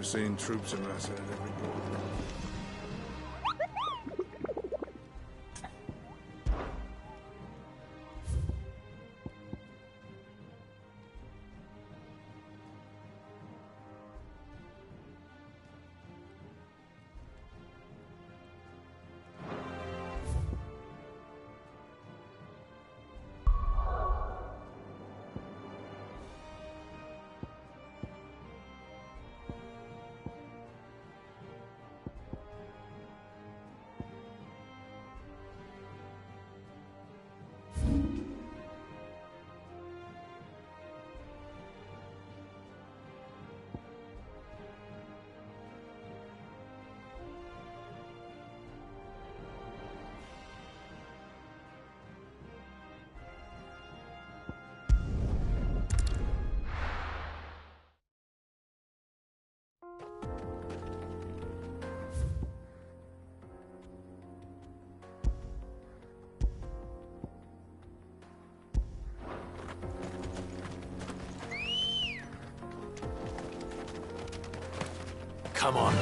remember seeing troops amassing at every door. Come on.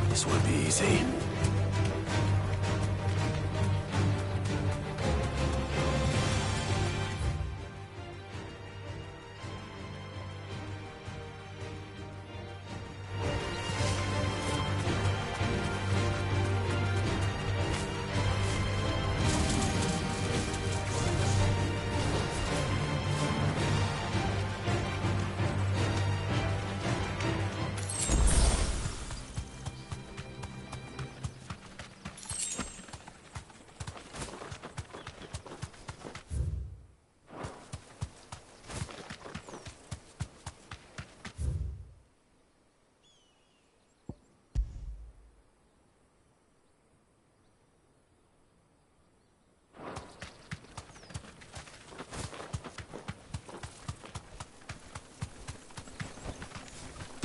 This won't be easy.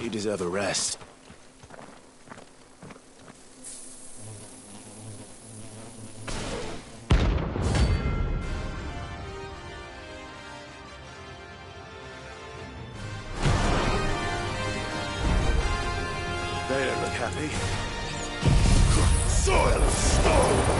You deserve a rest. They don't look happy. Soil of stone!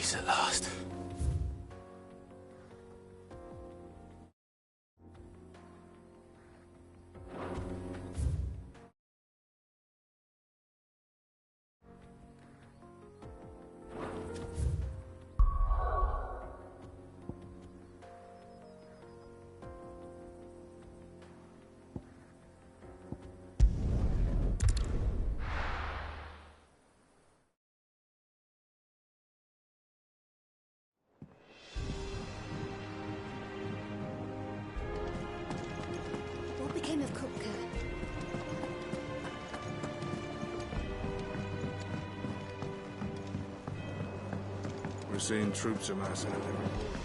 Peace at last. What became of Kupka? We're seeing troops amassing at every border.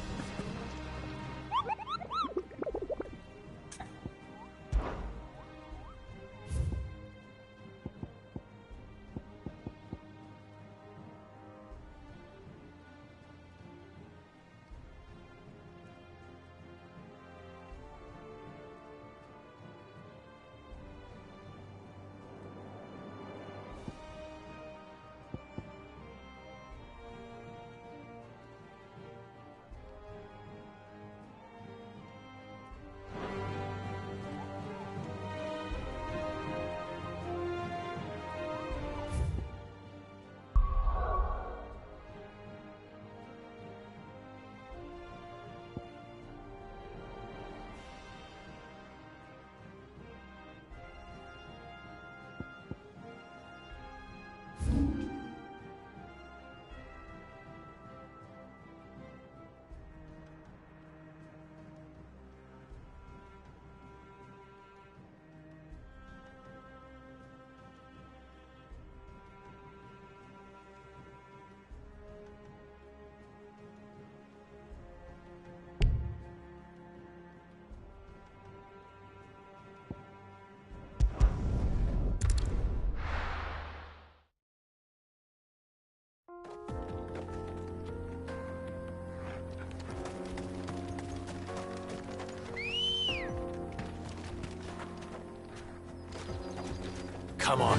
Come on.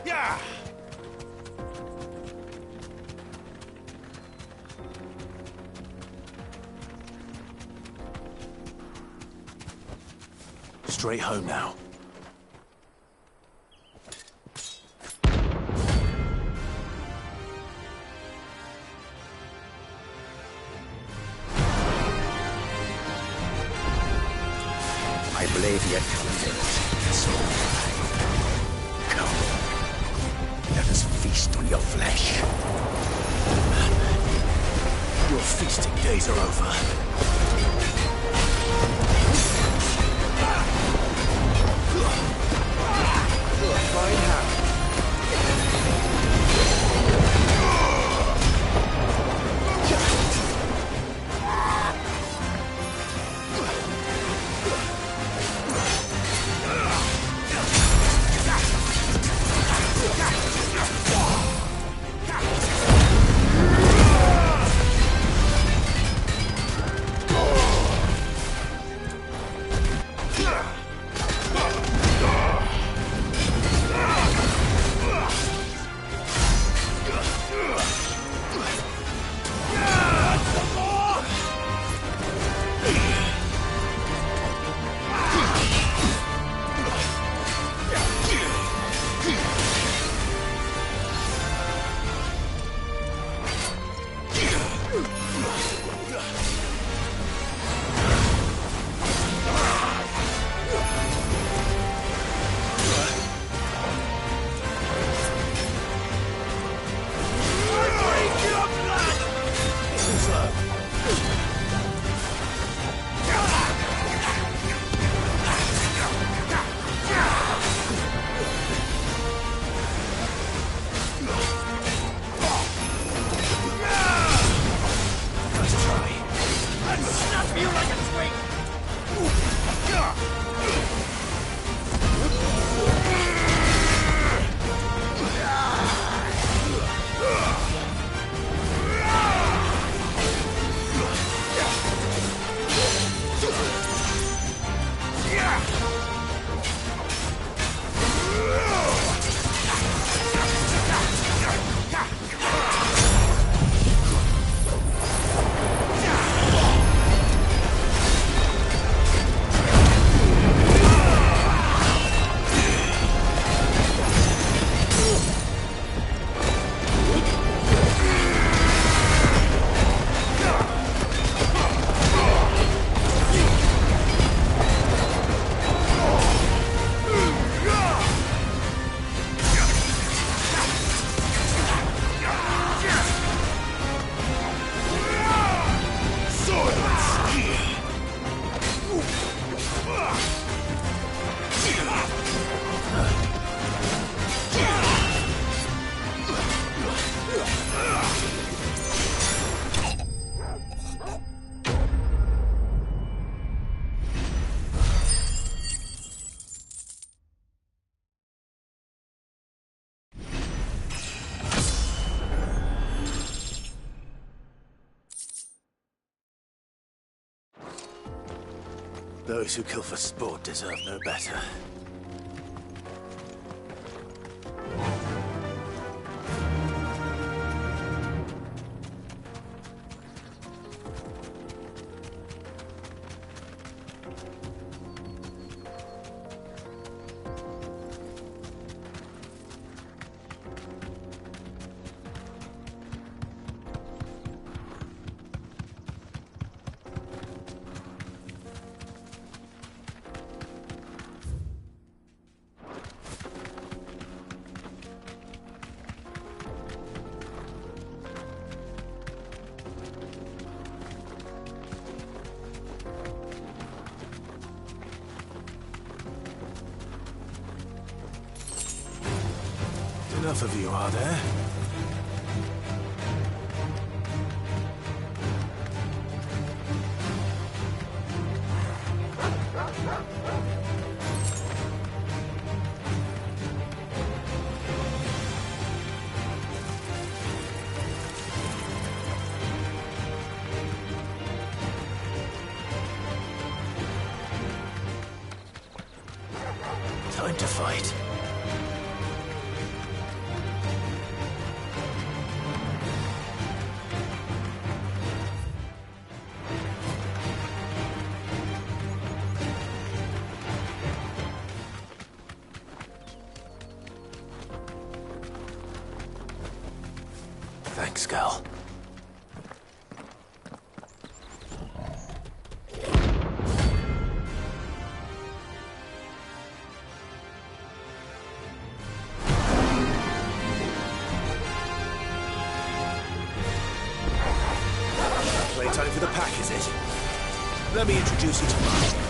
Yeah! Straight home now. I believe yet comes in. Small fry. Come. Let us feast on your flesh. Your feasting days are over. Fine hand. Those who kill for sport deserve no better. Enough of you, are there? Time to fight. Thanks, Gal. Playtime for the pack, is it? Let me introduce you to mine.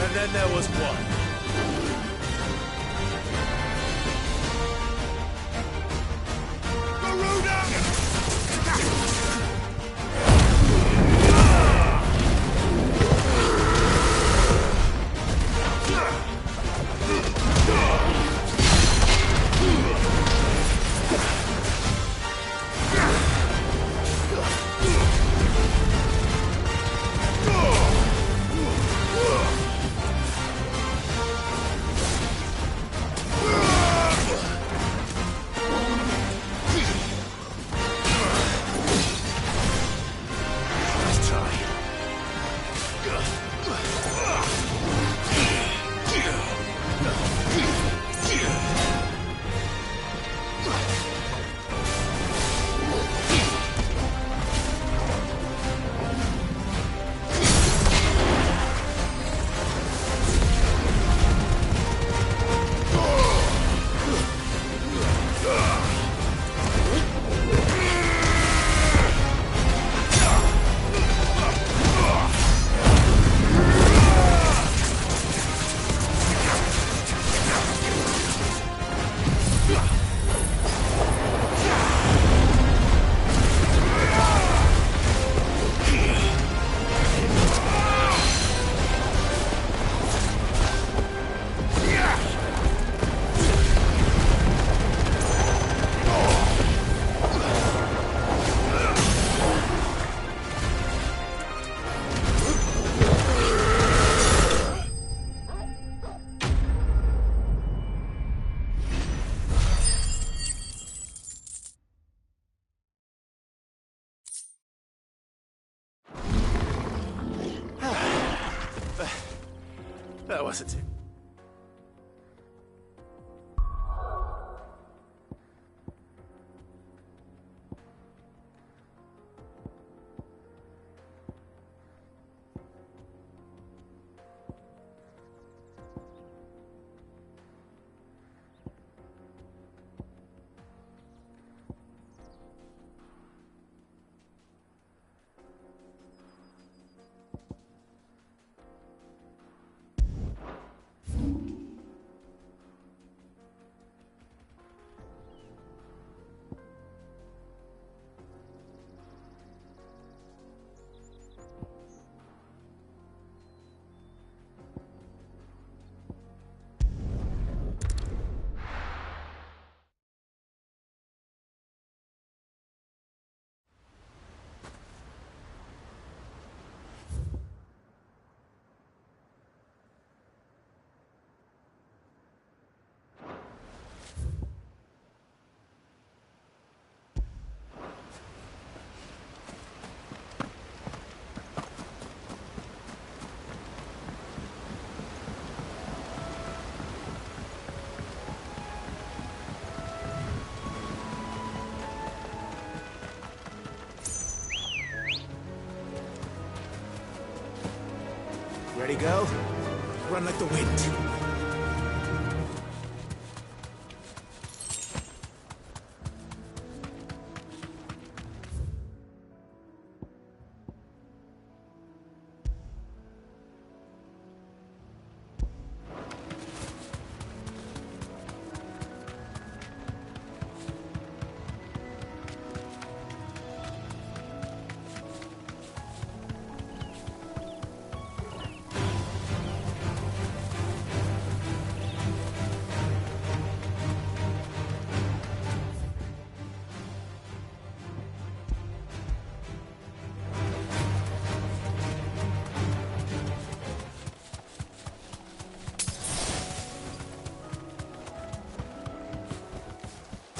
And then there was one. That wasn't it. Ready, go? Run like the wind.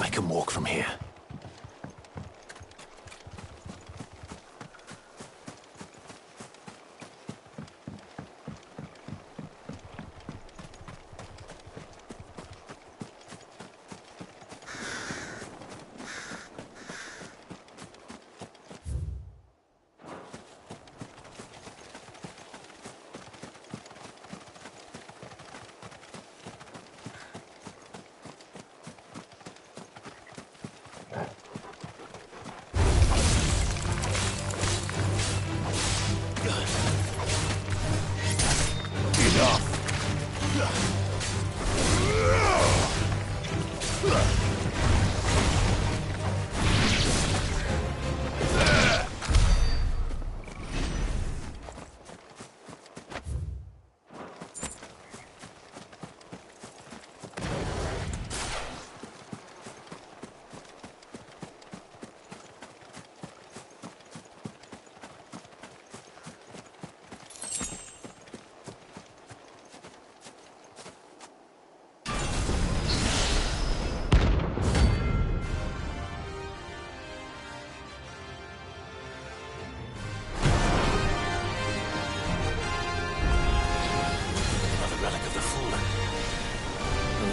I can walk from here.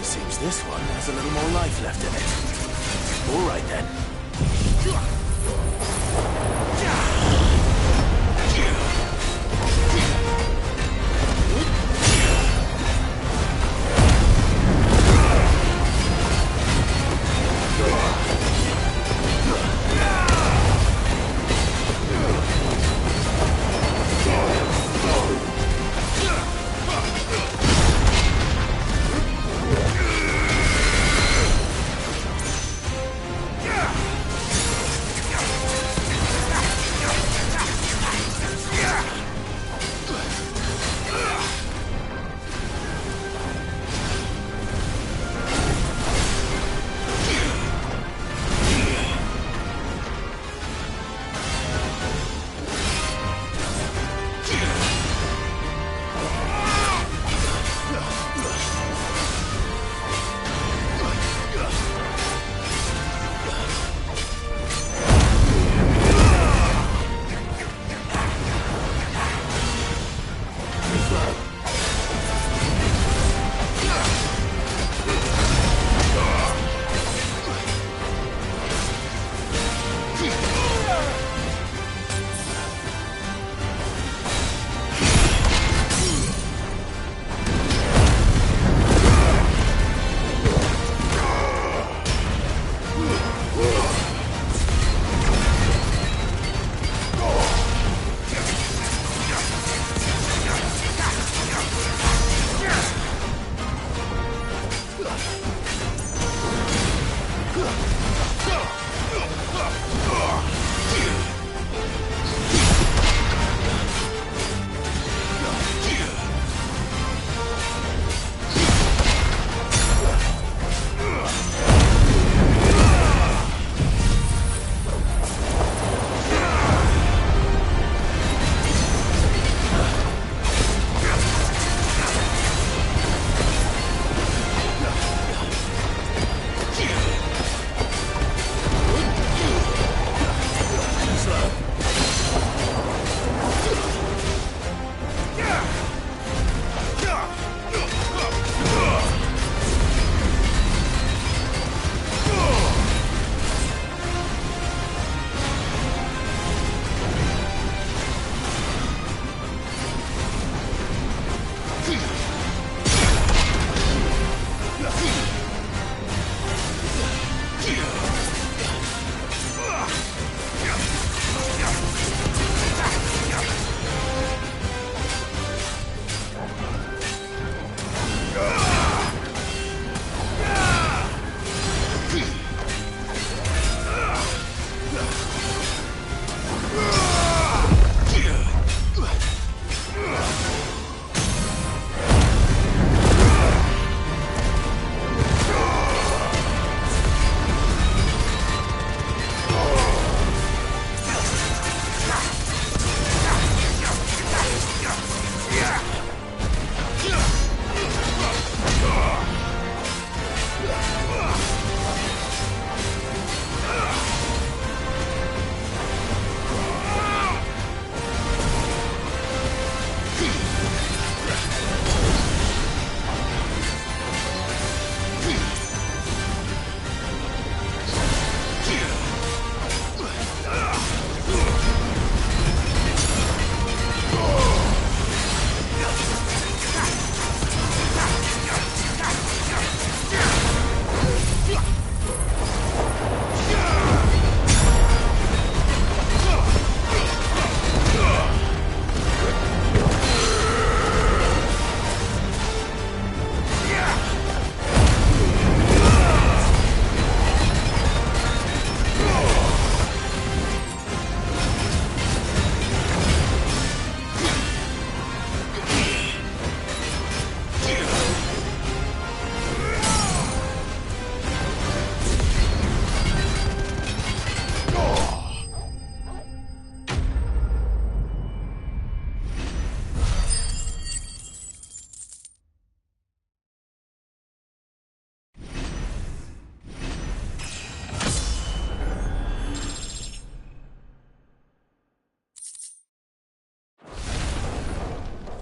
Seems this one has a little more life left in it. All right, then.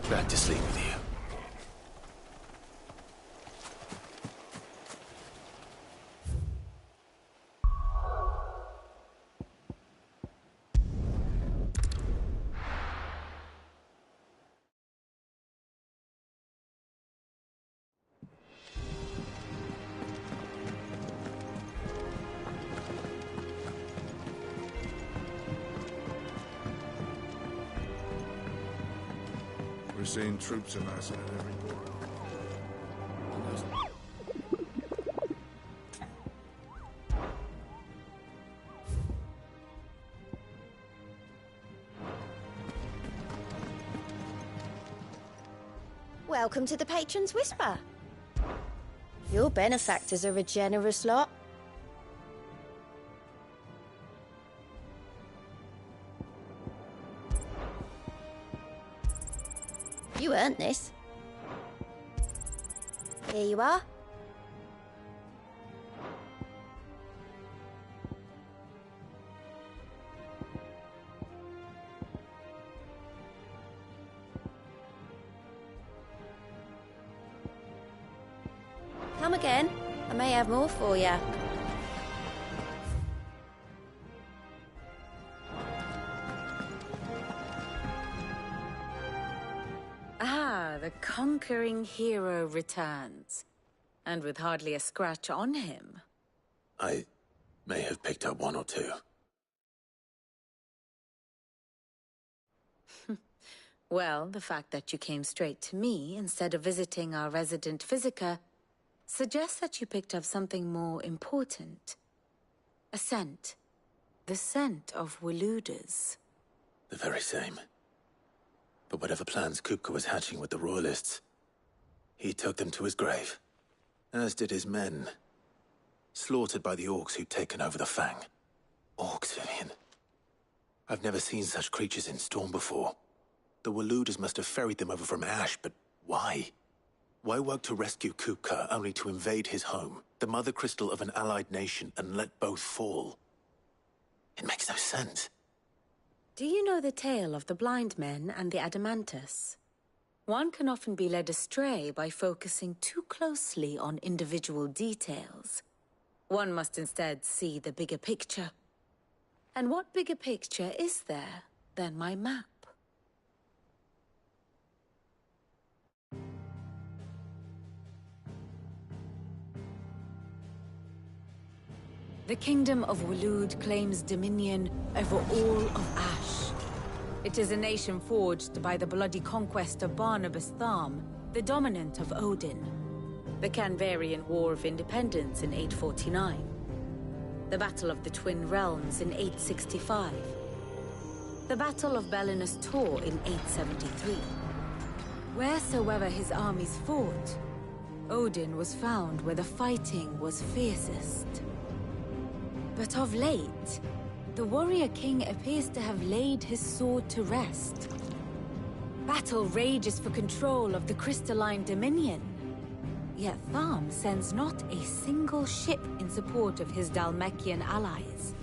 Back to sleep with you. We're seeing troops amassing at every corner. Welcome to the Patron's Whisper. Your benefactors are a generous lot. You earned this. Here you are. Come again. I may have more for you. Ah, the conquering hero returns. And with hardly a scratch on him. I may have picked up one or two. Well, the fact that you came straight to me instead of visiting our resident Physica suggests that you picked up something more important. A scent. The scent of Waloeders. The very same. But whatever plans Kupka was hatching with the Royalists, he took them to his grave. As did his men. Slaughtered by the Orcs who'd taken over the Fang. Orcs, Vivian. I've never seen such creatures in Storm before. The Waloeders must have ferried them over from Ash, but why? Why work to rescue Kupka only to invade his home, the mother crystal of an allied nation, and let both fall? It makes no sense. Do you know the tale of the blind men and the Adamantus? One can often be led astray by focusing too closely on individual details. One must instead see the bigger picture. And what bigger picture is there than my map? The Kingdom of Waloed claims dominion over all of Ash. It is a nation forged by the bloody conquest of Barnabas Tharm, the dominant of Odin. The Canvarian War of Independence in 849. The Battle of the Twin Realms in 865. The Battle of Belinus Tor in 873. Wheresoever his armies fought, Odin was found where the fighting was fiercest. But of late, the warrior king appears to have laid his sword to rest. Battle rages for control of the crystalline dominion. Yet Tharm sends not a single ship in support of his Dhalmekian allies.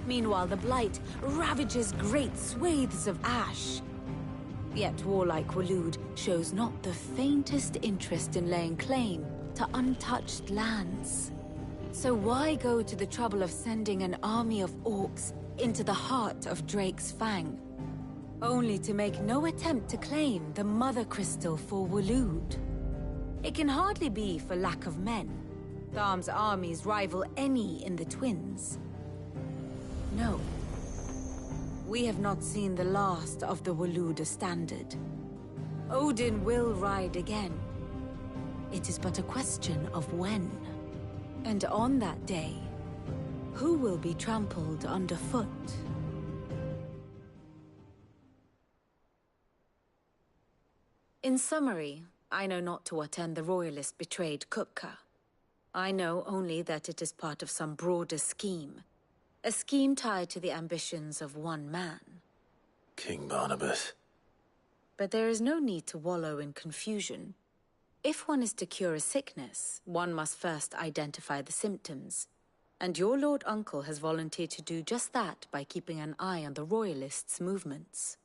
Meanwhile, the Blight ravages great swathes of Ash. Yet warlike Waloed shows not the faintest interest in laying claim to untouched lands. So why go to the trouble of sending an army of orcs into the heart of Drake's Fang, only to make no attempt to claim the Mother Crystal for Waloed? It can hardly be for lack of men. Tharm's armies rival any in the Twins. No. We have not seen the last of the Waloeder standard. Odin will ride again. It is but a question of when. And on that day, who will be trampled underfoot? In summary, I know not to what end the Royalists betrayed Kupka. I know only that it is part of some broader scheme. A scheme tied to the ambitions of one man. King Barnabas. But there is no need to wallow in confusion. If one is to cure a sickness, one must first identify the symptoms. And your Lord Uncle has volunteered to do just that by keeping an eye on the Royalists' movements.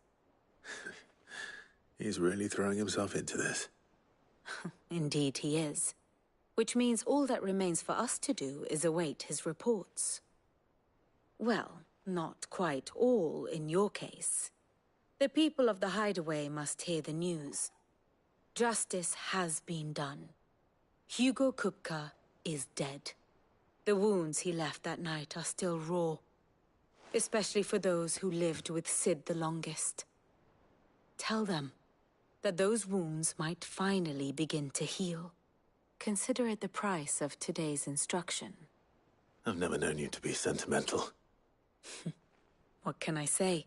He's really throwing himself into this. Indeed he is. Which means all that remains for us to do is await his reports. Well, not quite all in your case. The people of the Hideaway must hear the news. Justice has been done. Hugo Kupka is dead. The wounds he left that night are still raw, especially for those who lived with Sid the longest. Tell them that those wounds might finally begin to heal. Consider it the price of today's instruction. I've never known you to be sentimental. What can I say?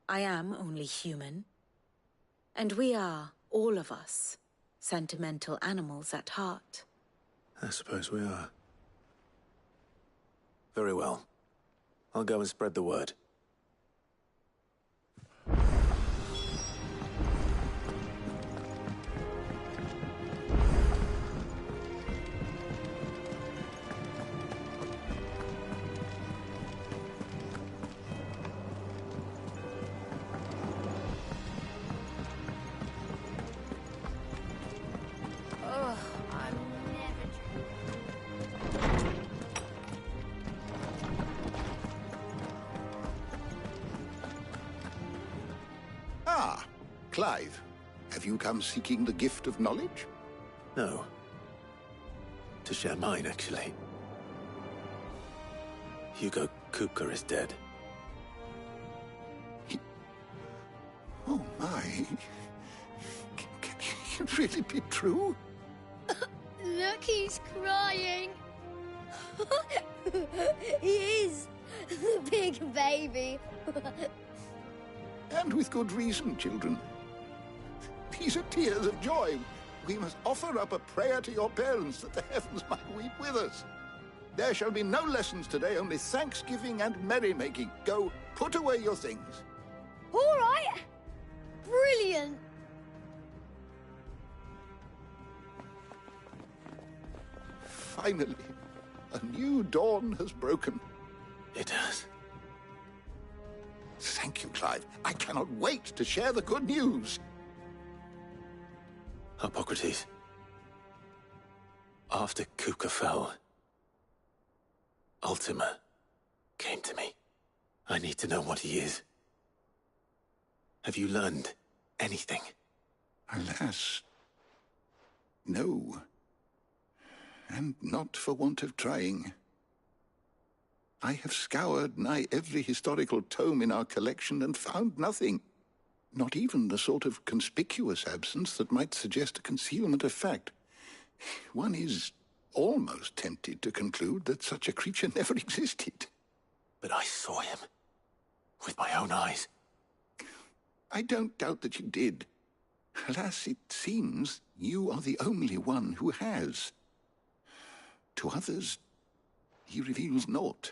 I am only human. And we are, all of us, sentimental animals at heart. I suppose we are. Very well. I'll go and spread the word. Clive, have you come seeking the gift of knowledge? No. To share mine, actually. Hugo Kupka is dead. Oh my. Can it really be true? Look, he's crying. He is. The big baby. And with good reason, children. These are tears of joy. We must offer up a prayer to your parents that the heavens might weep with us. There shall be no lessons today, only thanksgiving and merrymaking. Go, put away your things. All right. Brilliant. Finally, a new dawn has broken. It has. Thank you, Clive. I cannot wait to share the good news. Hippocrates. After Kupka fell, Ultima came to me. I need to know what he is. Have you learned anything? Alas, no. And not for want of trying. I have scoured nigh every historical tome in our collection and found nothing. Not even the sort of conspicuous absence that might suggest a concealment of fact. One is almost tempted to conclude that such a creature never existed. But I saw him. With my own eyes. I don't doubt that you did. Alas, it seems you are the only one who has. To others, he reveals naught.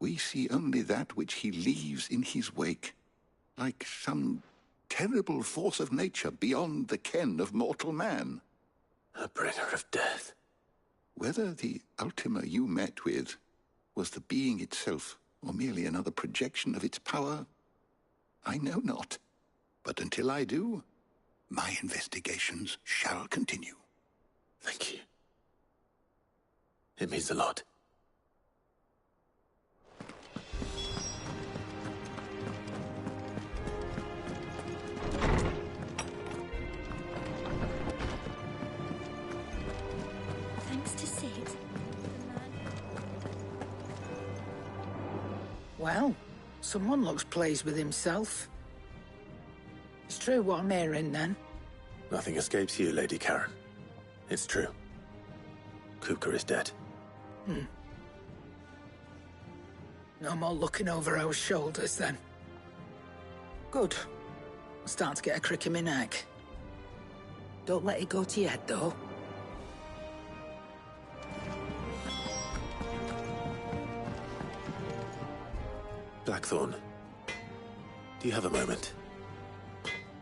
We see only that which he leaves in his wake, like some terrible force of nature beyond the ken of mortal man. A bringer of death. Whether the Ultima you met with was the being itself, or merely another projection of its power, I know not. But until I do, my investigations shall continue. Thank you. It means a lot. Thanks to Sid. Well, someone looks pleased with himself. It's true what I'm hearing, then. Nothing escapes you, Lady Karen. It's true. Kupka is dead. No more looking over our shoulders, then. Good. I'm starting to get a crick in my neck. Don't let it go to your head, though. Blackthorn, do you have a moment?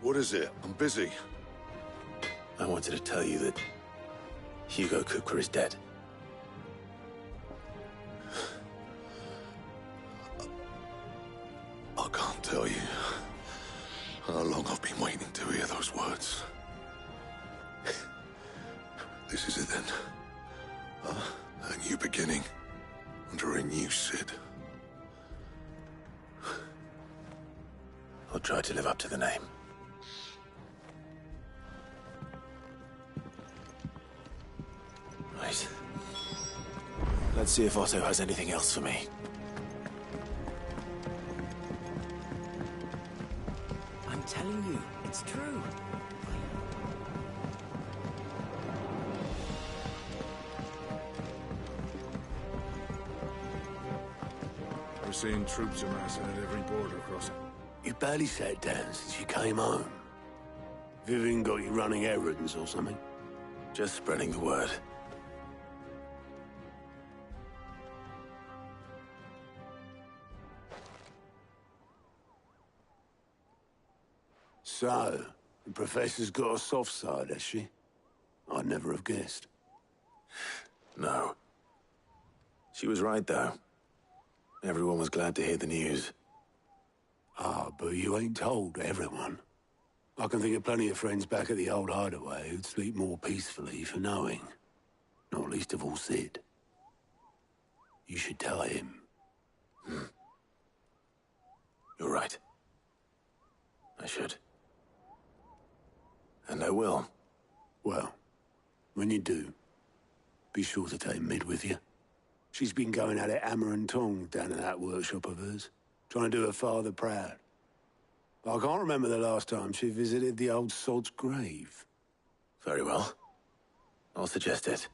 What is it? I'm busy. I wanted to tell you that Hugo Kupka is dead. I can't tell you. How long I've been waiting to hear those words. This is it then. A new beginning. Under a new Cid. I'll try to live up to the name. Right. Let's see if Otto has anything else for me. I'm telling you, it's true. We're seeing troops amassing at every border crossing. You barely sat down since you came home. Vivian got you running errands or something? Just spreading the word. So, the Professor's got a soft side, has she? I'd never have guessed. No. She was right, though. Everyone was glad to hear the news. Ah, but you ain't told everyone. I can think of plenty of friends back at the old hideaway who'd sleep more peacefully for knowing. Not least of all Cid. You should tell him. You're right. I should. And I will. Well, when you do, be sure to take Mid with you. She's been going at it hammer and tong down in that workshop of hers, trying to do her father proud. I can't remember the last time she visited the old sod's grave. Very well. I'll suggest it.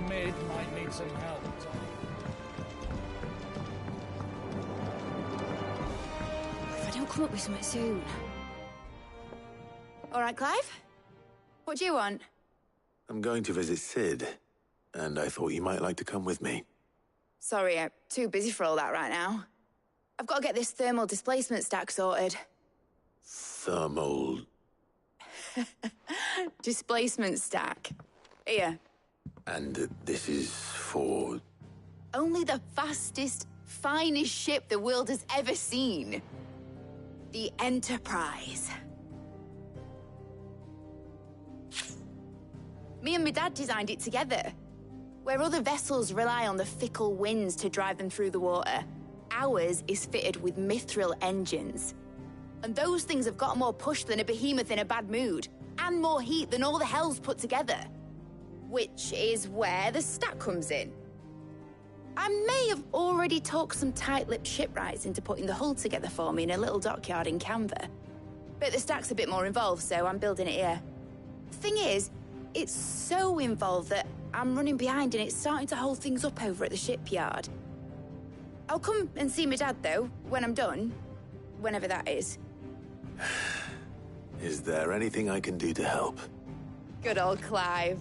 Mid might need some help, Tommy. If I don't come up with something soon. All right, Clive? What do you want? I'm going to visit Cid, and I thought you might like to come with me. Sorry, I'm too busy for all that right now. I've got to get this thermal displacement stack sorted. Thermal... Displacement stack. Here. And this is for... Only the fastest, finest ship the world has ever seen. The Enterprise. Me and my dad designed it together. Where other vessels rely on the fickle winds to drive them through the water, ours is fitted with mithril engines. And those things have got more push than a behemoth in a bad mood, and more heat than all the hells put together. Which is where the stack comes in. I may have already talked some tight-lipped shipwrights into putting the hull together for me in a little dockyard in Canva. But the stack's a bit more involved, so I'm building it here. Thing is, it's so involved that I'm running behind and it's starting to hold things up over at the shipyard. I'll come and see my dad, though, when I'm done. Whenever that is. Is there anything I can do to help? Good old Clive.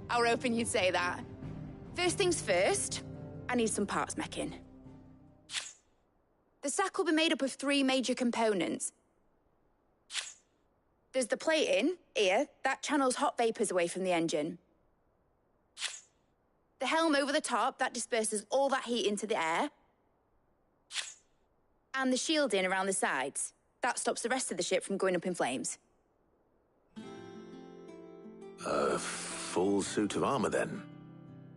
I were hoping you'd say that. First things first, I need some parts meching. The stack will be made up of 3 major components. There's the plating, here, that channels hot vapors away from the engine. The helm over the top, that disperses all that heat into the air. And the shielding around the sides. That stops the rest of the ship from going up in flames. Full suit of armor, then.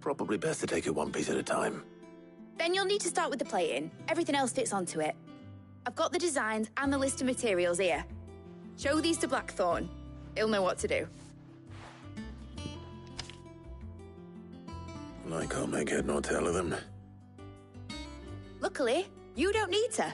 Probably best to take it one piece at a time. Then you'll need to start with the plating. Everything else fits onto it. I've got the designs and the list of materials here. Show these to Blackthorn. He'll know what to do. I can't make head nor tail of them. Luckily, you don't need to.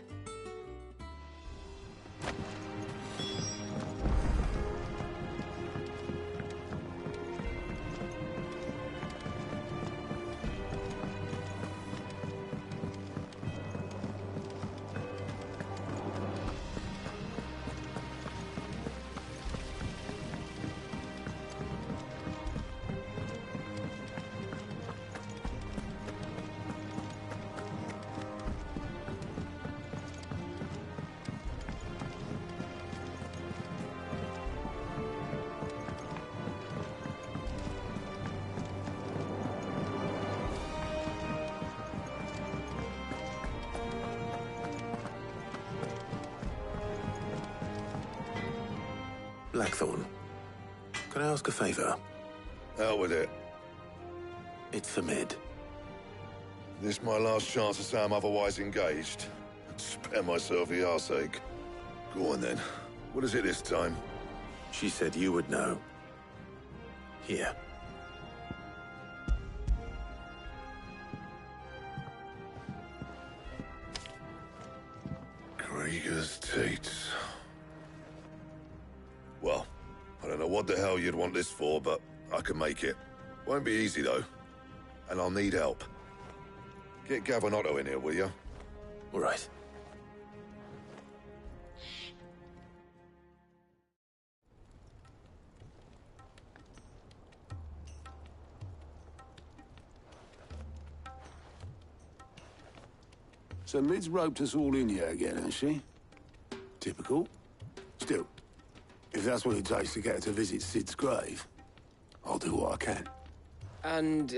Blackthorn, can I ask a favor? Out with it. It's for Mid. This my last chance to say I'm otherwise engaged. Spare myself the arseache. Go on then. What is it this time? She said you would know. Here. Krieger's Tates. Well, I don't know what the hell you'd want this for, but I can make it. Won't be easy, though. And I'll need help. Get Gavin Otto in here, will you? All right. So Mid's roped us all in here again, hasn't she? Typical. Still, if that's what it takes to get her to visit Sid's grave, I'll do what I can. And,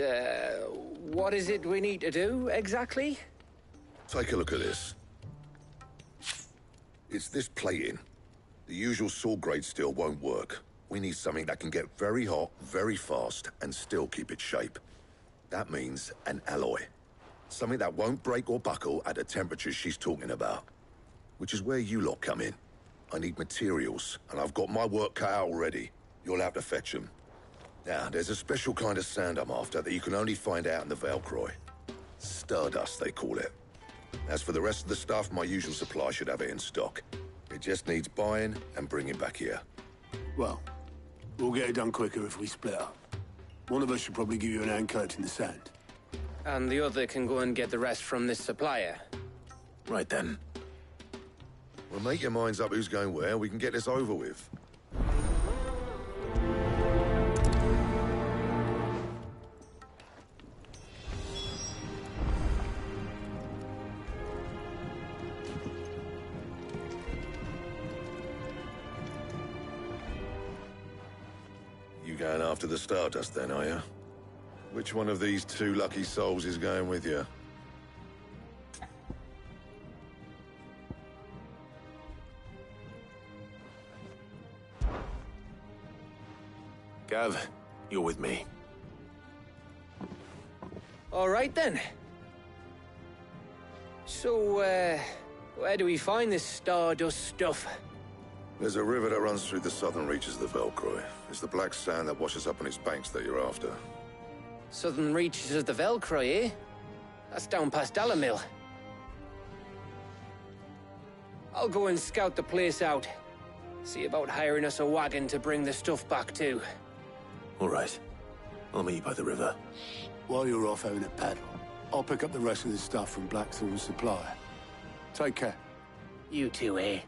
what is it we need to do, exactly? Take a look at this. It's this plating. The usual sword grade steel won't work. We need something that can get very hot, very fast, and still keep its shape. That means an alloy. Something that won't break or buckle at the temperatures she's talking about. Which is where you lot come in. I need materials, and I've got my work cut out already. You'll have to fetch them. Now, there's a special kind of sand I'm after that you can only find out in the Velcroy. Stardust, they call it. As for the rest of the stuff, my usual supply should have it in stock. It just needs buying and bringing back here. Well, we'll get it done quicker if we split up. One of us should probably give you an hand coat in the sand. And the other can go and get the rest from this supplier. Right then. Well, make your minds up who's going where, and we can get this over with. You going after the Stardust then, are you? Which one of these two lucky souls is going with you? Gav, you're with me. All right, then. So, where do we find this Stardust stuff? There's a river that runs through the southern reaches of the Velcroy. It's the black sand that washes up on its banks that you're after. Southern reaches of the Velcroy, eh? That's down past Dalamil. I'll go and scout the place out. See about hiring us a wagon to bring the stuff back to. All right. I'll meet you by the river. While you're off having a paddle, I'll pick up the rest of the stuff from Blackthorn's supplier. Take care. You two, eh?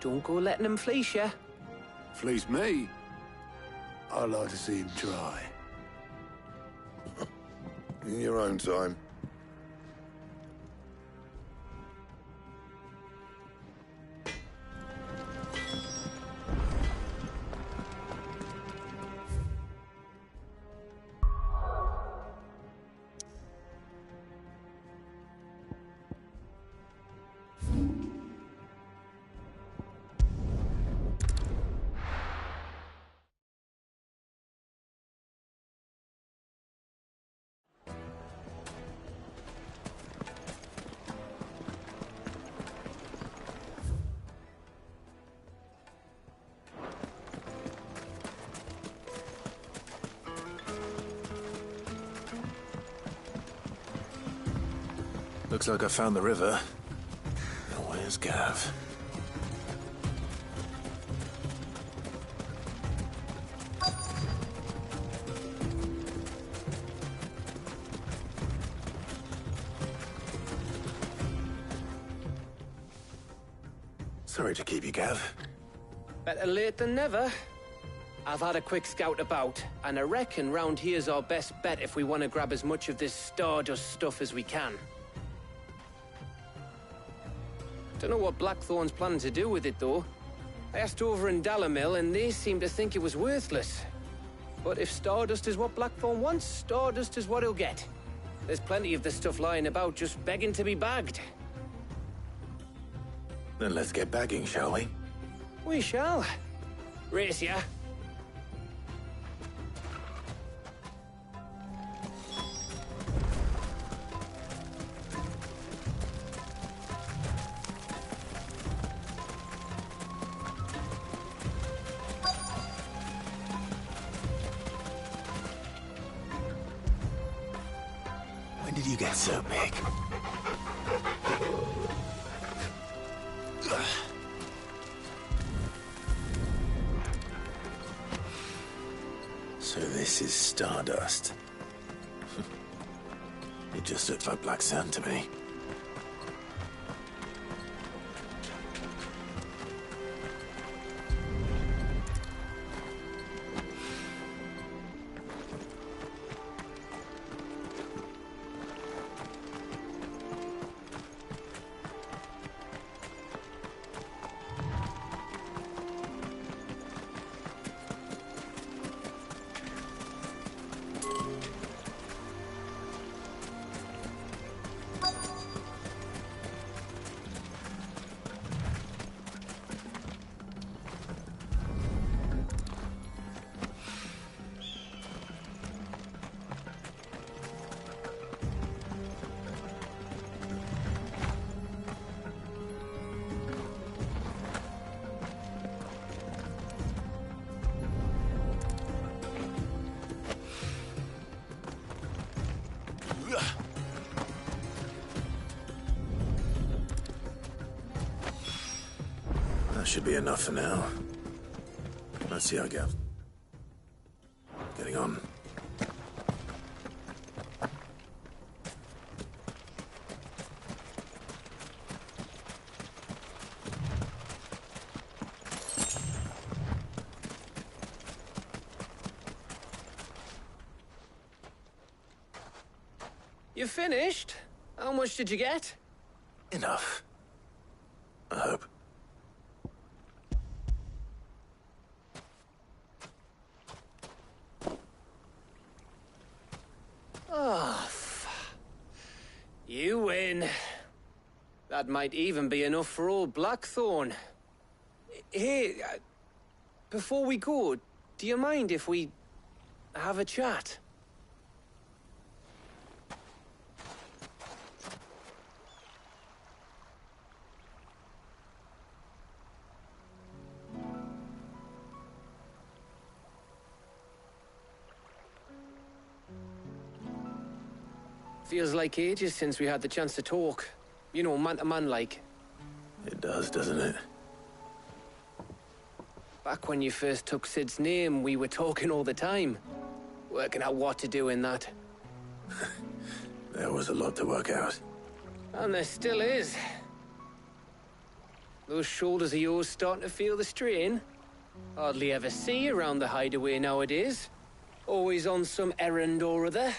Don't go letting them fleece ya. Fleece me? I'd like to see him try. In your own time. Looks like I found the river. Now where's Gav? Sorry to keep you, Gav. Better late than never. I've had a quick scout about, and I reckon round here's our best bet if we want to grab as much of this Stardust stuff as we can. Don't know what Blackthorn's planning to do with it, though. I asked over in Dalamil, and they seem to think it was worthless. But if Stardust is what Blackthorn wants, Stardust is what he'll get. There's plenty of the stuff lying about, just begging to be bagged. Then let's get bagging, shall we? We shall. Race ya. When did you get so big? So this is Stardust. It just looks like black sand to me. That should be enough for now. Let's see how I go. Getting on. You finished? How much did you get? Enough. I hope. Oh, you win. That might even be enough for old Blackthorn. Hey, before we go, do you mind if we have a chat? Feels like ages since we had the chance to talk. You know, man to man like. It does, doesn't it? Back when you first took Sid's name, we were talking all the time. Working out what to do in that. There was a lot to work out. And there still is. Those shoulders of yours starting to feel the strain. Hardly ever see you around the hideaway nowadays. Always on some errand or other.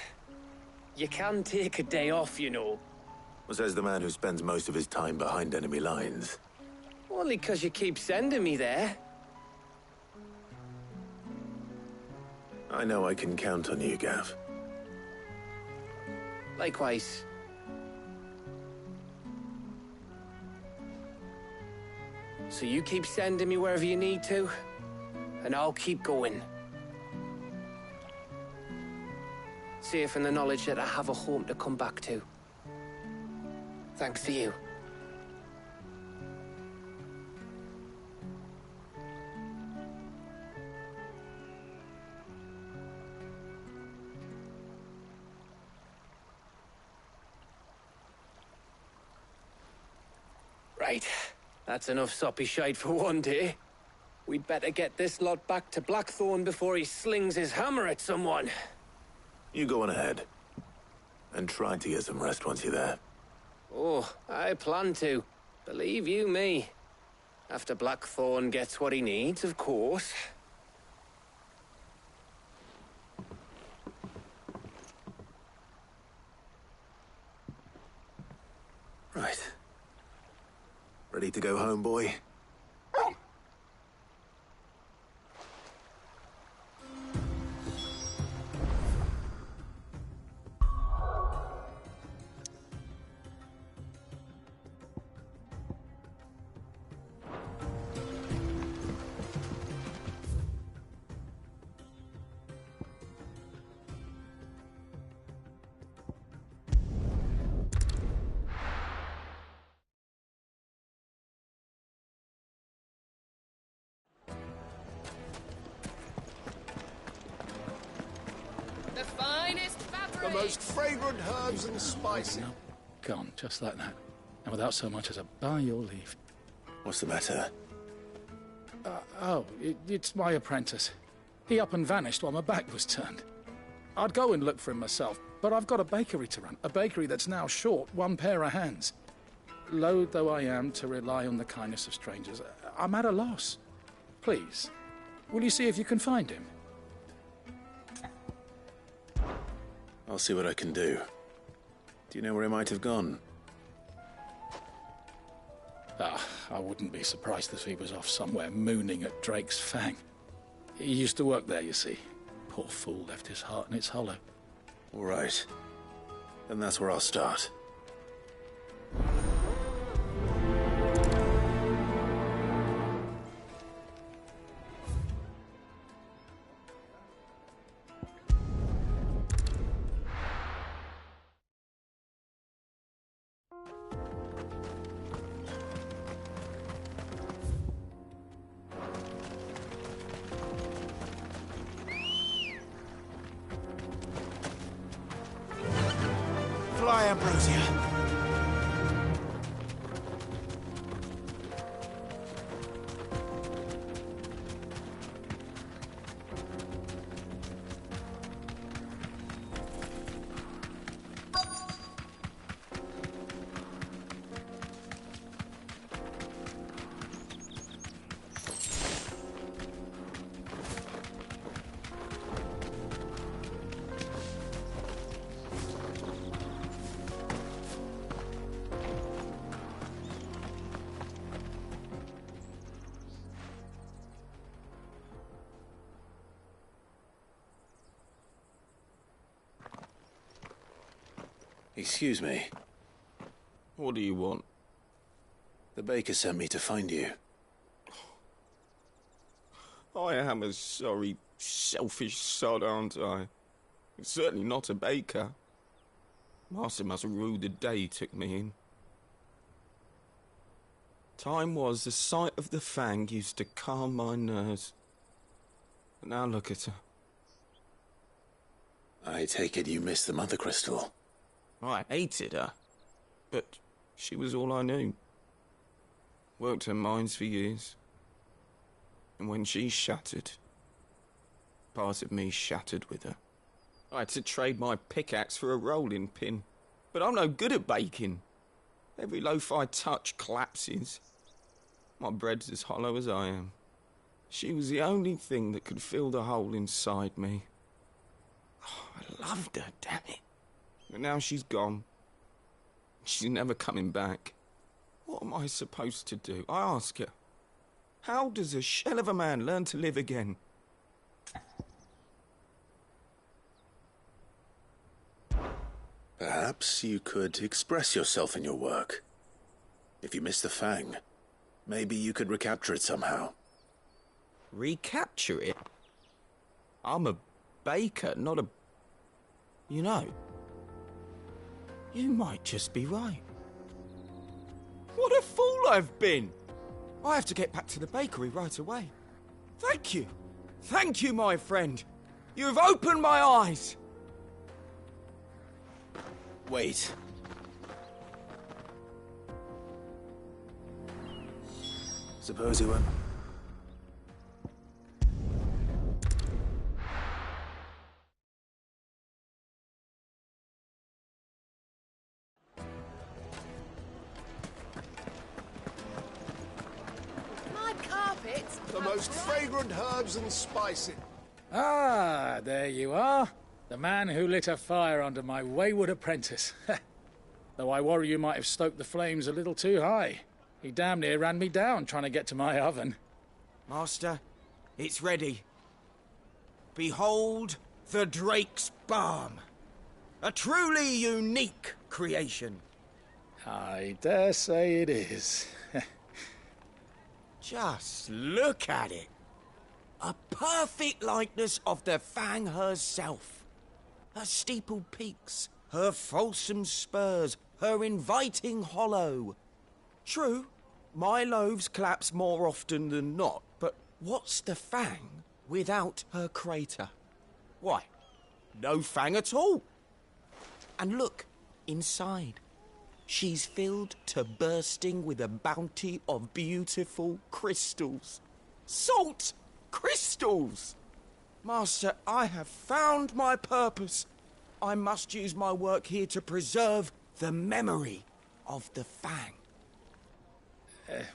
You can take a day off, you know. Well, says the man who spends most of his time behind enemy lines. Only 'cause you keep sending me there. I know I can count on you, Gav. Likewise. So you keep sending me wherever you need to, and I'll keep going. Safe in the knowledge that I have a home to come back to. Thanks to you. Right. That's enough soppy shite for one day. We'd better get this lot back to Blackthorn before he slings his hammer at someone. You go on ahead. And try to get some rest once you're there. Oh, I plan to. Believe you me. After Blackthorn gets what he needs, of course. Right. Ready to go home, boy? most fragrant herbs and spices. No, gone, just like that. And without so much as a by your leave. What's the matter? It's my apprentice. He up and vanished while my back was turned. I'd go and look for him myself, but I've got a bakery to run. A bakery that's now short one pair of hands. Loath though I am to rely on the kindness of strangers, I'm at a loss. Please, will you see if you can find him? I'll see what I can do. Do you know where he might have gone? I wouldn't be surprised if he was off somewhere mooning at Drake's Fang. He used to work there, you see. Poor fool left his heart in its hollow. All right. Then that's where I'll start. Fly, Ambrosia. Excuse me. What do you want? The baker sent me to find you. I am a sorry, selfish sod, aren't I? Certainly not a baker. Master must rue the day he took me in. Time was the sight of the Fang used to calm my nerves. But now look at her. I take it you missed the Mother Crystal. I hated her, but she was all I knew. Worked her mines for years. And when she shattered, part of me shattered with her. I had to trade my pickaxe for a rolling pin, but I'm no good at baking. Every loaf I touch collapses. My bread's as hollow as I am. She was the only thing that could fill the hole inside me. Oh, I loved her, damn it. But now she's gone. She's never coming back. What am I supposed to do? I ask her. How does a shell of a man learn to live again? Perhaps you could express yourself in your work. If you miss the Fang, maybe you could recapture it somehow. Recapture it? I'm a baker, not a... You know, you might just be right. What a fool I've been! I have to get back to the bakery right away. Thank you. Thank you, my friend. You have opened my eyes. Wait. Suppose you went... The most fragrant herbs and spices. Ah, there you are. The man who lit a fire under my wayward apprentice. Though I worry you might have stoked the flames a little too high. He damn near ran me down trying to get to my oven. Master, it's ready. Behold the Drake's Balm. A truly unique creation. I dare say it is. Just look at it. A perfect likeness of the Fang herself. Her steepled peaks, her fulsome spurs, her inviting hollow. True, my loaves collapse more often than not, but what's the Fang without her crater? Why, no Fang at all. And look, inside. She's filled to bursting with a bounty of beautiful crystals. Salt crystals! Master, I have found my purpose. I must use my work here to preserve the memory of the Fang.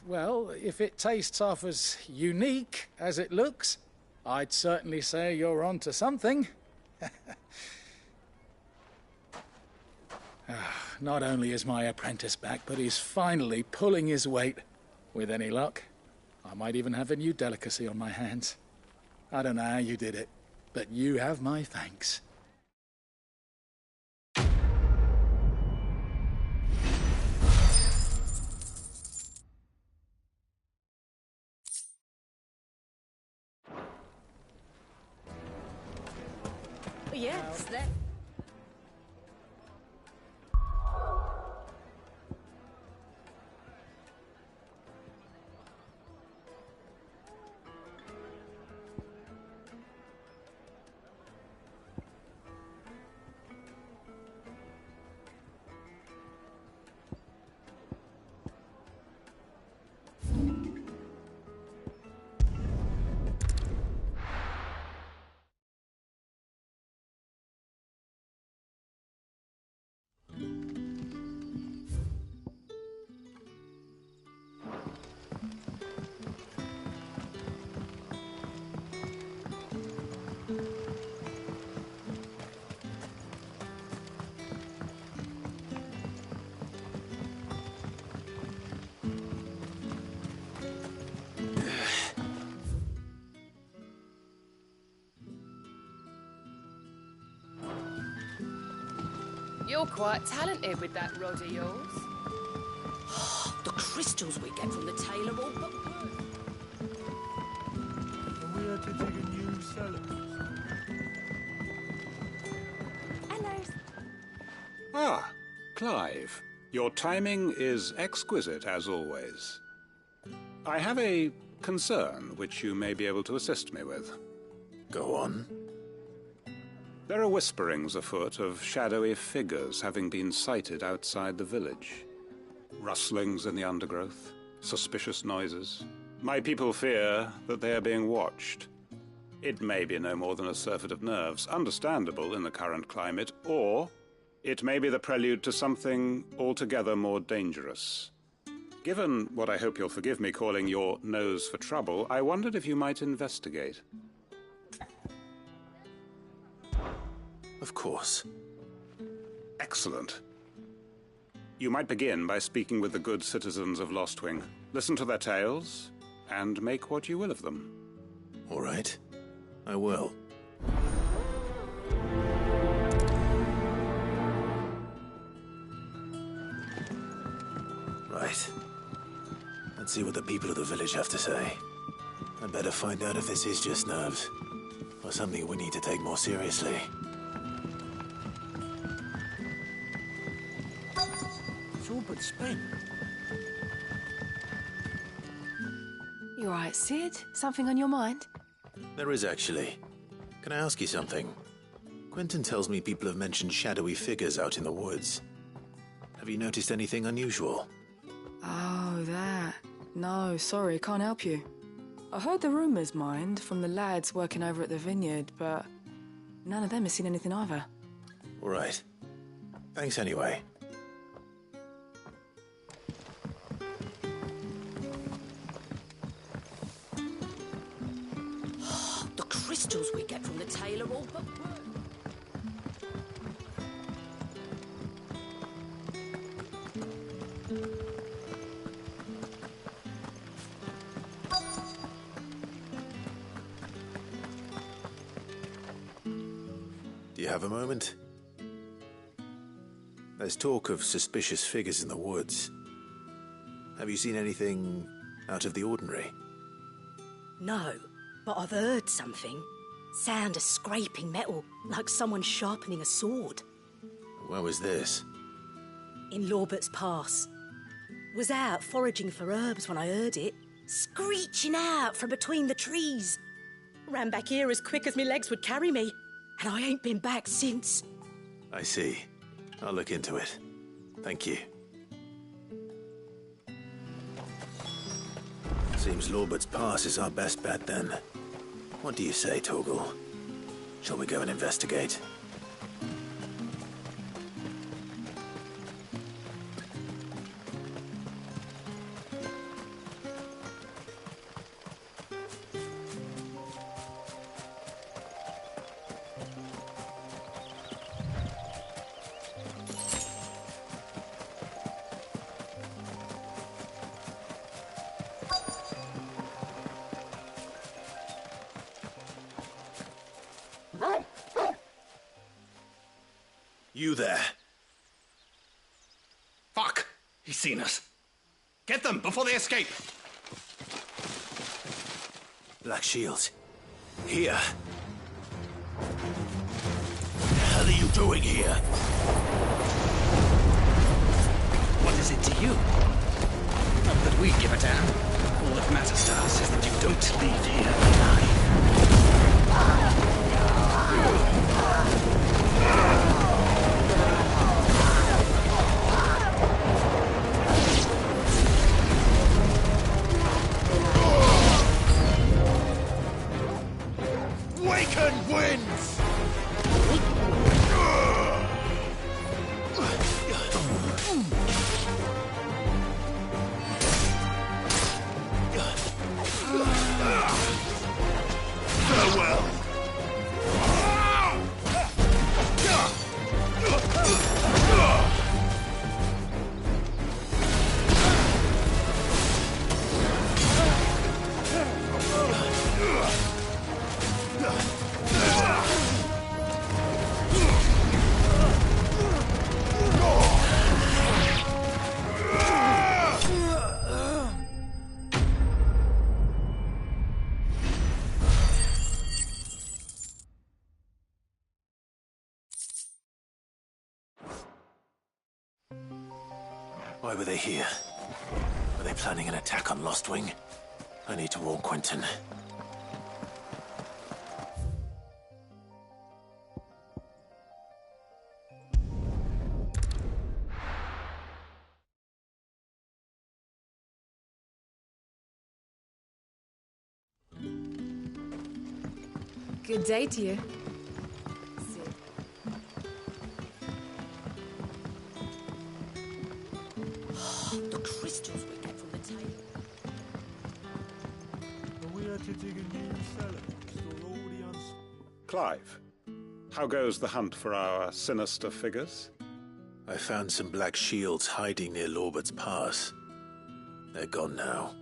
Well, if it tastes half as unique as it looks, I'd certainly say you're onto something. Not only is my apprentice back, but he's finally pulling his weight. With any luck, I might even have a new delicacy on my hands. I don't know how you did it, but you have my thanks. Yes, that... You're quite talented with that rod of yours. The crystals we get from the tailor all but... We had to dig a new cellar. Hello. Ah, Clive. Your timing is exquisite, as always. I have a concern which you may be able to assist me with. Go on. There are whisperings afoot of shadowy figures having been sighted outside the village. Rustlings in the undergrowth, suspicious noises. My people fear that they are being watched. It may be no more than a surfeit of nerves, understandable in the current climate, or it may be the prelude to something altogether more dangerous. Given what I hope you'll forgive me calling your nose for trouble, I wondered if you might investigate. Of course. Excellent. You might begin by speaking with the good citizens of Lostwing. Listen to their tales, and make what you will of them. All right. I will. Right. Let's see what the people of the village have to say. I'd better find out if this is just nerves, or something we need to take more seriously. It's all but spent. You all right, Sid? Something on your mind? There is, actually. Can I ask you something? Quentin tells me people have mentioned shadowy figures out in the woods. Have you noticed anything unusual? Oh, that. No, sorry, can't help you. I heard the rumours, mind, from the lads working over at the vineyard, but none of them has seen anything either. All right. Thanks anyway. The crystals we get from the tailor all but... Do you have a moment? There's talk of suspicious figures in the woods. Have you seen anything out of the ordinary? No, but I've heard something. Sound of scraping metal, like someone sharpening a sword. Where was this? In Lorbert's Pass. Was out foraging for herbs when I heard it, screeching out from between the trees. Ran back here as quick as my legs would carry me, and I ain't been back since. I see. I'll look into it. Thank you. Seems Lorbert's Pass is our best bet then. What do you say, Torgal? Shall we go and investigate? You there. Fuck! He's seen us. Get them before they escape. Black Shields. Here. What the hell are you doing here? What is it to you? Not that we give a damn. All that matters to us is that you don't leave here alive. Waken winds! Farewell! Why were they here? Were they planning an attack on Lostwing? I need to warn Quentin. Good day to you. The crystals we get from the table. Are we to dig a new cellar? Store all the Clive, how goes the hunt for our sinister figures? I found some Black Shields hiding near Lorbert's Pass. They're gone now.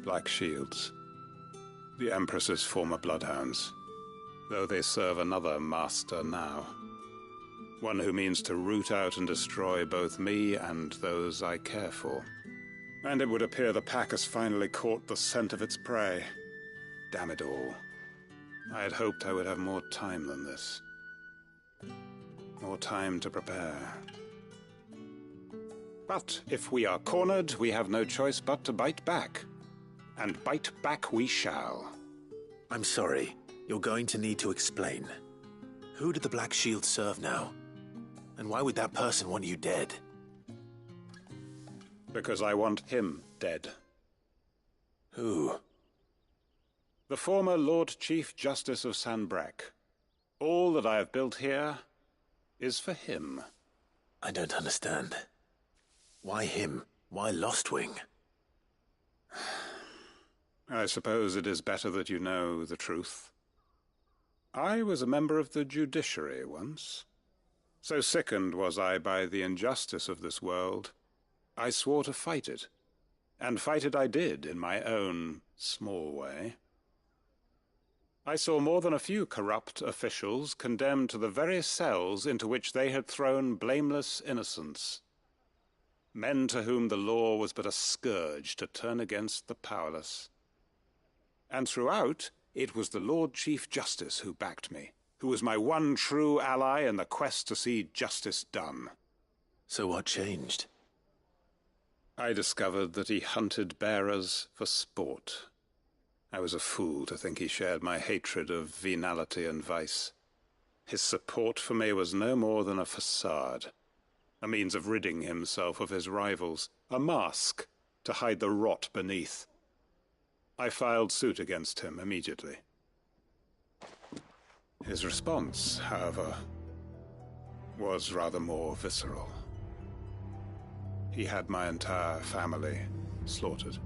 Black Shields. The Empress's former bloodhounds. Though they serve another master now. One who means to root out and destroy both me and those I care for. And it would appear the pack has finally caught the scent of its prey. Damn it all. I had hoped I would have more time than this. More time to prepare. But if we are cornered, we have no choice but to bite back. And bite back we shall. I'm sorry. You're going to need to explain. Who did the Black Shield serve now? And why would that person want you dead? Because I want him dead. Who? The former Lord Chief Justice of Sanbreque. All that I have built here is for him. I don't understand. Why him? Why Lostwing? I suppose it is better that you know the truth. I was a member of the judiciary once. So sickened was I by the injustice of this world, I swore to fight it. And fight it I did, in my own small way. I saw more than a few corrupt officials condemned to the very cells into which they had thrown blameless innocents. Men to whom the law was but a scourge to turn against the powerless. And throughout, it was the Lord Chief Justice who backed me, who was my one true ally in the quest to see justice done. So what changed? I discovered that he hunted bearers for sport. I was a fool to think he shared my hatred of venality and vice. His support for me was no more than a facade, a means of ridding himself of his rivals, a mask to hide the rot beneath. I filed suit against him immediately. His response, however, was rather more visceral. He had my entire family slaughtered,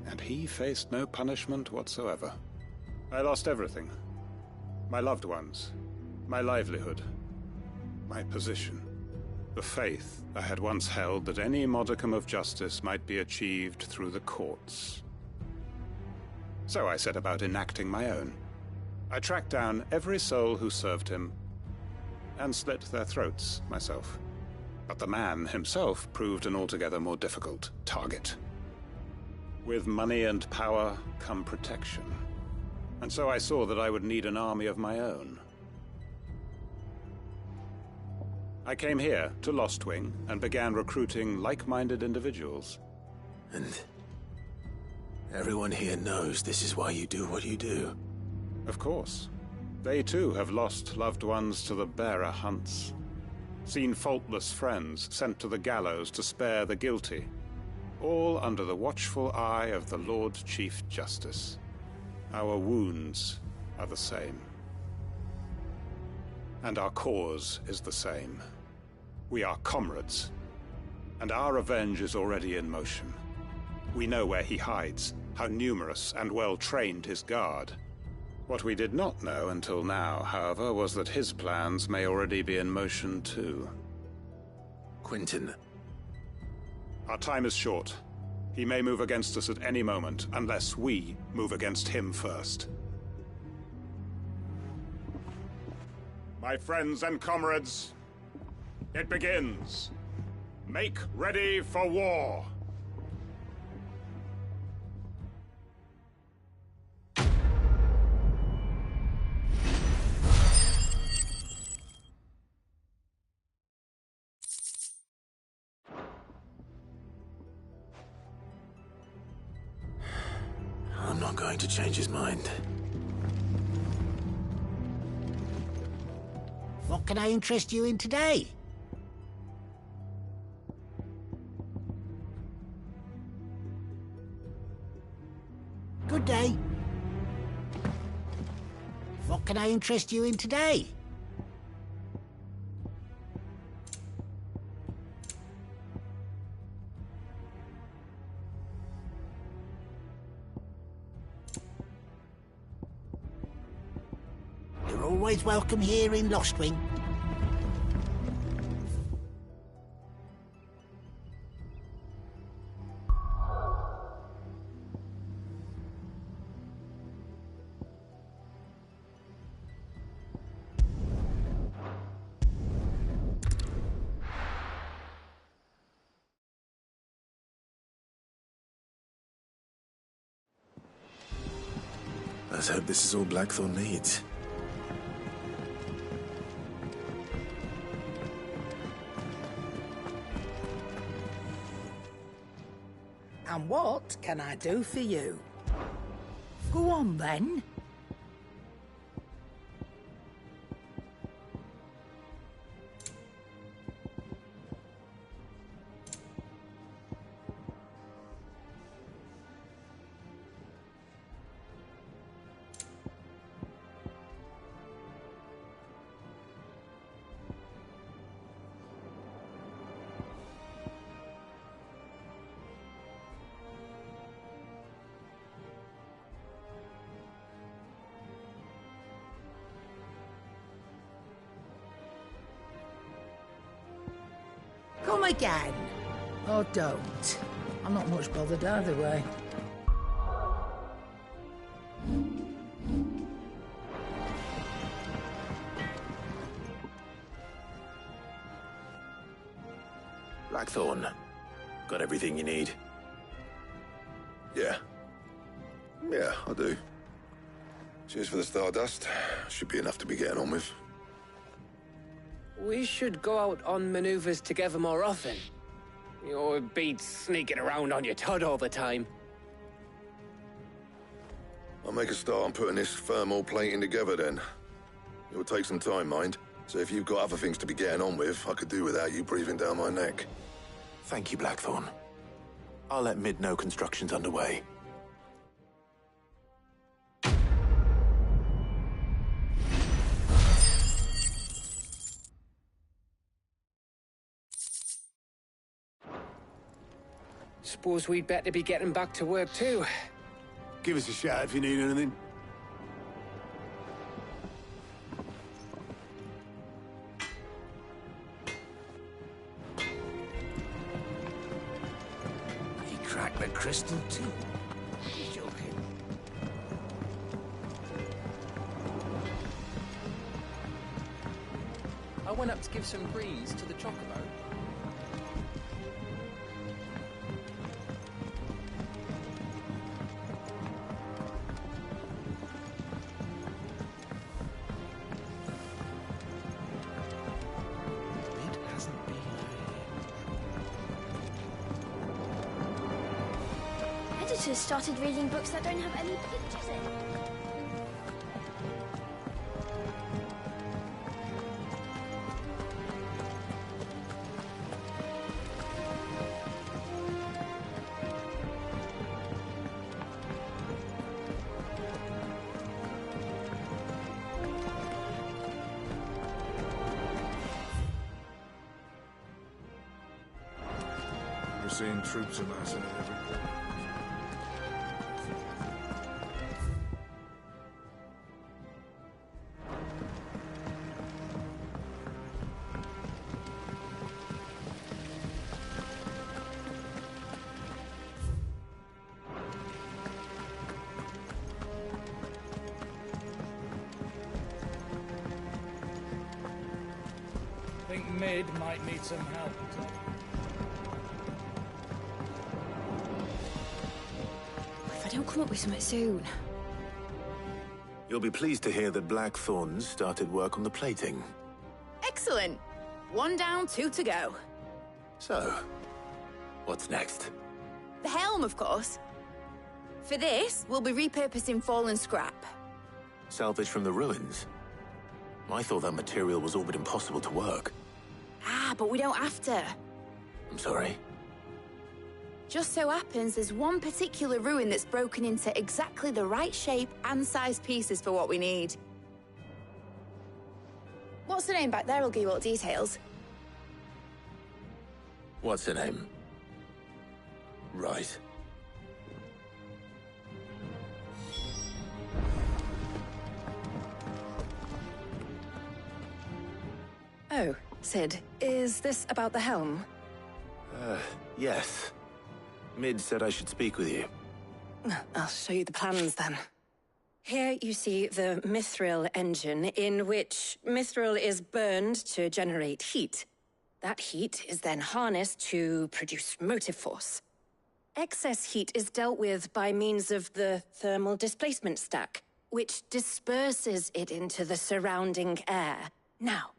and he faced no punishment whatsoever. I lost everything. My loved ones, my livelihood, my position, the faith I had once held that any modicum of justice might be achieved through the courts. So I set about enacting my own. I tracked down every soul who served him, and slit their throats myself. But the man himself proved an altogether more difficult target. With money and power come protection, and so I saw that I would need an army of my own. I came here to Lostwing and began recruiting like-minded individuals. And everyone here knows this is why you do what you do. Of course. They too have lost loved ones to the bearer hunts. Seen faultless friends sent to the gallows to spare the guilty. All under the watchful eye of the Lord Chief Justice. Our wounds are the same. And our cause is the same. We are comrades. And our revenge is already in motion. We know where he hides, how numerous and well-trained his guard. What we did not know until now, however, was that his plans may already be in motion too. Quentin. Our time is short. He may move against us at any moment, unless we move against him first. My friends and comrades, it begins. Make ready for war. I'm not going to change his mind. What can I interest you in today? Good day. What can I interest you in today? You're always welcome here in Lostwing. Let's hope this is all Blackthorn needs. And what can I do for you? Go on, then. Come again. Or don't. I'm not much bothered either way. Blackthorn, got everything you need? Yeah, I do. Cheers for the Stardust. Should be enough to be getting on with. We should go out on maneuvers together more often. You'll be sneaking around on your Todd all the time. I'll make a start on putting this thermal plating together then. It will take some time, mind. So if you've got other things to be getting on with, I could do without you breathing down my neck. Thank you, Blackthorn. I'll let Mid know construction's underway. Suppose we'd better be getting back to work too. Give us a shout if you need anything. He cracked the crystal too. He's joking. I went up to give some grease to the chocobo. Editors started reading books that don't have any pictures in. We're seeing troops amassing at every corner. Think Mid might need some help. If I don't come up with something soon. You'll be pleased to hear that Blackthorn started work on the plating. Excellent. 1 down, 2 to go. So, what's next? The helm, of course. For this, we'll be repurposing fallen scrap. Salvage from the ruins? I thought that material was all but impossible to work. Ah, but we don't have to. I'm sorry. Just so happens there's one particular ruin that's broken into exactly the right shape and size pieces for what we need. What's the name back there? I'll give you all the details. What's her name? Right. Oh, Sid, is this about the helm? Yes. Mid said I should speak with you. I'll show you the plans then. Here you see the Mithril engine, in which Mithril is burned to generate heat. That heat is then harnessed to produce motive force. Excess heat is dealt with by means of the thermal displacement stack, which disperses it into the surrounding air. Now,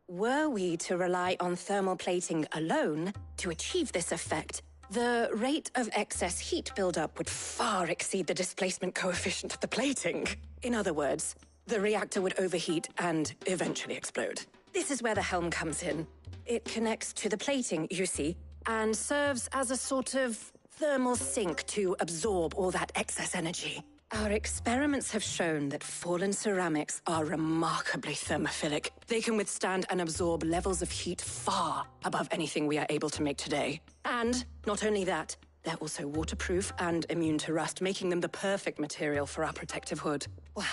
were we to rely on thermal plating alone to achieve this effect, the rate of excess heat buildup would far exceed the displacement coefficient of the plating. In other words, the reactor would overheat and eventually explode. This is where the helm comes in. It connects to the plating, you see, and serves as a sort of thermal sink to absorb all that excess energy. Our experiments have shown that fallen ceramics are remarkably thermophilic. They can withstand and absorb levels of heat far above anything we are able to make today. And not only that, they're also waterproof and immune to rust, making them the perfect material for our protective hood. Why,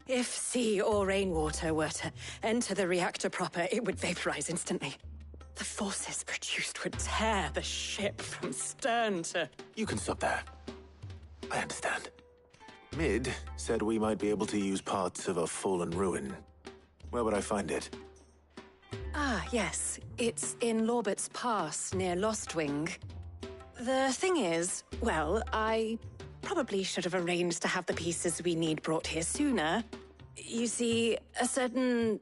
if sea or rainwater were to enter the reactor proper, it would vaporize instantly. The forces produced would tear the ship from stern to... You can stop there. I understand. Mid said we might be able to use parts of a fallen ruin. Where would I find it? Ah, yes. It's in Lorbert's Pass, near Lostwing. The thing is, well, I probably should have arranged to have the pieces we need brought here sooner. You see, a certain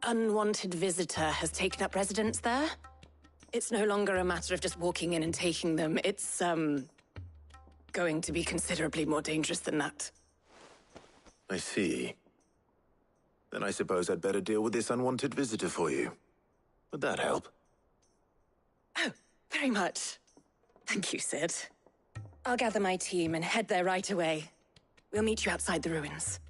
unwanted visitor has taken up residence there. It's no longer a matter of just walking in and taking them. It's, going to be considerably more dangerous than that. I see. Then I suppose I'd better deal with this unwanted visitor for you. Would that help? Oh, very much. Thank you, Sid. I'll gather my team and head there right away. We'll meet you outside the ruins.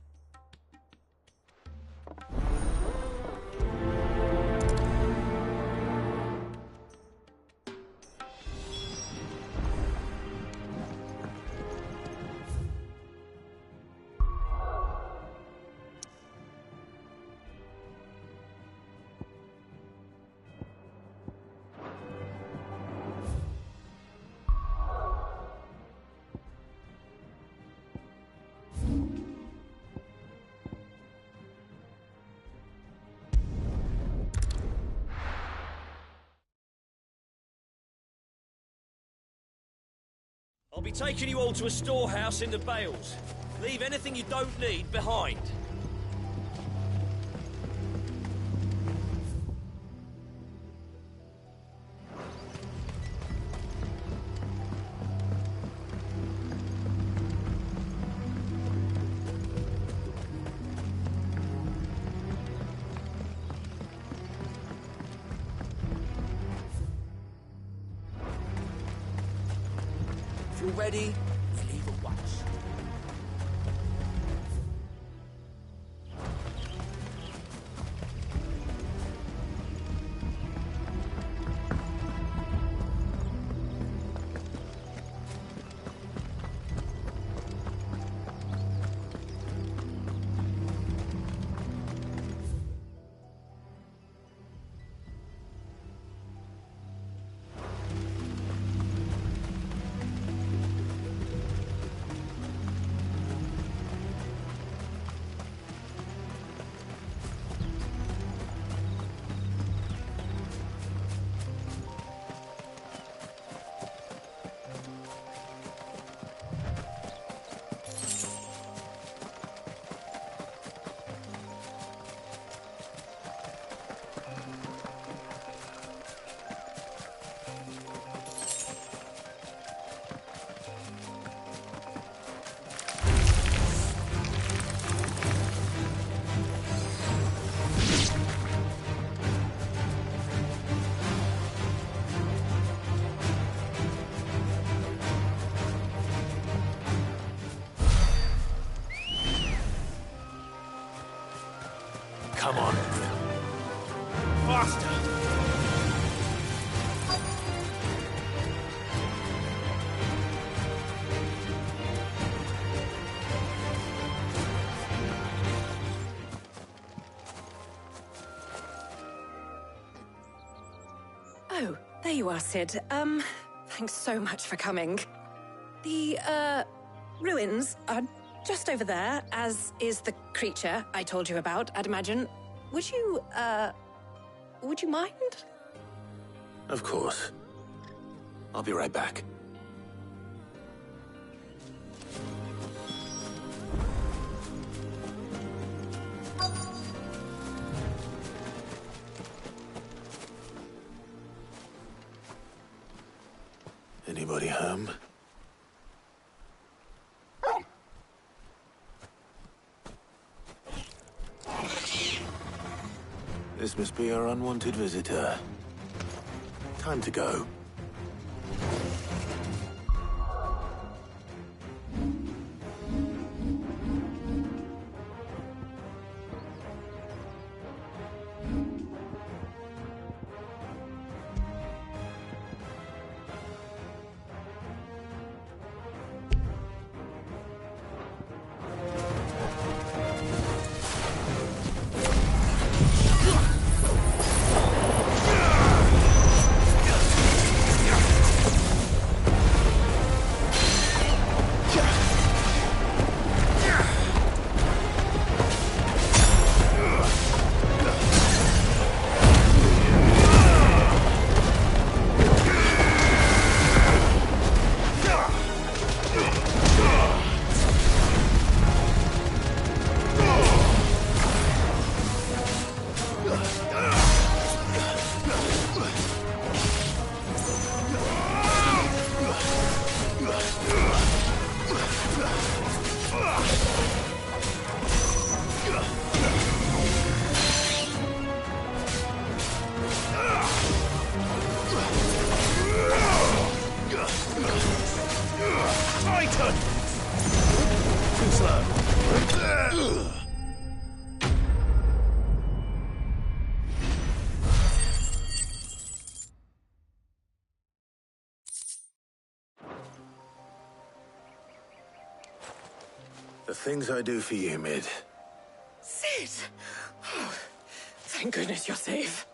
I'll be taking you all to a storehouse in the Bales. Leave anything you don't need behind. If you're ready, we leave at once. Come on. Faster! Oh, there you are, Sid. Thanks so much for coming. The, ruins are just over there, as is the creature I told you about, I'd imagine. Would you mind? Of course. I'll be right back. Anybody home? This must be our unwanted visitor. Time to go. The things I do for you, Mid. Cid! Oh, thank goodness you're safe.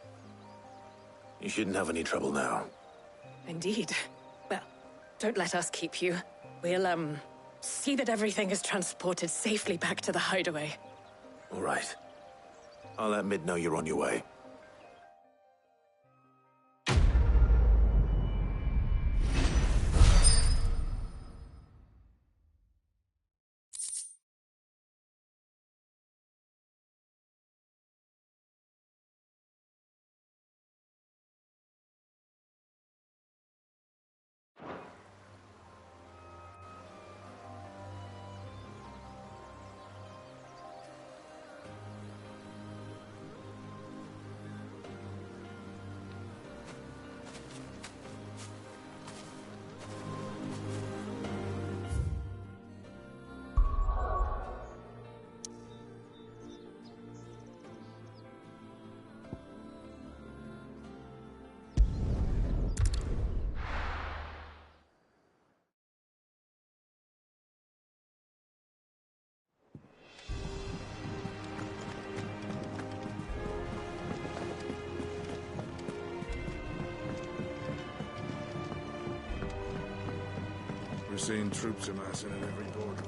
You shouldn't have any trouble now. Indeed. Well, don't let us keep you. We'll, see that everything is transported safely back to the hideaway. All right. I'll let Mid know you're on your way. We're seeing troops amassing at every border.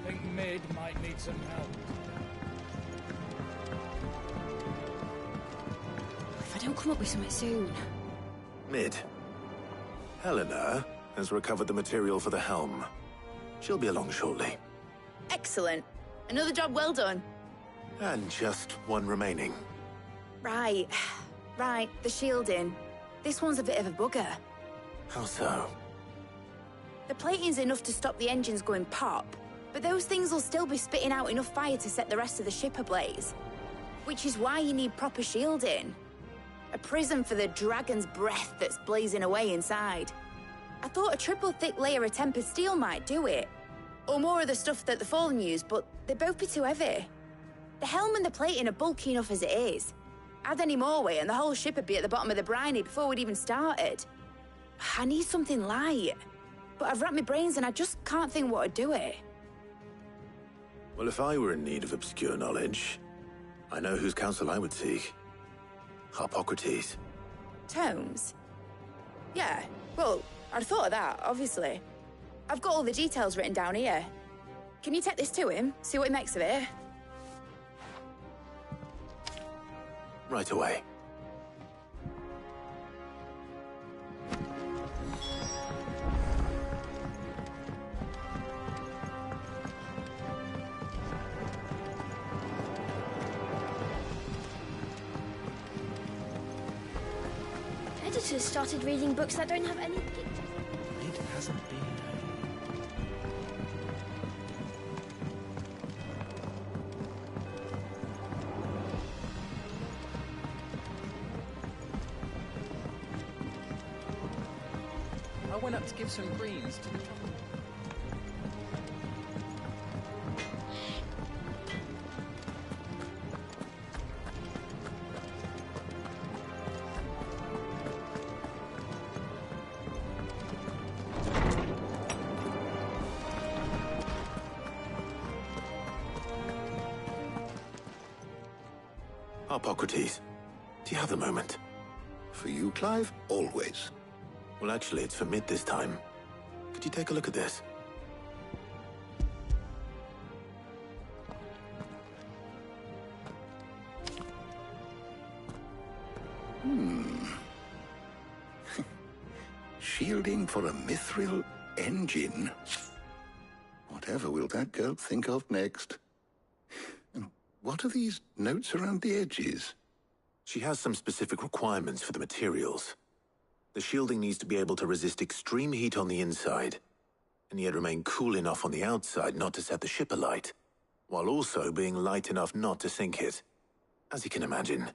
Think Mid might need some help. If I don't come up with something soon. Mid. Helena has recovered the material for the helm. She'll be along shortly. Excellent. Another job well done. And just one remaining. Right. Right, the shielding. This one's a bit of a bugger. How so? The plating's enough to stop the engines going pop, but those things will still be spitting out enough fire to set the rest of the ship ablaze. Which is why you need proper shielding. A prism for the dragon's breath that's blazing away inside. I thought a triple thick layer of tempered steel might do it. Or more of the stuff that the Fallen use, but they'd both be too heavy. The helm and the plating are bulky enough as it is. Add any more weight and the whole ship would be at the bottom of the briny before we'd even started. I need something light. But I've racked my brains and I just can't think what would do it. Well, if I were in need of obscure knowledge, I know whose counsel I would seek. Harpocrates. Tomes? Yeah, well, I'd thought of that, obviously. I've got all the details written down here. Can you take this to him, see what he makes of it? Right away. Editors started reading books that don't have any pictures. It hasn't been. I went up to give some greens to the chocolate. Harpocrates, do you have a moment? For you, Clive? Always. Well, actually, it's for Mid this time. Could you take a look at this? Shielding for a mithril engine. Whatever will that girl think of next? And what are these notes around the edges? She has some specific requirements for the materials. The shielding needs to be able to resist extreme heat on the inside, and yet remain cool enough on the outside not to set the ship alight, while also being light enough not to sink it. As you can imagine,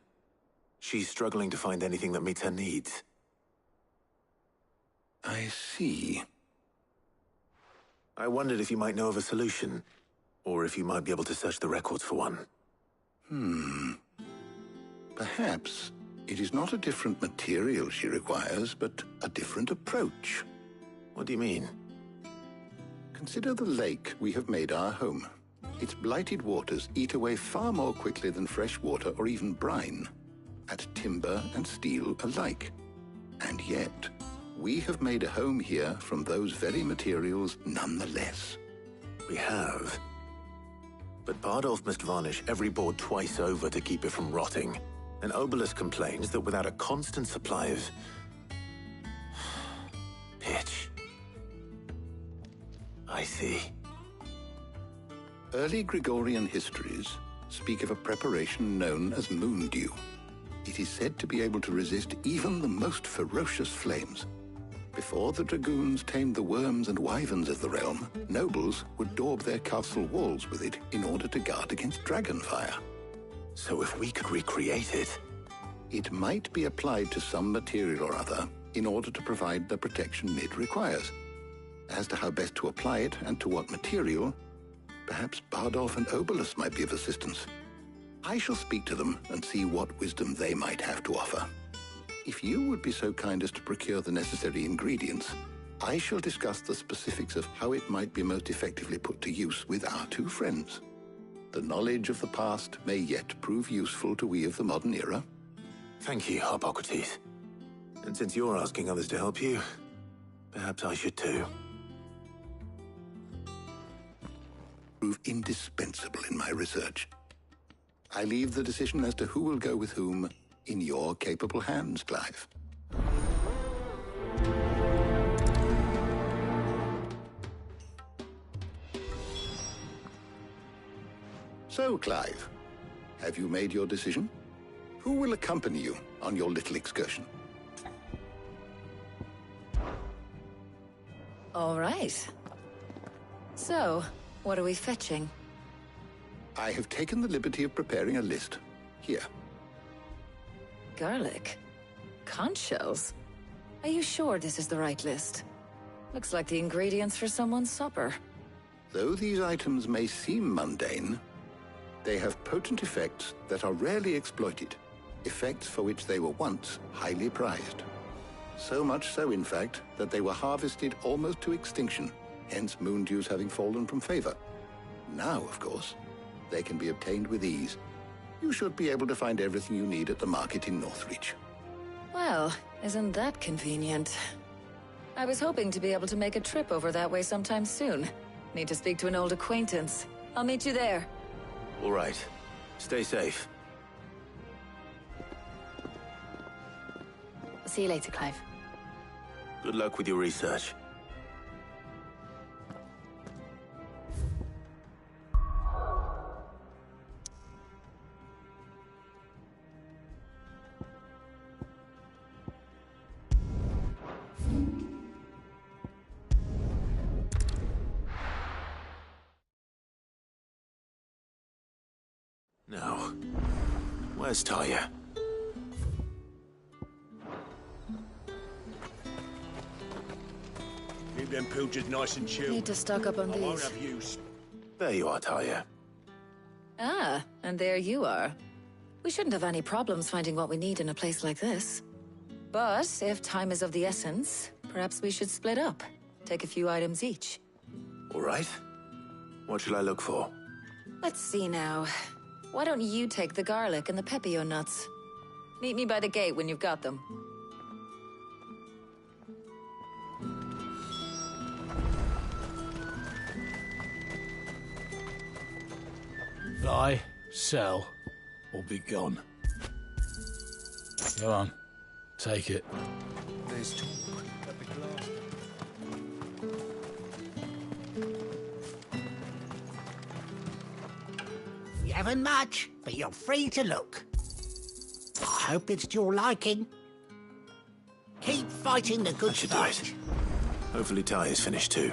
she's struggling to find anything that meets her needs. I see. I wondered if you might know of a solution, or if you might be able to search the records for one. Perhaps it is not a different material she requires, but a different approach. What do you mean? Consider the lake we have made our home. Its blighted waters eat away far more quickly than fresh water or even brine, at timber and steel alike. And yet, we have made a home here from those very materials nonetheless. We have. But Bardolph must varnish every board twice over to keep it from rotting. And Obelus complains that without a constant supply of pitch. I see. Early Gregorian histories speak of a preparation known as moon dew. It is said to be able to resist even the most ferocious flames. Before the dragoons tamed the worms and wyverns of the realm, nobles would daub their castle walls with it in order to guard against dragonfire. So if we could recreate it... It might be applied to some material or other in order to provide the protection it requires. As to how best to apply it and to what material, perhaps Bardolph and Obelus might be of assistance. I shall speak to them and see what wisdom they might have to offer. If you would be so kind as to procure the necessary ingredients, I shall discuss the specifics of how it might be most effectively put to use with our two friends. The knowledge of the past may yet prove useful to we of the modern era. Thank you, Harpocrates. And since you're asking others to help you, perhaps I should too. Prove indispensable in my research. I leave the decision as to who will go with whom in your capable hands, Clive. So, Clive, have you made your decision? Who will accompany you on your little excursion? All right. So, what are we fetching? I have taken the liberty of preparing a list. Here. Garlic? Conch shells? Are you sure this is the right list? Looks like the ingredients for someone's supper. Though these items may seem mundane, they have potent effects that are rarely exploited, effects for which they were once highly prized. So much so, in fact, that they were harvested almost to extinction, hence moon dews having fallen from favor. Now, of course, they can be obtained with ease. You should be able to find everything you need at the market in Northreach. Well, isn't that convenient? I was hoping to be able to make a trip over that way sometime soon. Need to speak to an old acquaintance. I'll meet you there. All right. Stay safe. See you later, Clive. Good luck with your research. Now, where's Talia? Keep them pilchards nice and chilled. Need to stock up on I won't these. have use. There you are, Talia. Ah, and there you are. We shouldn't have any problems finding what we need in a place like this. But if time is of the essence, perhaps we should split up. Take a few items each. All right. What shall I look for? Let's see now. Why don't you take the garlic and the pepio nuts? Meet me by the gate when you've got them. Buy, sell, or be gone. Go on, take it. There's talk at the glass. You haven't much, but you're free to look. I hope it's to your liking. Keep fighting the good That's fight. right. Hopefully Talia's finished too.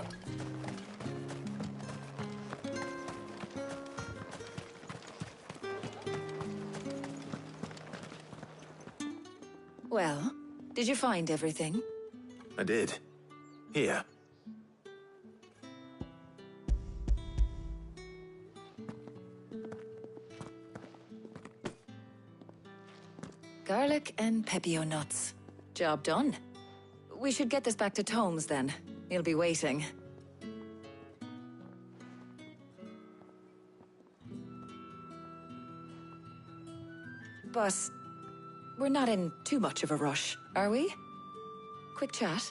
Well, did you find everything? I did. Here. Garlic and pepio nuts. Job done. We should get this back to Tomes then. He'll be waiting. But we're not in too much of a rush, are we? Quick chat.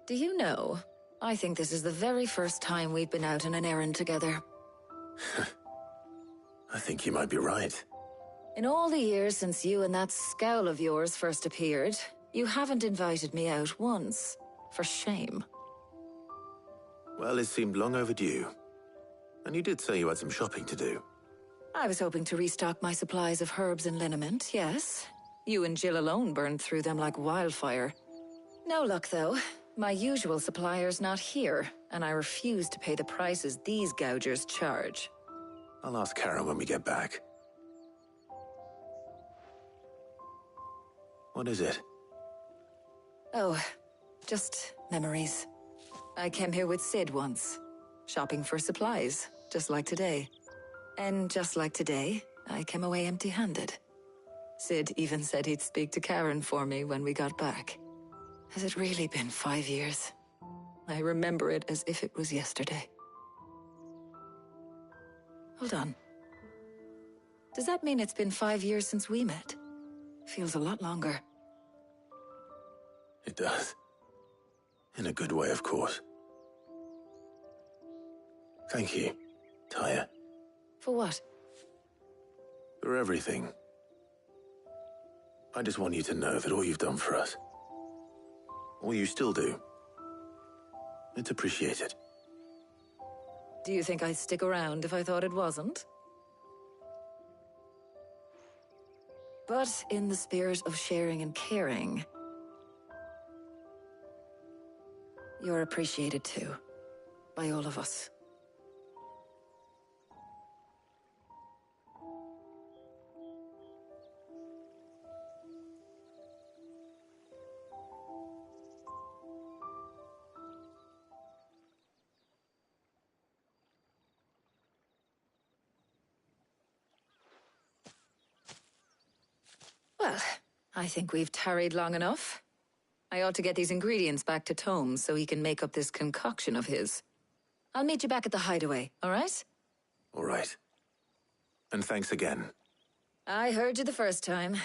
Do you know, I think this is the very first time we've been out on an errand together. I think you might be right. In all the years since you and that scowl of yours first appeared, you haven't invited me out once. For shame. Well, it seemed long overdue. And you did say you had some shopping to do. I was hoping to restock my supplies of herbs and liniment, yes. You and Jill alone burned through them like wildfire. No luck, though. My usual supplier's not here, and I refuse to pay the prices these gougers charge. I'll ask Karen when we get back. What is it? Oh, just memories. I came here with Sid once, shopping for supplies, just like today. And just like today, I came away empty-handed. Sid even said he'd speak to Karen for me when we got back. Has it really been 5 years? I remember it as if it was yesterday. Hold on. Does that mean it's been 5 years since we met? Feels a lot longer. It does. In a good way, of course. Thank you, Tyre. For what? For everything. I just want you to know that all you've done for us, all you still do, it's appreciated. Do you think I'd stick around if I thought it wasn't? But in the spirit of sharing and caring, you're appreciated too, by all of us. Well, I think we've tarried long enough. I ought to get these ingredients back to Tomes so he can make up this concoction of his. I'll meet you back at the hideaway, all right? All right. And thanks again. I heard you the first time.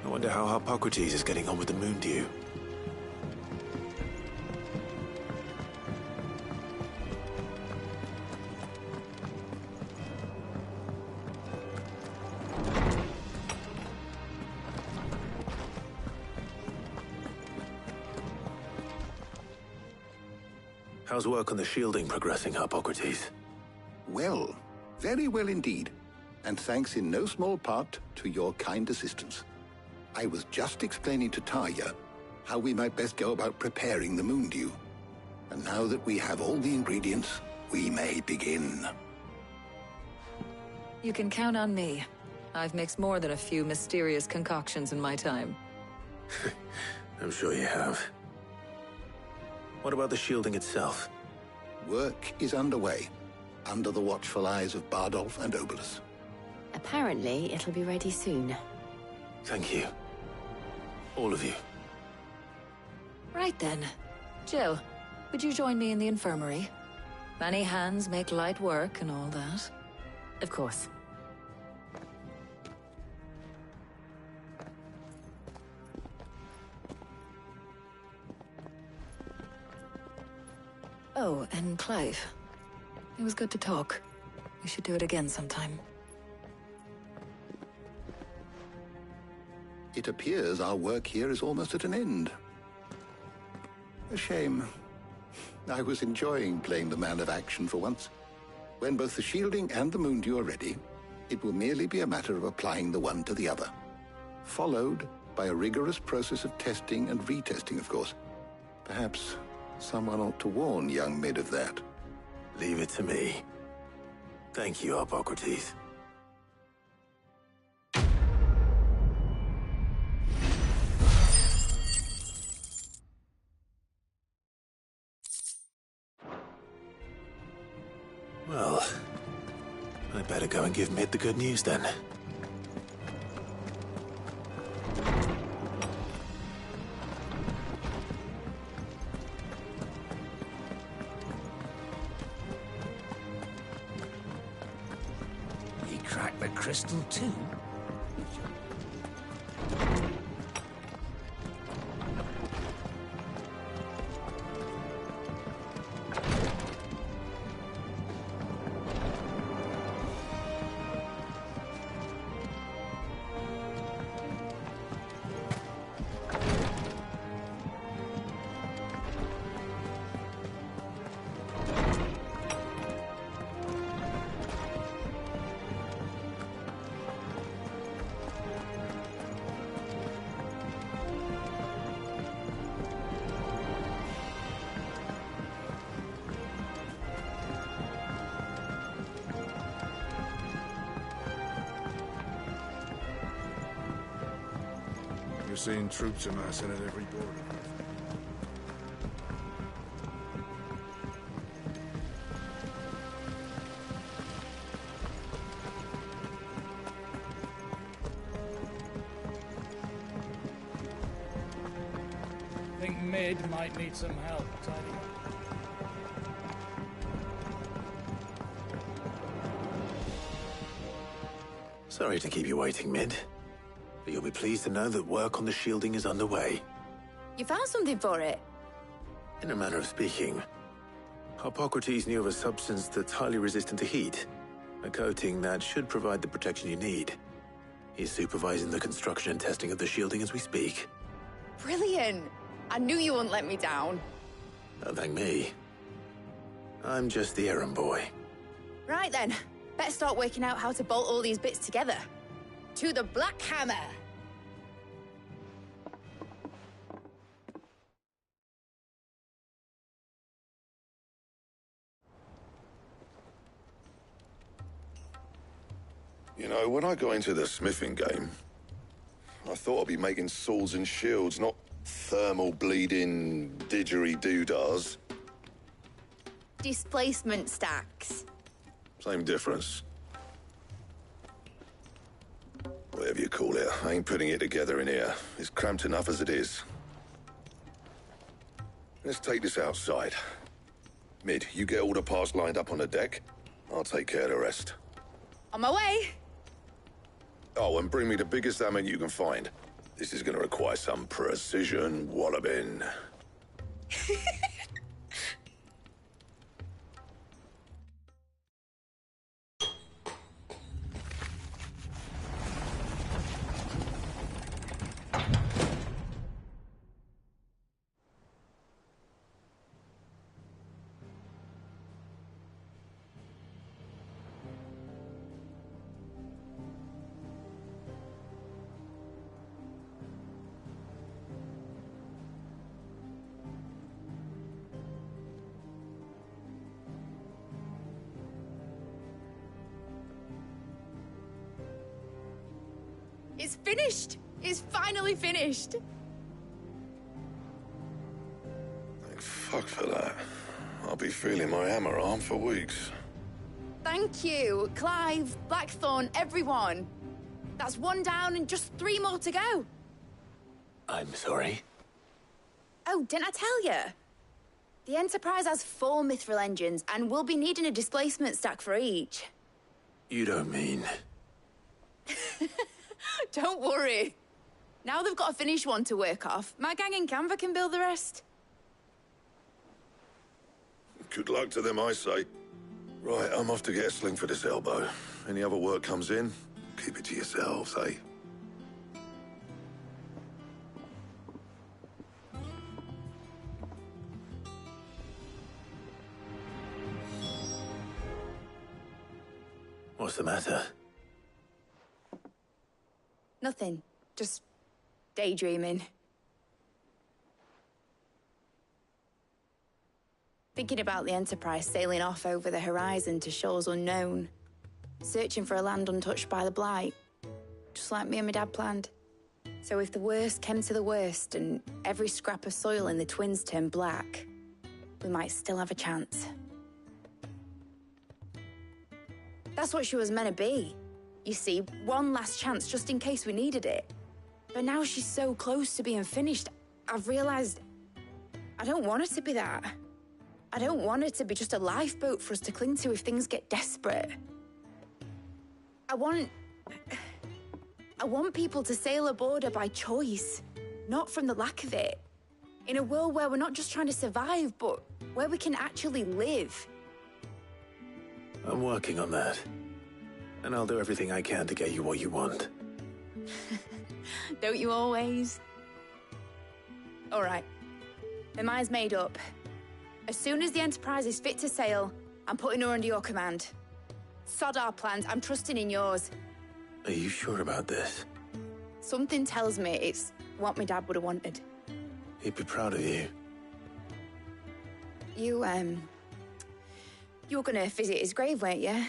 I wonder how Harpocrates is getting on with the Moondew. How's work on the shielding progressing, Harpocrates? Well, very well indeed. And thanks in no small part to your kind assistance. I was just explaining to Tarja how we might best go about preparing the Moondew. And now that we have all the ingredients, we may begin. You can count on me. I've mixed more than a few mysterious concoctions in my time. I'm sure you have. What about the shielding itself? Work is underway, under the watchful eyes of Bardolph and Obolus. Apparently, it'll be ready soon. Thank you. All of you. Right then. Jill, would you join me in the infirmary? Many hands make light work and all that. Of course. Oh, and Clive. It was good to talk. We should do it again sometime. It appears our work here is almost at an end. A shame. I was enjoying playing the man of action for once. When both the shielding and the Moondew are ready, it will merely be a matter of applying the one to the other. Followed by a rigorous process of testing and retesting, of course. Perhaps someone ought to warn young Mid of that. Leave it to me. Thank you, Hippocrates. Well, I better go and give Mid the good news then. He cracked the crystal too? You're seeing troops amassing at every border. I think Mid might need some help tidying up. Sorry to keep you waiting, Mid. But you'll be pleased to know that work on the shielding is underway. You found something for it? In a manner of speaking, Hippocrates knew of a substance that's highly resistant to heat, a coating that should provide the protection you need. He's supervising the construction and testing of the shielding as we speak. Brilliant! I knew you wouldn't let me down. Don't thank me. I'm just the errand boy. Right then, better start working out how to bolt all these bits together. To the Black Hammer! You know, when I got into the smithing game, I thought I'd be making swords and shields, not thermal bleeding didgeridoo-dahs. Displacement stacks. Same difference. Whatever you call it, I ain't putting it together in here. It's cramped enough as it is. Let's take this outside. Mid, you get all the parts lined up on the deck. I'll take care of the rest. On my way! Oh, and bring me the biggest hammer you can find. This is gonna require some precision walloping. It's finished! It's finally finished! Thank fuck for that. I'll be feeling my hammer arm for weeks. Thank you, Clive, Blackthorn, everyone. That's one down and just 3 more to go. I'm sorry. Oh, didn't I tell you? The Enterprise has 4 mithril engines, and we'll be needing a displacement stack for each. You don't mean... Don't worry. Now they've got a finished one to work off, my gang in Canva can build the rest. Good luck to them, I say. Right, I'm off to get a sling for this elbow. Any other work comes in, keep it to yourselves, eh? What's the matter? Nothing. Just daydreaming. Thinking about the Enterprise sailing off over the horizon to shores unknown. Searching for a land untouched by the Blight. Just like me and my dad planned. So if the worst came to the worst and every scrap of soil in the Twins turned black, we might still have a chance. That's what she was meant to be. You see, one last chance just in case we needed it. But now she's so close to being finished, I've realized I don't want her to be that. I don't want her to be just a lifeboat for us to cling to if things get desperate. I want people to sail aboard her by choice, not from the lack of it. In a world where we're not just trying to survive, but where we can actually live. I'm working on that. And I'll do everything I can to get you what you want. Don't you always? All right. My mind's made up. As soon as the Enterprise is fit to sail, I'm putting her under your command. Sod our plans, I'm trusting in yours. Are you sure about this? Something tells me it's what my dad would have wanted. He'd be proud of you. You were gonna visit his grave, weren't you?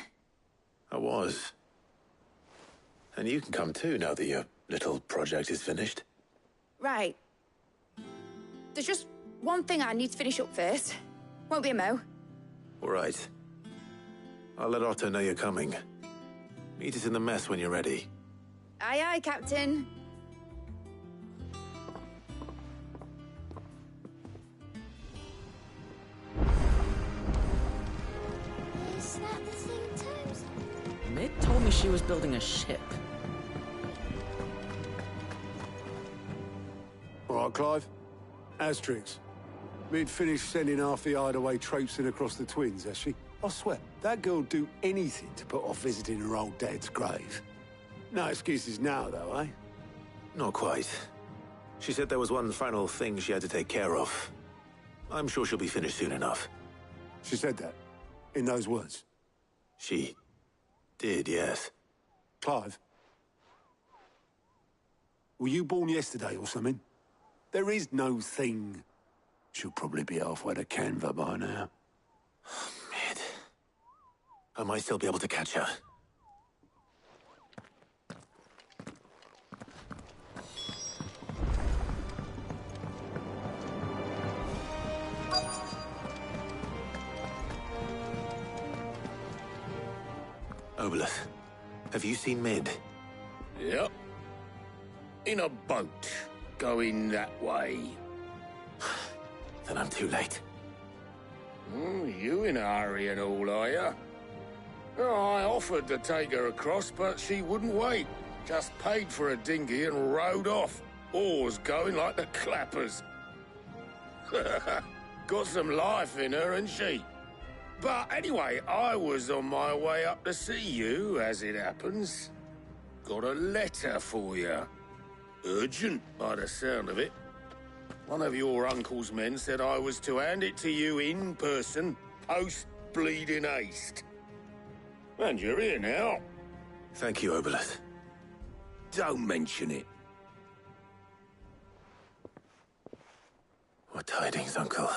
I was. And you can come too now that your little project is finished. Right. There's just one thing I need to finish up first. Won't be a mo. All right. I'll let Otto know you're coming. Meet us in the mess when you're ready. Aye, aye, Captain. Is that the thing, Tomes? Mid told me she was building a ship. All right, Clive. Asterix. Mid finished sending half the hideaway traipsing across the Twins, has she? I swear, that girl'd do anything to put off visiting her old dad's grave. No excuses now, though, eh? Not quite. She said there was one final thing she had to take care of. I'm sure she'll be finished soon enough. She said that? In those words? She did, yes. Clive? Were you born yesterday or something? There is no thing. She'll probably be halfway to Canva by now. Mid. I might still be able to catch her. Obolus, have you seen Mid? Yep. In a boat, going that way. Then I'm too late. You in a hurry and all, are you? I offered to take her across, but she wouldn't wait. Just paid for a dinghy and rowed off. Oars going like the clappers. Got some life in her, ain't she? But anyway, I was on my way up to see you, as it happens. Got a letter for you. Urgent, by the sound of it. One of your uncle's men said I was to hand it to you in person, post-bleeding haste. And you're here now. Thank you, Obolus. Don't mention it. What tidings, Uncle?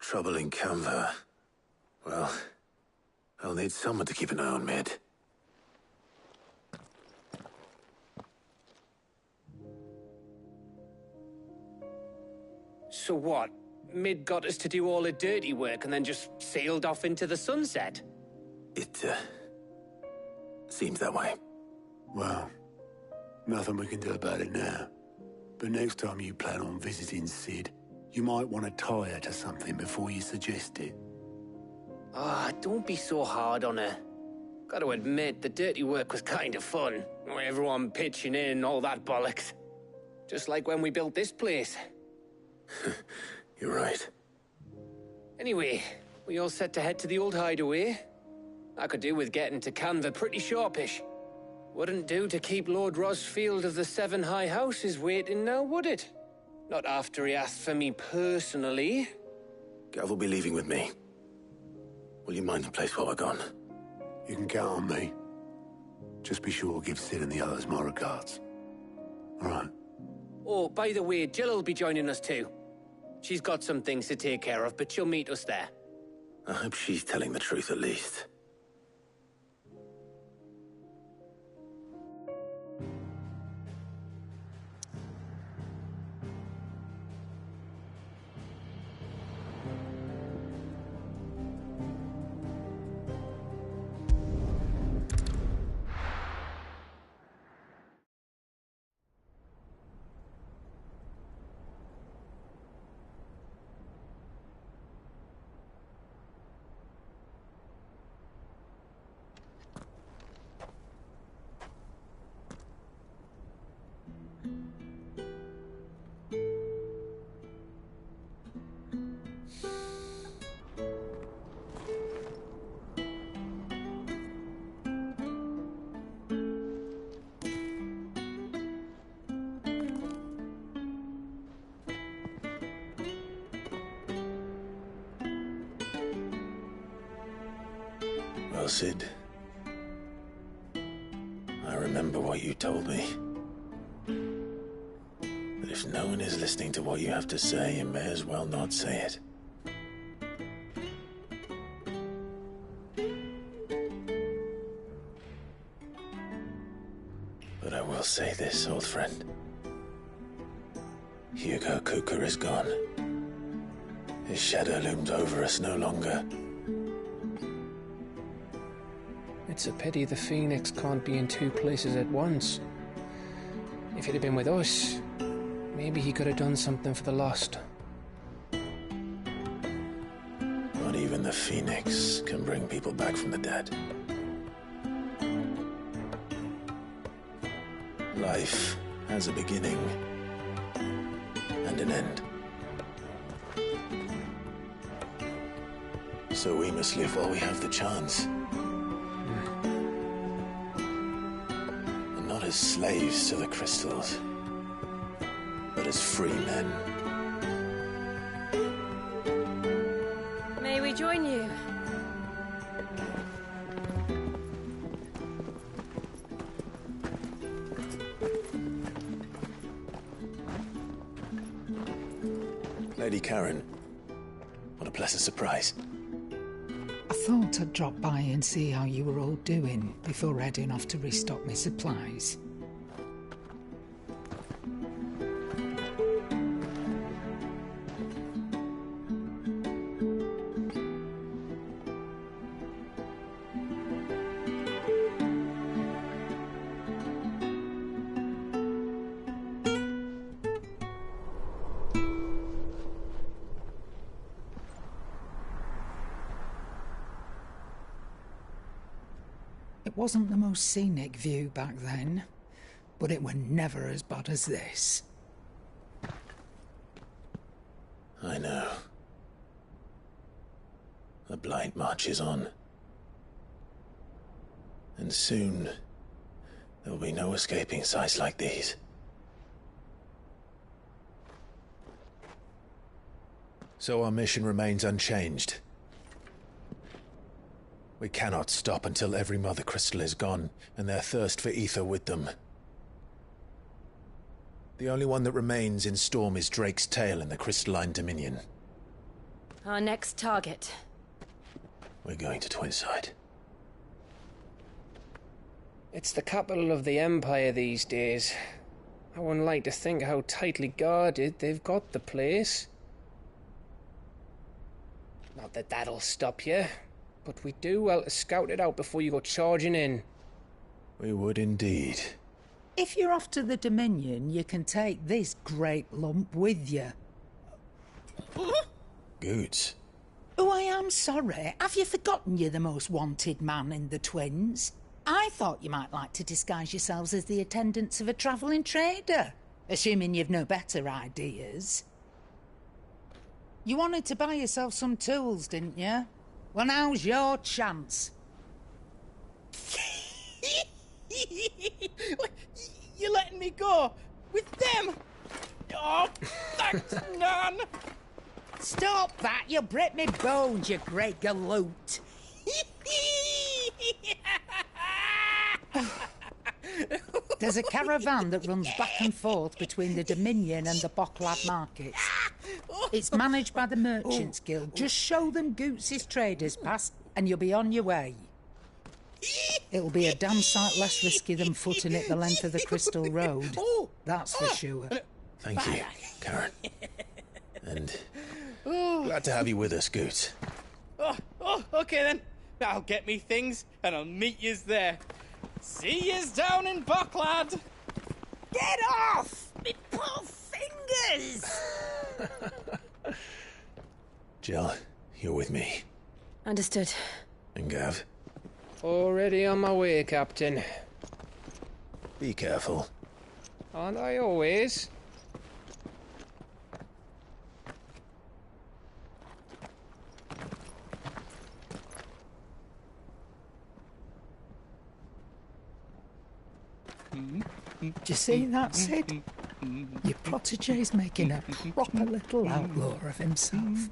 Trouble in Canva. Well, I'll need someone to keep an eye on Mid. So what? Mid got us to do all the dirty work and then just sailed off into the sunset? It, seems that way. Well, nothing we can do about it now. But next time you plan on visiting Cid, you might want to tie her to something before you suggest it. Ah, don't be so hard on her. Gotta admit, the dirty work was kind of fun. Everyone pitching in and all that bollocks. Just like when we built this place. You're right. Anyway, we all set to head to the old hideaway. I could do with getting to Canva pretty sharpish. Wouldn't do to keep Lord Rosfield of the Seven High Houses waiting now, would it? Not after he asked for me personally. Gav will be leaving with me. Will you mind the place while we're gone? You can count on me. Just be sure to give Cid and the others my regards. All right. Oh, by the way, Jill will be joining us too. She's got some things to take care of, but she'll meet us there. I hope she's telling the truth at least. Well, Cid, I remember what you told me. That if no one is listening to what you have to say, you may as well not say it. But I will say this, old friend. Hugo Kupka is gone. His shadow looms over us no longer. It's a pity the Phoenix can't be in two places at once. If he'd have been with us, maybe he could have done something for the lost. Not even the Phoenix can bring people back from the dead. Life has a beginning and an end. So we must live while we have the chance. And not as slaves to the crystals, but as free men. May we join you? Lady Karen, what a pleasant surprise. I thought I'd drop by and see how you were all doing before heading off to restock my supplies. It wasn't the most scenic view back then, but it were never as bad as this. I know. The Blight marches on. And soon, there will be no escaping sights like these. So our mission remains unchanged. We cannot stop until every Mother Crystal is gone, and their thirst for ether with them. The only one that remains in Storm is Drake's Tail in the Crystalline Dominion. Our next target. We're going to Twinside. It's the capital of the Empire these days. I wouldn't like to think how tightly guarded they've got the place. Not that that'll stop you, but we do well to scout it out before you go charging in. We would indeed. If you're off to the Dominion, you can take this great lump with you. Goods. Oh, I am sorry. Have you forgotten you're the most wanted man in the Twins? I thought you might like to disguise yourselves as the attendants of a travelling trader, assuming you've no better ideas. You wanted to buy yourself some tools, didn't you? Well, now's your chance. You're letting me go? With them? Oh, thanks, Nan! Stop that! You'll break me bones, you great galoot! There's a caravan that runs back and forth between the Dominion and the Bocklad markets. It's managed by the Merchants Guild. Just show them Goots' traders pass and you'll be on your way. It'll be a damn sight less risky than footing it the length of the Crystal Road. That's for sure. Thank you, Karen. And glad to have you with us, Goots. Okay then. I'll get me things and I'll meet yous there. See yous down in Bocklad. Get off! Me poor fingers! Jill, you're with me. Understood. And Gav? Already on my way, Captain. Be careful. Aren't I always? Do you see that, Sid? Your protege's making a proper little outlaw of himself.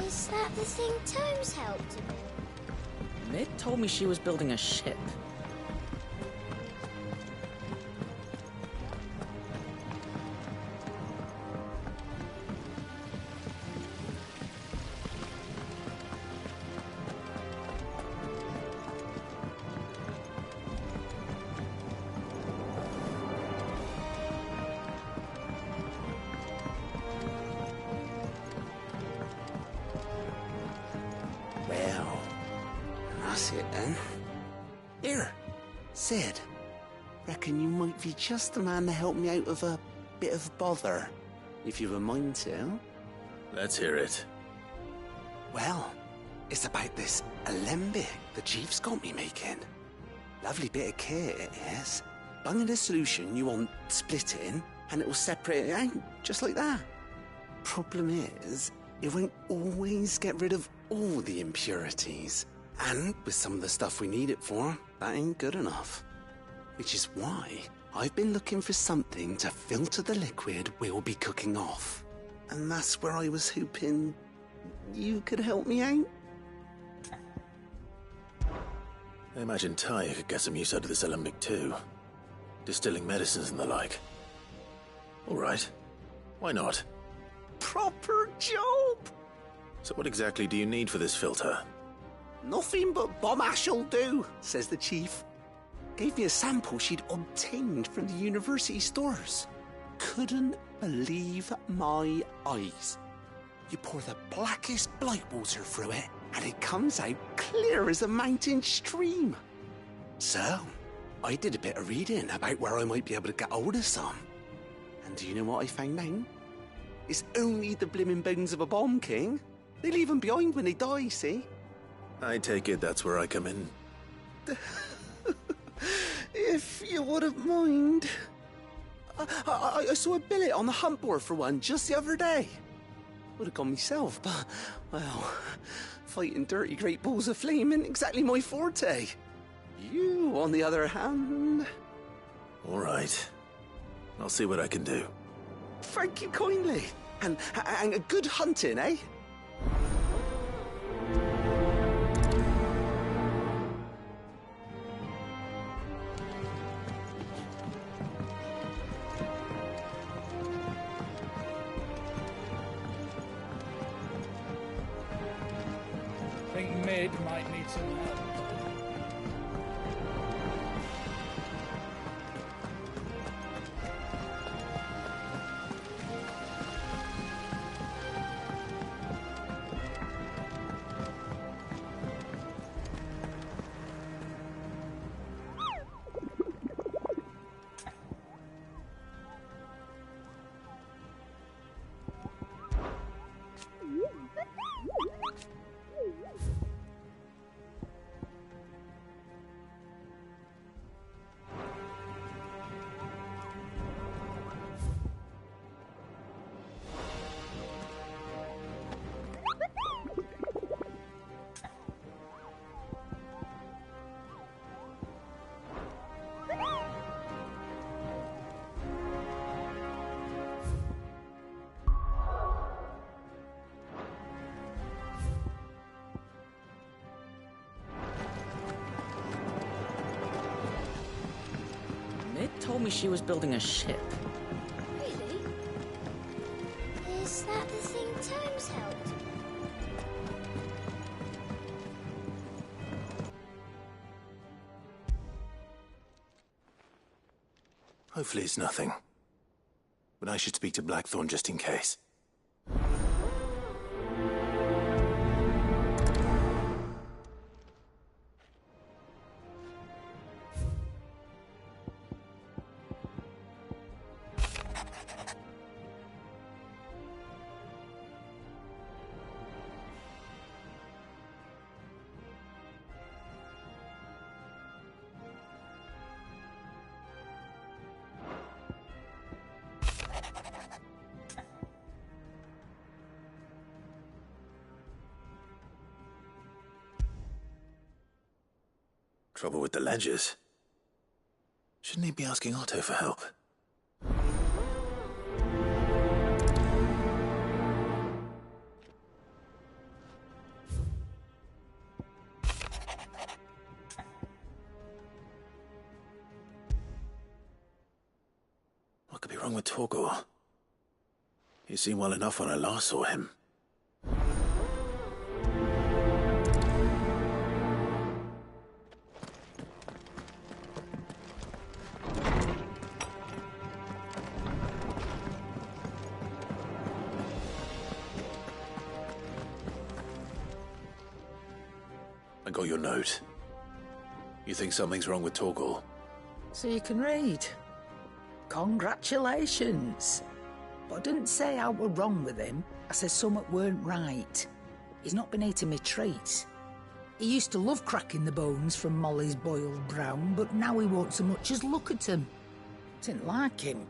Is that the thing Tomes helped him with? Mid told me she was building a ship. Well, that's it then. Here, Sid. Reckon you might be just the man to help me out of a bit of bother, if you've a mind to. Let's hear it. Well, it's about this alembic the chief's got me making. Lovely bit of kit it is. Bung in a solution you want splitting, and it'll separate it out, just like that. Problem is, it won't always get rid of all the impurities. And with some of the stuff we need it for, that ain't good enough. Which is why I've been looking for something to filter the liquid we'll be cooking off. And that's where I was hoping you could help me out. I imagine Ty could get some use out of this alembic too. Distilling medicines and the like. All right. Why not? Proper job! So what exactly do you need for this filter? Nothing but bomb ash'll do, says the chief. Gave me a sample she'd obtained from the university stores. Couldn't believe my eyes. You pour the blackest blight water through it, and it comes out clear as a mountain stream. So, I did a bit of reading about where I might be able to get hold of some. And do you know what I found out? It's only the blimmin' bones of a bomb king. They leave them behind when they die, see? I take it that's where I come in. If you wouldn't mind. I saw a billet on the hunt board for one just the other day. Would have gone myself, but, well, fighting dirty great balls of flame ain't exactly my forte. You, on the other hand... All right. I'll see what I can do. Thank you kindly. And a good hunting, eh? I think Mid might need some help. Mid told me she was building a ship. Really? Is that the thing Tomes helped? Hopefully it's nothing. But I should speak to Blackthorn just in case. Trouble with the ledgers. Shouldn't he be asking Otto for help? What could be wrong with Torgor? He seemed well enough when I last saw him. I got your note. You think something's wrong with Torgor? So you can read. Congratulations. But I didn't say I were wrong with him. I said something weren't right. He's not been eating me treats. He used to love cracking the bones from Molly's boiled brown, but now he won't so much as look at them. Didn't like him.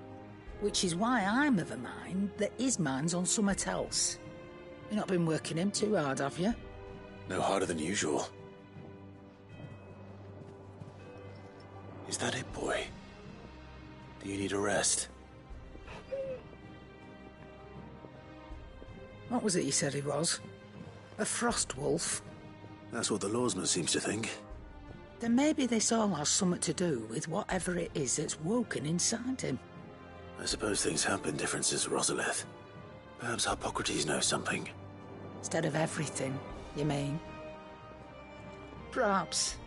Which is why I'm of a mind that his mind's on something else. You've not been working him too hard, have you? No harder than usual. Is that it, boy? Do you need a rest? What was it he said he was? A frost wolf? That's what the lawsman seems to think. Then maybe this all has something to do with whatever it is that's woken inside him. I suppose things have been different since Rosalith. Perhaps Hippocrates knows something. Instead of everything, you mean? Perhaps.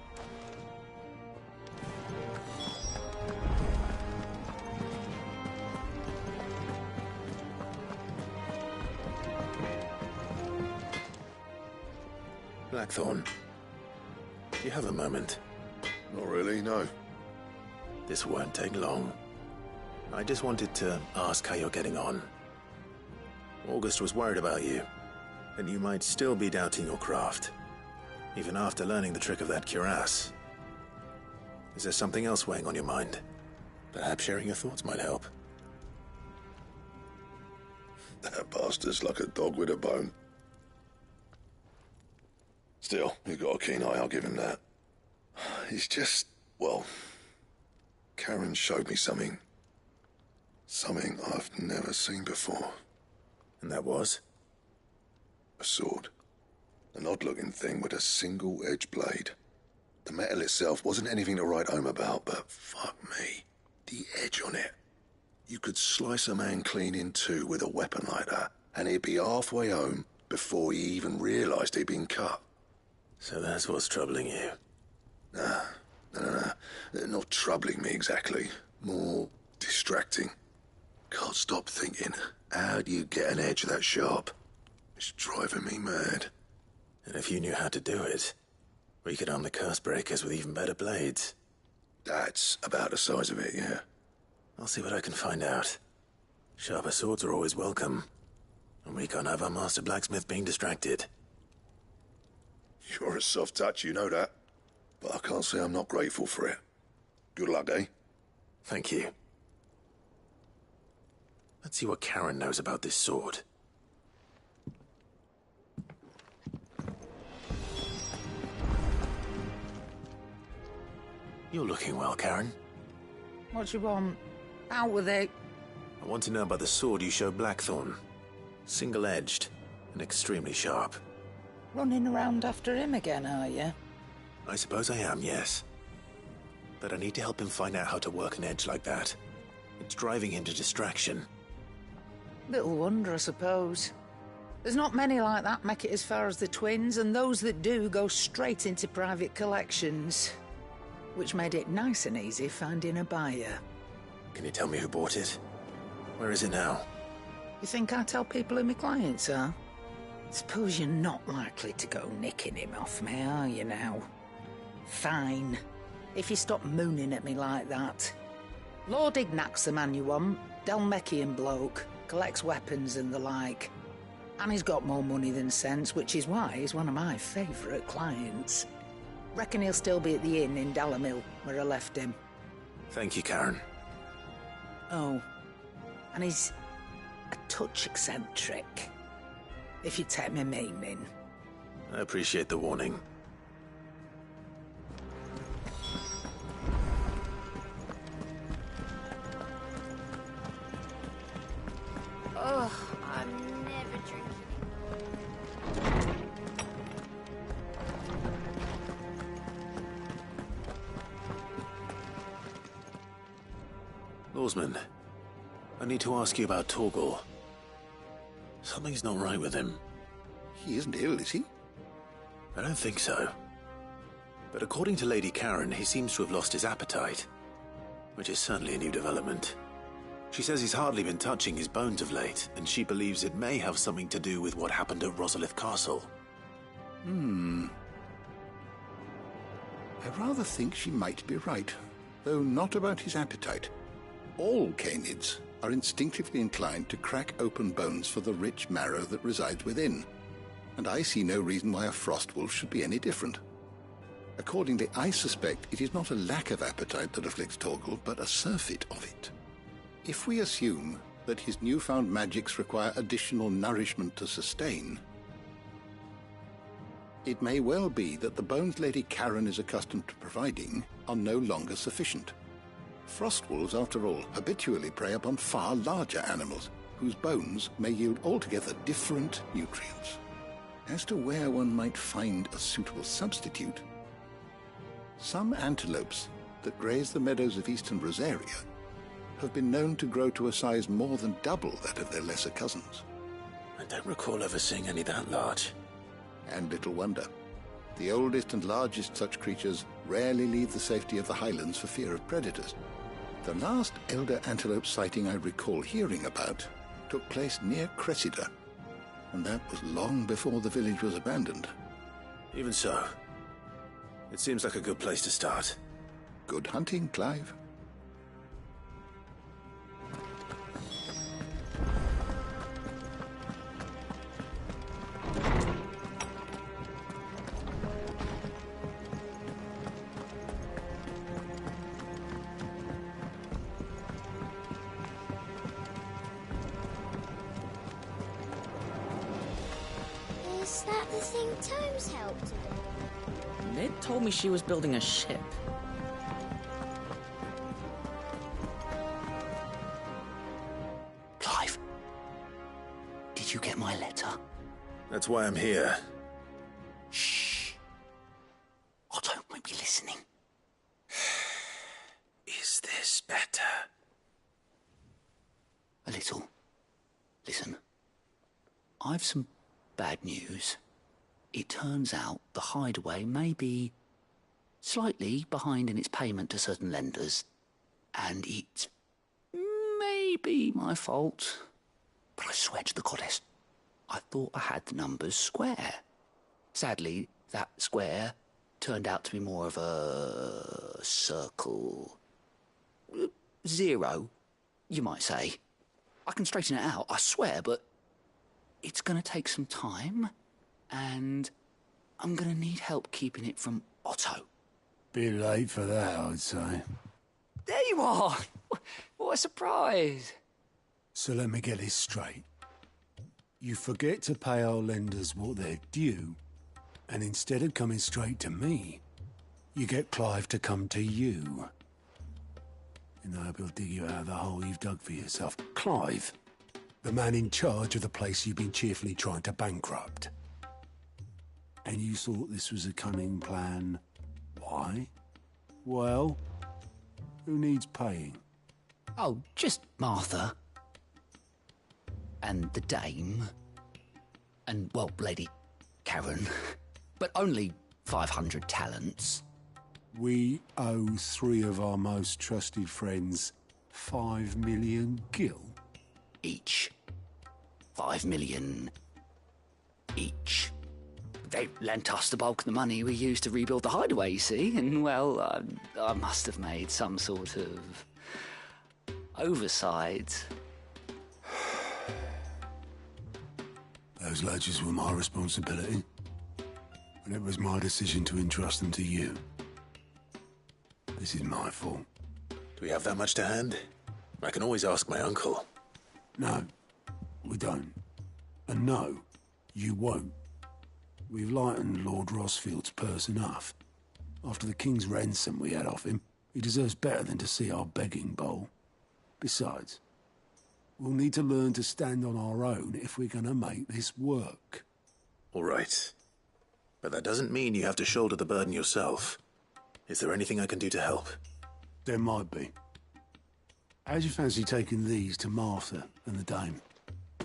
Blackthorn, do you have a moment? Not really, no. This won't take long. I just wanted to ask how you're getting on. August was worried about you, and you might still be doubting your craft, even after learning the trick of that cuirass. Is there something else weighing on your mind? Perhaps sharing your thoughts might help. That bastard's like a dog with a bone. Still, you've got a keen eye, I'll give him that. He's just, well, Karen showed me something. Something I've never seen before. And that was? A sword. An odd-looking thing with a single-edged blade. The metal itself wasn't anything to write home about, but fuck me, the edge on it. You could slice a man clean in two with a weapon like that, and he'd be halfway home before he even realised he'd been cut. So that's what's troubling you? Nah, no. Not troubling me exactly. More distracting. Can't stop thinking, how do you get an edge that sharp? It's driving me mad. And if you knew how to do it, we could arm the curse breakers with even better blades. That's about the size of it, yeah. I'll see what I can find out. Sharper swords are always welcome. And we can't have our master blacksmith being distracted. You're a soft touch, you know that. But I can't say I'm not grateful for it. Good luck, eh? Thank you. Let's see what Karen knows about this sword. You're looking well, Karen. What do you want? Out with it. I want to know about the sword you showed Blackthorn. Single-edged and extremely sharp. Running around after him again, are you? I suppose I am, yes. But I need to help him find out how to work an edge like that. It's driving him to distraction. Little wonder, I suppose. There's not many like that make it as far as the twins, and those that do go straight into private collections. Which made it nice and easy finding a buyer. Can you tell me who bought it? Where is it now? You think I tell people who my clients are? Suppose you're not likely to go nicking him off me, are you now? Fine. If you stop mooning at me like that. Lord Ignac's the man you want. Dalmekian bloke. Collects weapons and the like. And he's got more money than sense, which is why he's one of my favourite clients. Reckon he'll still be at the inn in Dalamil, where I left him. Thank you, Karen. Oh, and he's a touch eccentric, if you take my meaning. I appreciate the warning. Ugh, I'm never drinking. Lawsman, I need to ask you about Torgal. Something's not right with him. He isn't ill, is he? I don't think so. But according to Lady Karen, he seems to have lost his appetite, which is certainly a new development. She says he's hardly been touching his bones of late, and she believes it may have something to do with what happened at Rosalith Castle. I rather think she might be right, though not about his appetite. All canids are instinctively inclined to crack open bones for the rich marrow that resides within, and I see no reason why a frostwolf should be any different. Accordingly, I suspect it is not a lack of appetite that afflicts Torgal, but a surfeit of it. If we assume that his newfound magics require additional nourishment to sustain, it may well be that the bones Lady Karen is accustomed to providing are no longer sufficient. Frostwolves, after all, habitually prey upon far larger animals, whose bones may yield altogether different nutrients. As to where one might find a suitable substitute, some antelopes that graze the meadows of eastern Rosaria have been known to grow to a size more than double that of their lesser cousins. I don't recall ever seeing any that large. And little wonder. The oldest and largest such creatures rarely leave the safety of the highlands for fear of predators. The last elder antelope sighting I recall hearing about took place near Cressida, and that was long before the village was abandoned. Even so, it seems like a good place to start. Good hunting, Clive. Is that the thing Tomes helped to do? Mid told me she was building a ship. Clive, did you get my letter? That's why I'm here. Shh. Otto might be listening. Is this better? A little. Listen, I've some bad news. It turns out the Hideaway may be slightly behind in its payment to certain lenders, and it may be my fault. But I swear to the goddess, I thought I had the numbers square. Sadly, that square turned out to be more of a circle. Zero, you might say. I can straighten it out, I swear, but it's going to take some time, and I'm going to need help keeping it from Otto. Bit late for that, I'd say. There you are! What a surprise! So let me get this straight. You forget to pay our lenders what they're due, and instead of coming straight to me, you get Clive to come to you. And I hope he'll dig you out of the hole you've dug for yourself. Clive, the man in charge of the place you've been cheerfully trying to bankrupt. And you thought this was a cunning plan. Why? Well, who needs paying? Oh, just Martha. And the dame. And, well, Lady Karen. But only 500 talents. We owe 3 of our most trusted friends 5 million gil. Each. 5 million each. They lent us the bulk of the money we used to rebuild the Hideaway, you see, and, well, I must have made some sort of oversight. Those ledgers were my responsibility, and it was my decision to entrust them to you. This is my fault. Do we have that much to hand? I can always ask my uncle. No, we don't. And no, you won't. We've lightened Lord Rossfield's purse enough. After the king's ransom we had off him, he deserves better than to see our begging bowl. Besides, we'll need to learn to stand on our own if we're going to make this work. All right. But that doesn't mean you have to shoulder the burden yourself. Is there anything I can do to help? There might be. How'd you fancy taking these to Martha and the dame?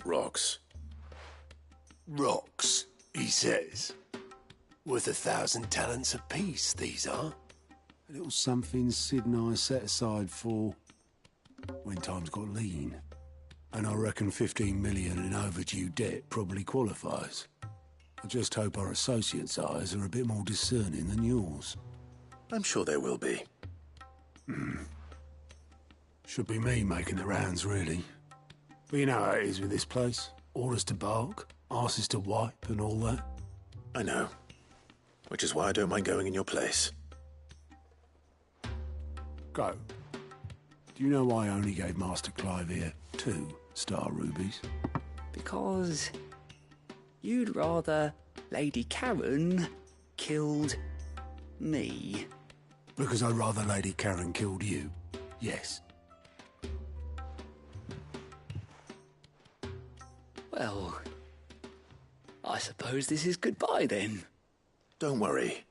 Rocks. Rocks, he says. Worth 1,000 talents apiece, these are. A little something Sid and I set aside for when times got lean. And I reckon 15 million in overdue debt probably qualifies. I just hope our associates' eyes are a bit more discerning than yours. I'm sure there will be. Should be me making the rounds, really. But you know how it is with this place. Orders to bark, arses to wipe, and all that. I know. Which is why I don't mind going in your place. Go. Do you know why I only gave Master Clive here 2 star rubies? Because you'd rather Lady Karen killed me. Because I'd rather Lady Karen killed you. Yes. Well, I suppose this is goodbye then. Don't worry.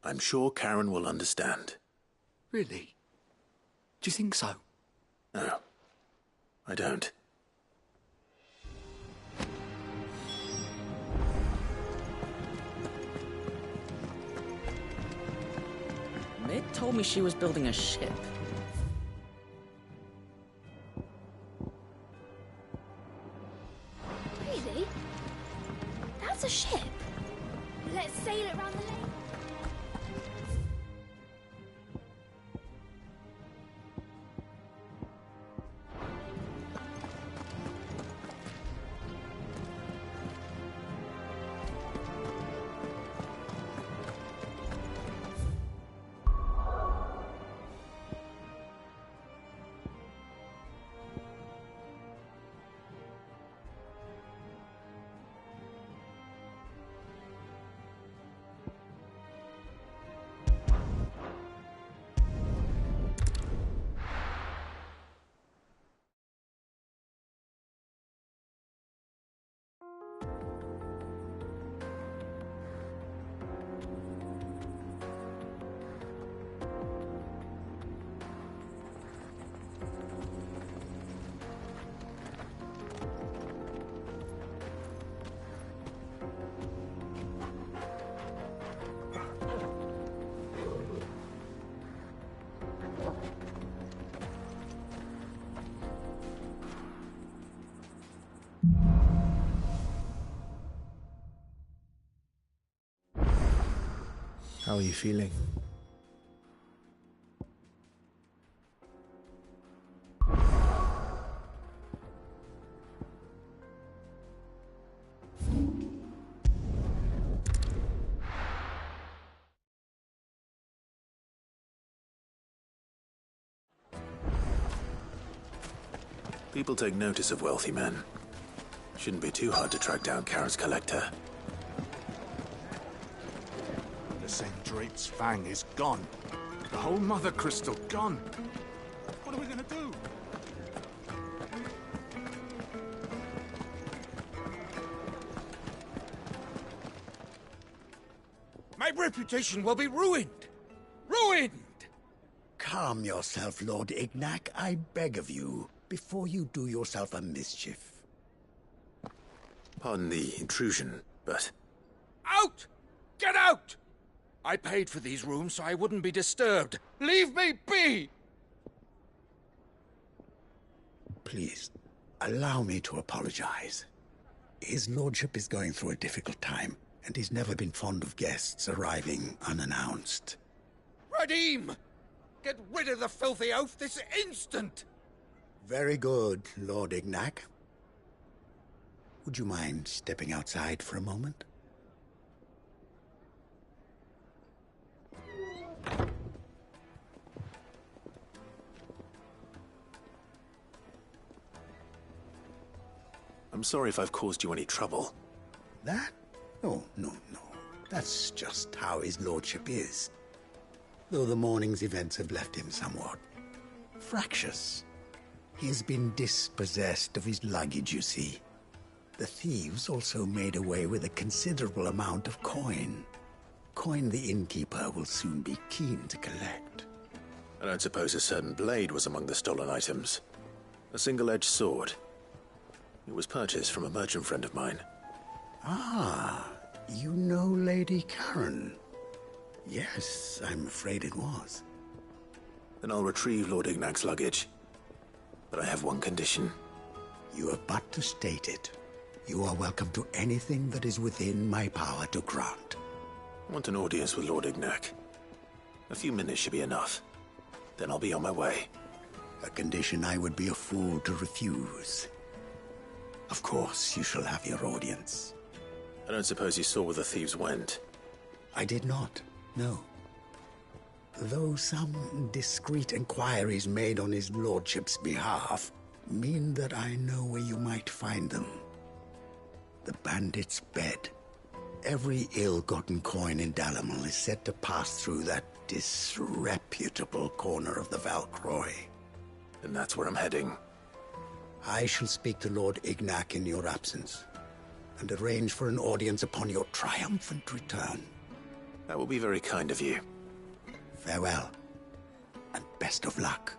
I'm sure Karen will understand. Really? Do you think so? No, I don't. Mid told me she was building a ship. Really? That's a ship. Let's sail it round the lake. How are you feeling? People take notice of wealthy men. Shouldn't be too hard to track down Karen's collector. The St. Drape's Fang is gone. The whole Mother Crystal gone. What are we gonna do? My reputation will be ruined! Ruined! Calm yourself, Lord Ignac, I beg of you, before you do yourself a mischief. Pardon the intrusion, but... Out! Get out! I paid for these rooms so I wouldn't be disturbed. Leave me be! Please, allow me to apologize. His lordship is going through a difficult time, and he's never been fond of guests arriving unannounced. Radim! Get rid of the filthy oaf this instant! Very good, Lord Ignac. Would you mind stepping outside for a moment? I'm sorry if I've caused you any trouble. That? Oh, no. That's just how his lordship is. Though the morning's events have left him somewhat fractious. He has been dispossessed of his luggage, you see. The thieves also made away with a considerable amount of coin. Coin the innkeeper will soon be keen to collect. I don't suppose a certain blade was among the stolen items. A single-edged sword. It was purchased from a merchant friend of mine. Ah, you know Lady Karen. Yes, I'm afraid it was. Then I'll retrieve Lord Ignac's luggage. But I have one condition. You have but to state it. You are welcome to anything that is within my power to grant. I want an audience with Lord Ignac. A few minutes should be enough. Then I'll be on my way. A condition I would be a fool to refuse. Of course, you shall have your audience. I don't suppose you saw where the thieves went? I did not, no. Though some discreet inquiries made on his lordship's behalf mean that I know where you might find them. The bandit's bed. Every ill-gotten coin in Dalimil is said to pass through that disreputable corner of the Val Croix. And that's where I'm heading. I shall speak to Lord Ignac in your absence, and arrange for an audience upon your triumphant return. That will be very kind of you. Farewell, and best of luck.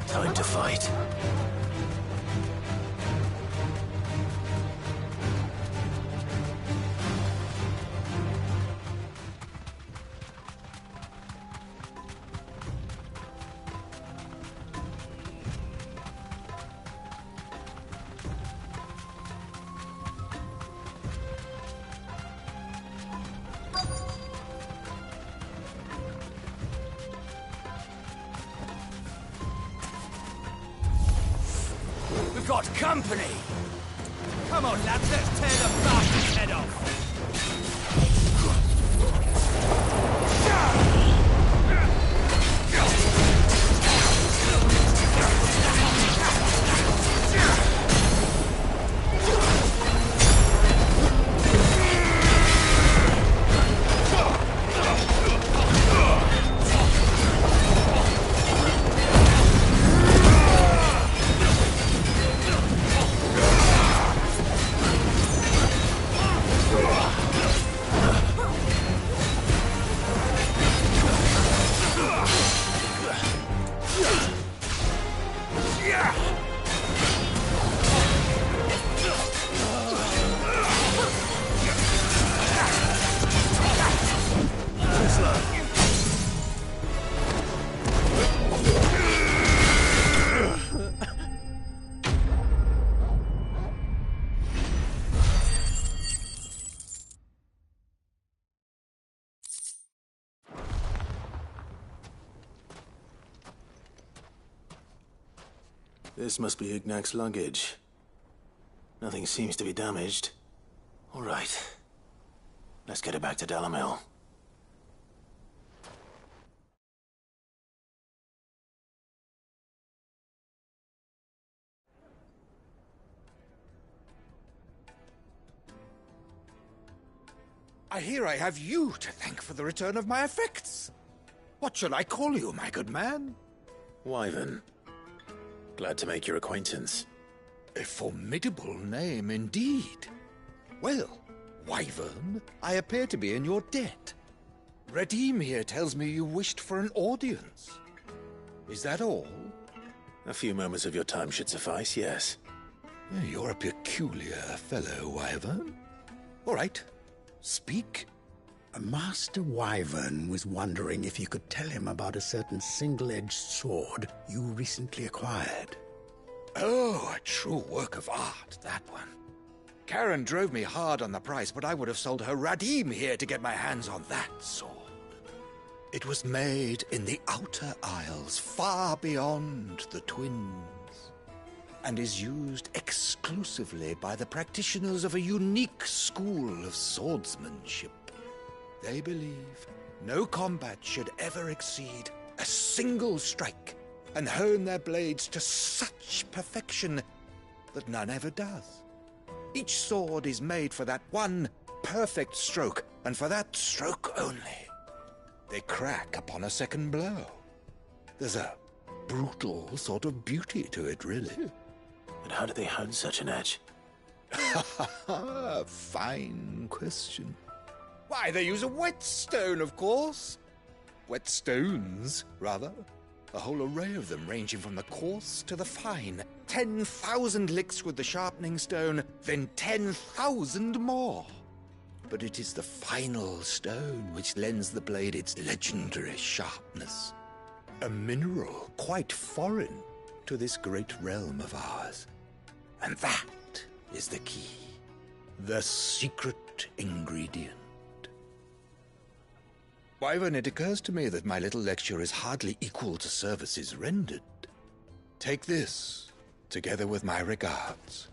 Time to fight. We've got company! Come on, lads, let's tear the bastard's head off! This must be Ignac's luggage. Nothing seems to be damaged. All right. Let's get it back to Dalamil. I hear I have you to thank for the return of my effects. What shall I call you, my good man? Wyvern. Glad to make your acquaintance. A formidable name indeed. Well, Wyvern, I appear to be in your debt. Redeem here tells me you wished for an audience. Is that all? A few moments of your time should suffice, yes. You're a peculiar fellow, Wyvern. All right, speak. Master Wyvern was wondering if you could tell him about a certain single-edged sword you recently acquired. Oh, a true work of art, that one. Karen drove me hard on the price, but I would have sold her Radim here to get my hands on that sword. It was made in the Outer Isles, far beyond the Twins, and is used exclusively by the practitioners of a unique school of swordsmanship. They believe no combat should ever exceed a single strike, and hone their blades to such perfection that none ever does. Each sword is made for that one perfect stroke, and for that stroke only. They crack upon a second blow. There's a brutal sort of beauty to it, really. But how do they hone such an edge? Fine question. Why, they use a whetstone, of course. Whetstones, rather. A whole array of them, ranging from the coarse to the fine. 10,000 licks with the sharpening stone, then 10,000 more. But it is the final stone which lends the blade its legendary sharpness. A mineral quite foreign to this great realm of ours. And that is the key. The secret ingredient. Wyvern, it occurs to me that my little lecture is hardly equal to services rendered. Take this, together with my regards.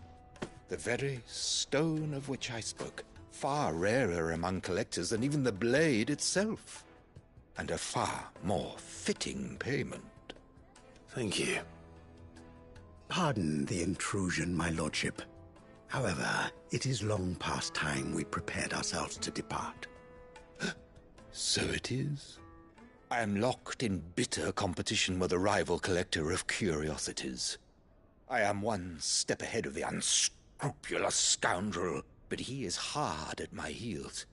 The very stone of which I spoke, far rarer among collectors than even the blade itself, and a far more fitting payment. Thank you. Pardon the intrusion, my lordship. However, it is long past time we prepared ourselves to depart. So it is. I am locked in bitter competition with a rival collector of curiosities. I am one step ahead of the unscrupulous scoundrel, but he is hard at my heels.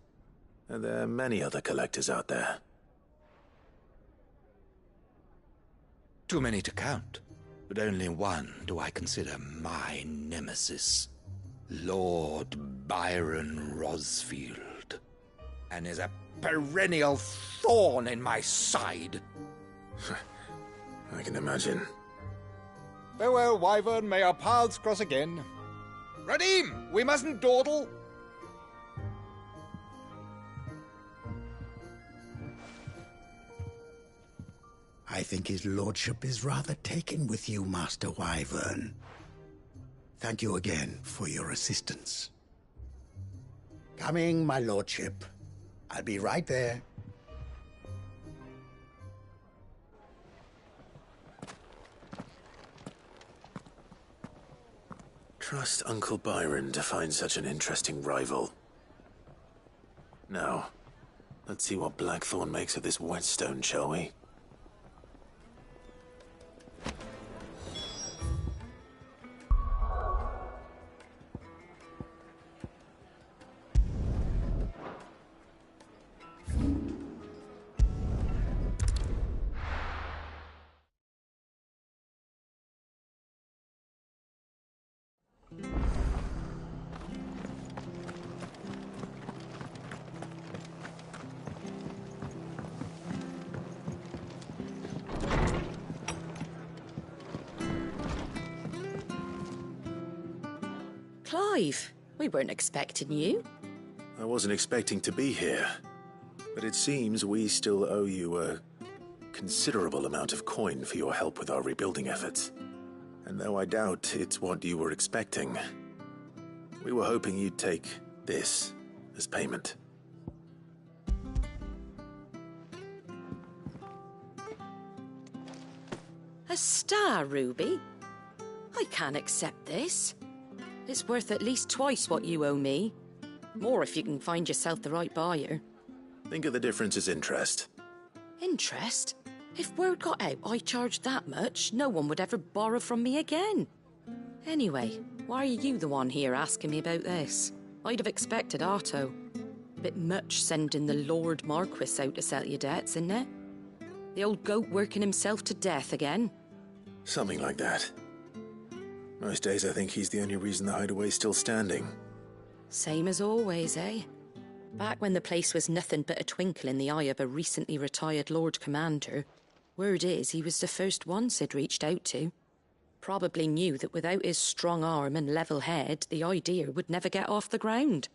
And there are many other collectors out there. Too many to count, but only one do I consider my nemesis. Lord Byron Rosfield. And is a perennial thorn in my side. I can imagine. Farewell, Wyvern. May our paths cross again. Radim, we mustn't dawdle. I think his lordship is rather taken with you, Master Wyvern. Thank you again for your assistance. Coming, my lordship. I'll be right there. Trust Uncle Byron to find such an interesting rival. Now, let's see what Blackthorn makes of this whetstone, shall we? Clive, we weren't expecting you. I wasn't expecting to be here, but it seems we still owe you a considerable amount of coin for your help with our rebuilding efforts. And though I doubt it's what you were expecting, we were hoping you'd take this as payment. A star ruby? I can't accept this. It's worth at least twice what you owe me. More if you can find yourself the right buyer. Think of the difference as interest. Interest? If word got out I charged that much, no one would ever borrow from me again. Anyway, why are you the one here asking me about this? I'd have expected Otto. Bit much sending the Lord Marquis out to settle your debts, isn't it? The old goat working himself to death again? Something like that. Most days I think he's the only reason the hideaway's still standing. Same as always, eh? Back when the place was nothing but a twinkle in the eye of a recently retired Lord Commander, word is he was the first one Sid reached out to. Probably knew that without his strong arm and level head, the idea would never get off the ground.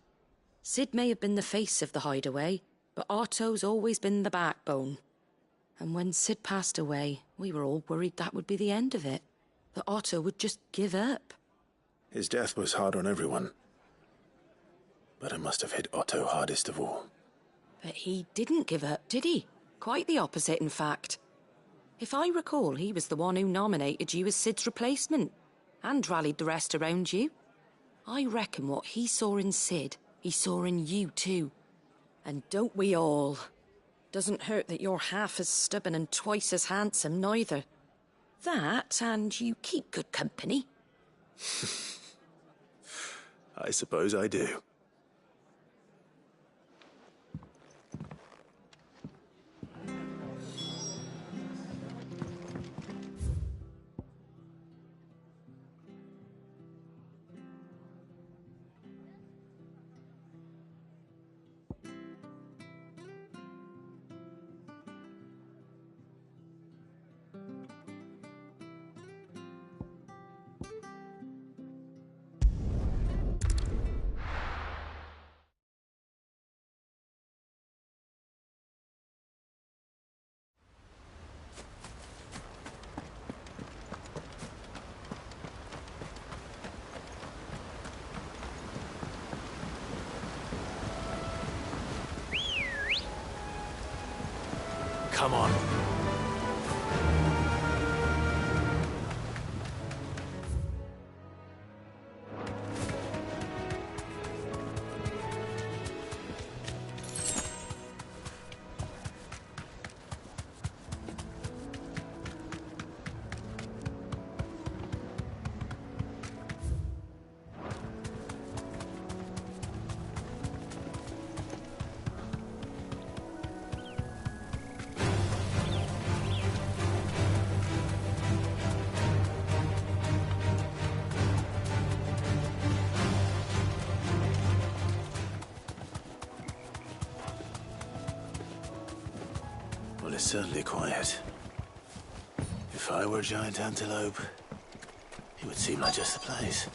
Sid may have been the face of the hideaway, but Otto's always been the backbone. And when Sid passed away, we were all worried that would be the end of it. That Otto would just give up. His death was hard on everyone. But it must have hit Otto hardest of all. But he didn't give up, did he? Quite the opposite, in fact. If I recall, he was the one who nominated you as Sid's replacement, and rallied the rest around you. I reckon what he saw in Sid, he saw in you too. And don't we all? Doesn't hurt that you're half as stubborn and twice as handsome, neither. That, and you keep good company. I suppose I do. Come on. Well, it's certainly quiet. If I were a giant antelope, it would seem like just the place.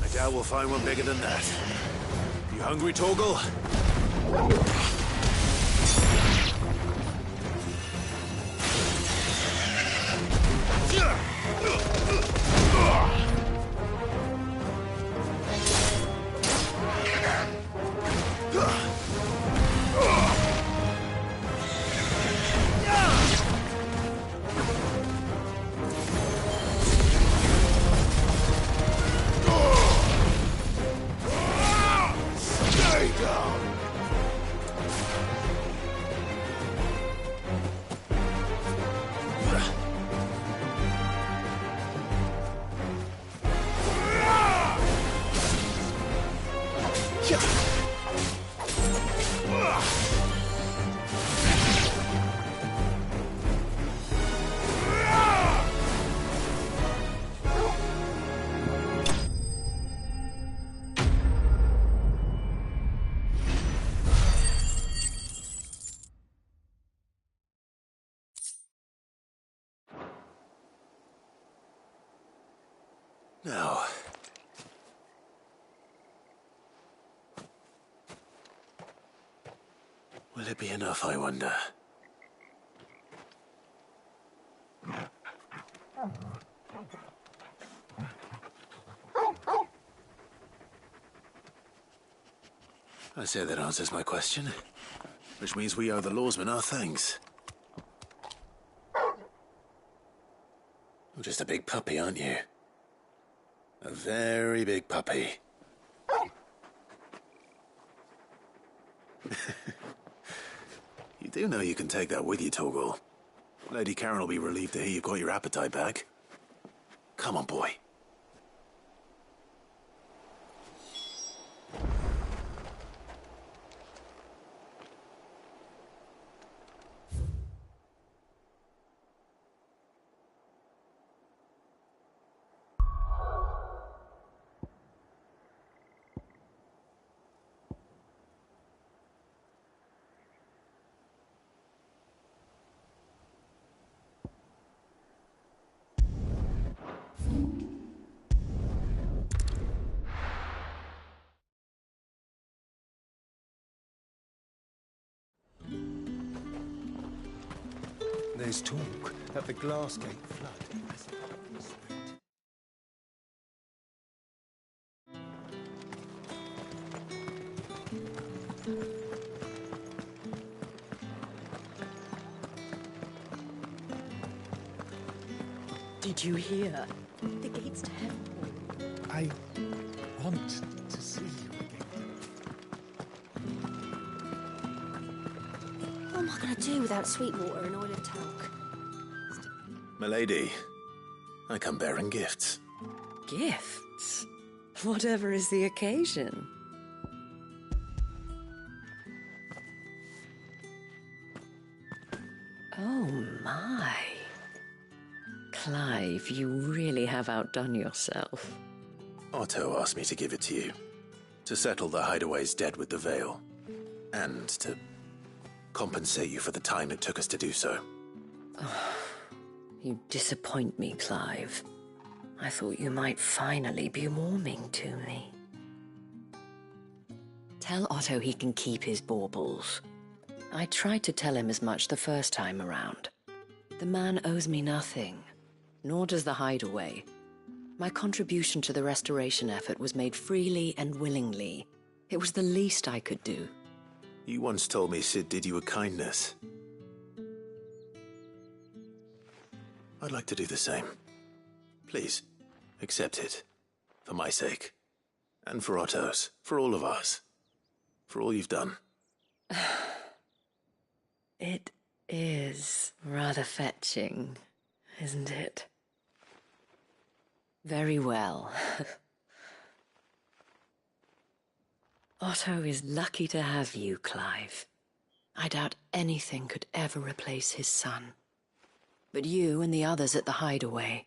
I doubt we'll find one bigger than that. You hungry, Torgal? Now, will it be enough, I wonder? I say that answers my question, which means we owe the lawsmen our thanks. You're just a big puppy, aren't you? A very big puppy. You do know you can take that with you, Torgal. Lady Karen will be relieved to hear you've got your appetite back. Come on, boy. There's talk that the Glassgate flood has partly spread. Did you hear? The gates to heaven. I want to see you again. What am I going to do without Sweetwater and Oil of Talc? Milady, I come bearing gifts. Gifts? Whatever is the occasion. Oh my. Clive, you really have outdone yourself. Otto asked me to give it to you. To settle the Hideaway's debt with the Veil. And to compensate you for the time it took us to do so. You disappoint me, Clive. I thought you might finally be warming to me. Tell Otto he can keep his baubles. I tried to tell him as much the first time around. The man owes me nothing, nor does the Hideaway. My contribution to the restoration effort was made freely and willingly. It was the least I could do. You once told me Sid did you a kindness. I'd like to do the same. Please, accept it. For my sake. And for Otto's. For all of us. For all you've done. It is rather fetching, isn't it? Very well. Otto is lucky to have you, Clive. I doubt anything could ever replace his son. But you and the others at the Hideaway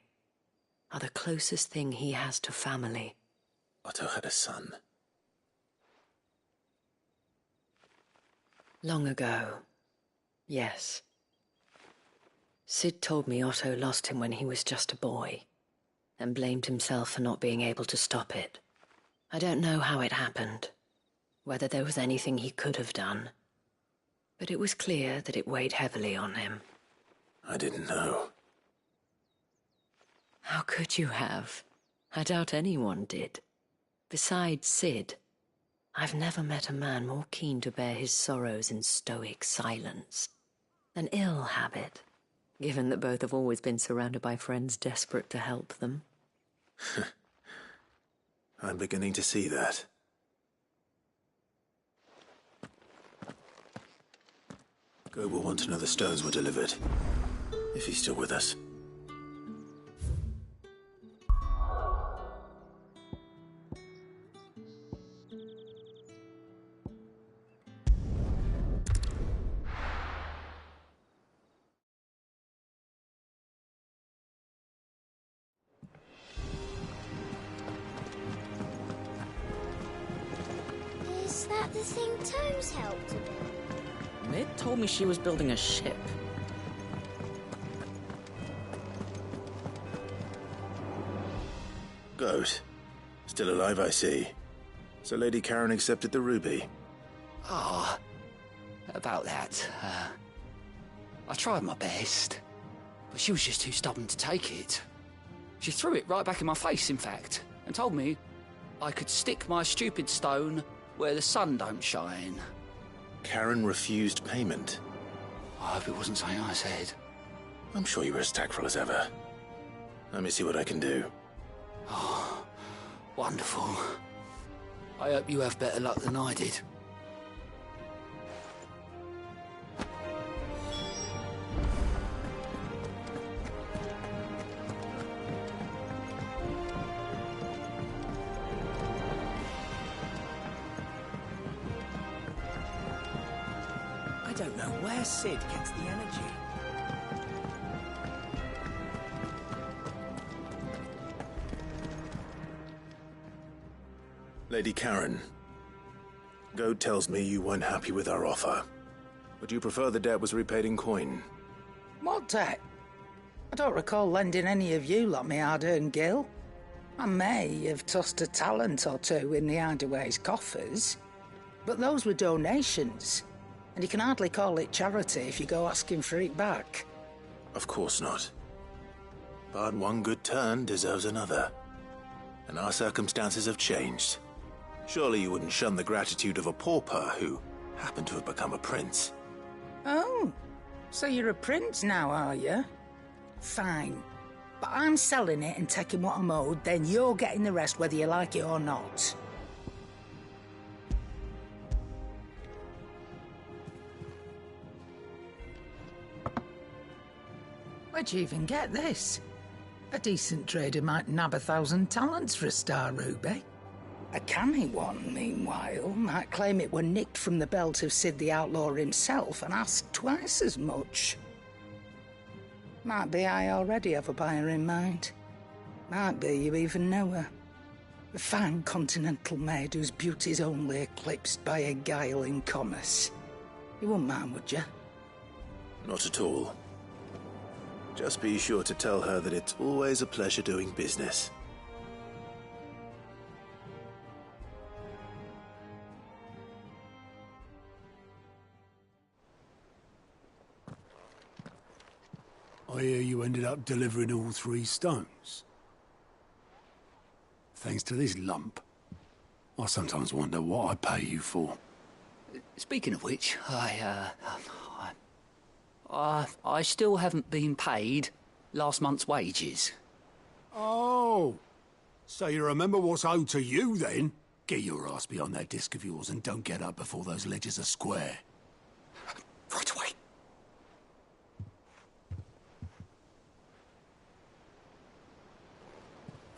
are the closest thing he has to family. Otto had a son. Long ago, yes. Sid told me Otto lost him when he was just a boy, and blamed himself for not being able to stop it. I don't know how it happened, whether there was anything he could have done, but it was clear that it weighed heavily on him. I didn't know. How could you have? I doubt anyone did. Besides Sid, I've never met a man more keen to bear his sorrows in stoic silence. An ill habit, given that both have always been surrounded by friends desperate to help them. I'm beginning to see that. Gob will want to know the stones were delivered. If he's still with us. Is that the thing Tomes helped to build? Mid told me she was building a ship. Goat. Still alive, I see. So Lady Karen accepted the ruby. Ah, about that. I tried my best, but she was just too stubborn to take it. She threw it right back in my face, in fact, and told me I could stick my stupid stone where the sun don't shine. Karen refused payment. I hope it wasn't something I said. I'm sure you were as tactful as ever. Let me see what I can do. Oh, wonderful. I hope you have better luck than I did. I don't know where Sid gets the energy. Lady Karen, Goat tells me you weren't happy with our offer. Would you prefer the debt was repaid in coin? What debt? I don't recall lending any of you like me hard-earned gil. I may have tossed a talent or two in the Hideaway's coffers, but those were donations, and you can hardly call it charity if you go asking for it back. Of course not. But one good turn deserves another. And our circumstances have changed. Surely you wouldn't shun the gratitude of a pauper who happened to have become a prince. Oh, so you're a prince now, are you? Fine. But I'm selling it and taking what I'm owed, then you're getting the rest whether you like it or not. Where'd you even get this? A decent trader might nab 1,000 talents for a star ruby. A canny one, meanwhile, might claim it were nicked from the belt of Sid the Outlaw himself and ask twice as much. Might be I already have a buyer in mind. Might be you even know her. A fine continental maid whose beauty's only eclipsed by a guile in commerce. You wouldn't mind, would you? Not at all. Just be sure to tell her that it's always a pleasure doing business. I hear you ended up delivering all 3 stones. Thanks to this lump. I sometimes wonder what I pay you for. Speaking of which, I still haven't been paid last month's wages. Oh, so you remember what's owed to you then? Get your ass behind that disc of yours and don't get up before those ledgers are square. Right away.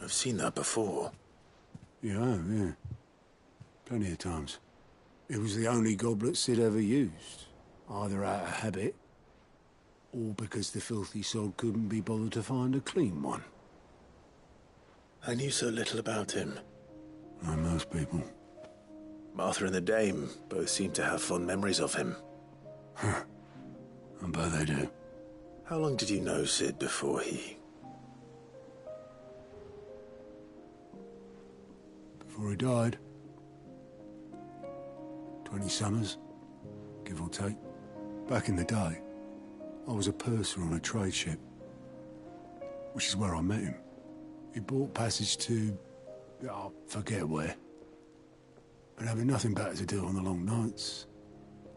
I've seen that before. Yeah. Plenty of times. It was the only goblet Sid ever used. Either out of habit, or because the filthy sod couldn't be bothered to find a clean one. I knew so little about him. Like most people. Martha and the Dame both seem to have fond memories of him. I bet they do. How long did you know Sid before he... Before he died. 20 summers, give or take. Back in the day, I was a purser on a trade ship, which is where I met him. He bought passage to... I forget where. But having nothing better to do on the long nights,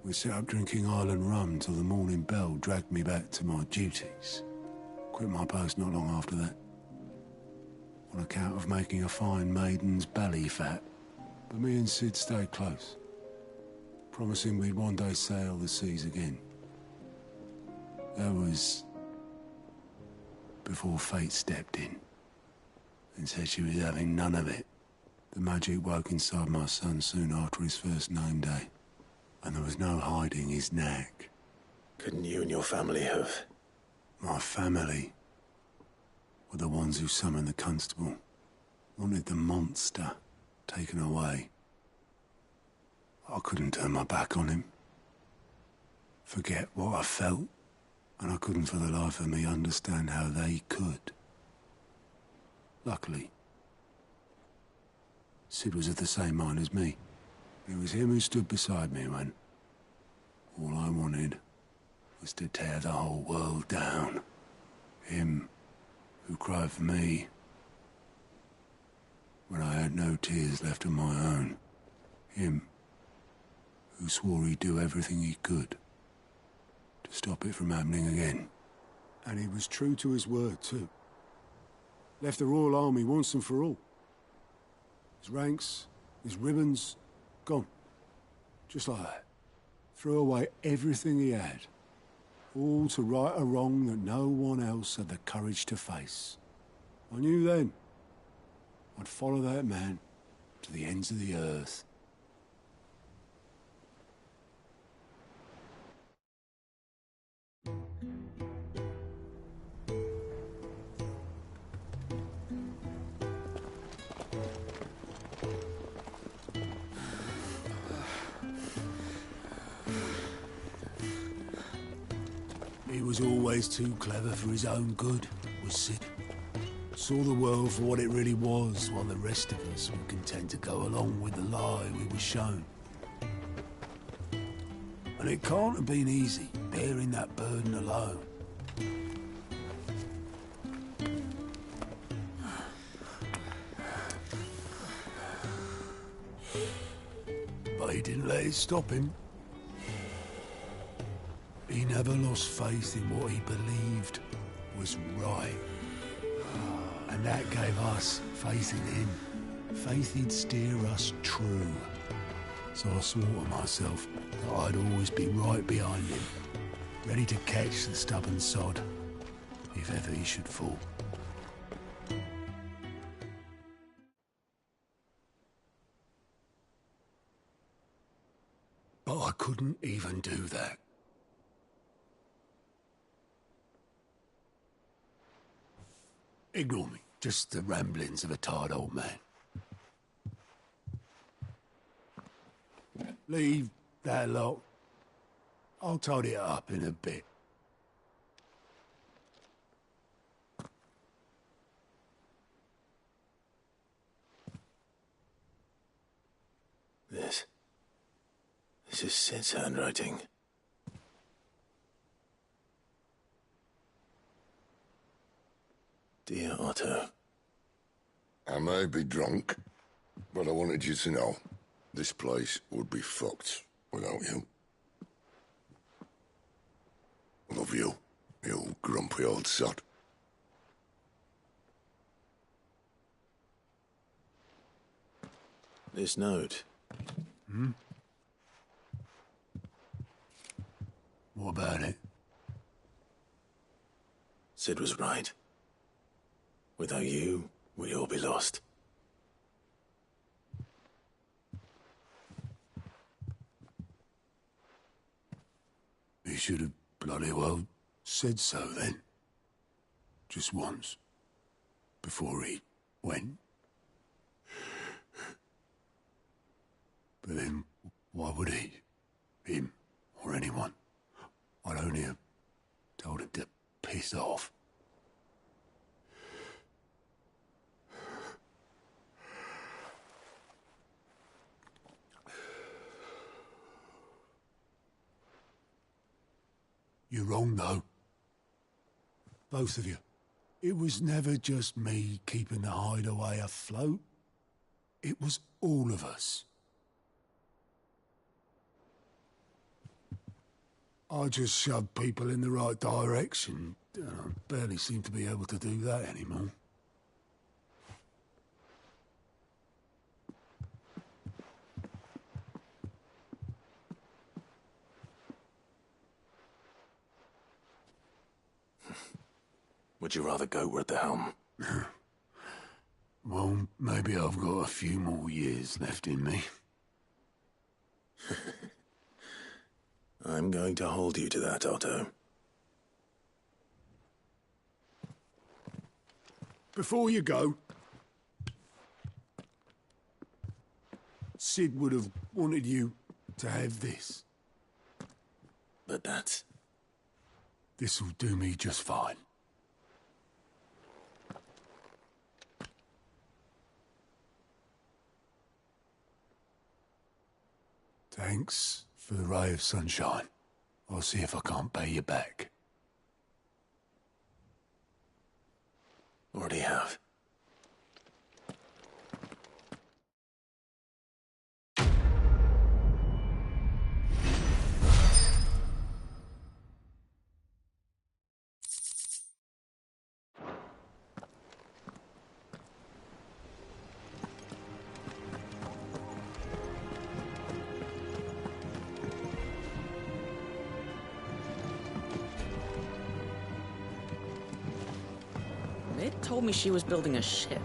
we set up drinking island rum till the morning bell dragged me back to my duties. Quit my post not long after that. On account of making a fine maiden's belly fat. But me and Sid stayed close, promising we'd one day sail the seas again. That was before fate stepped in and said she was having none of it. The magic woke inside my son soon after his first name day, and there was no hiding his knack. Couldn't you and your family have? My family were the ones who summoned the constable, wanted the monster taken away. I couldn't turn my back on him, forget what I felt, and I couldn't for the life of me understand how they could. Luckily, Sid was of the same mind as me. It was him who stood beside me when all I wanted was to tear the whole world down. Him who cried for me when I had no tears left of my own. Him who swore he'd do everything he could to stop it from happening again. And he was true to his word, too. Left the Royal Army once and for all. His ranks, his ribbons, gone. Just like that. Threw away everything he had. All to right a wrong that no one else had the courage to face. I knew then I'd follow that man to the ends of the earth. He was always too clever for his own good, was Sid. Saw the world for what it really was, while the rest of us were content to go along with the lie we were shown. And it can't have been easy, bearing that burden alone. But he didn't let it stop him. He never lost faith in what he believed was right. And that gave us faith in him. Faith he'd steer us true. So I swore to myself that I'd always be right behind him, ready to catch the stubborn sod, if ever he should fall. But I couldn't even do that. Ignore me. Just the ramblings of a tired old man. Leave that lot. I'll tidy it up in a bit. This is Sid's handwriting. Dear Otto. I may be drunk, but I wanted you to know this place would be fucked without you. Love you, you grumpy old sod. This note. Hmm? What about it? Sid was right. Without you, we'd all be lost. He should have bloody well said so then. Just once. Before he went. But then, why would he? Him, or anyone? I'd only have told him to piss off. You're wrong, though. Both of you. It was never just me keeping the hideaway afloat. It was all of us. I just shoved people in the right direction. I barely seem to be able to do that anymore. Would you rather go at the helm? Well, maybe I've got a few more years left in me. I'm going to hold you to that, Otto. Before you go, Sid would have wanted you to have this. But that's... This'll do me just fine. Thanks for the ray of sunshine. I'll see if I can't pay you back. Already have. It told me she was building a ship.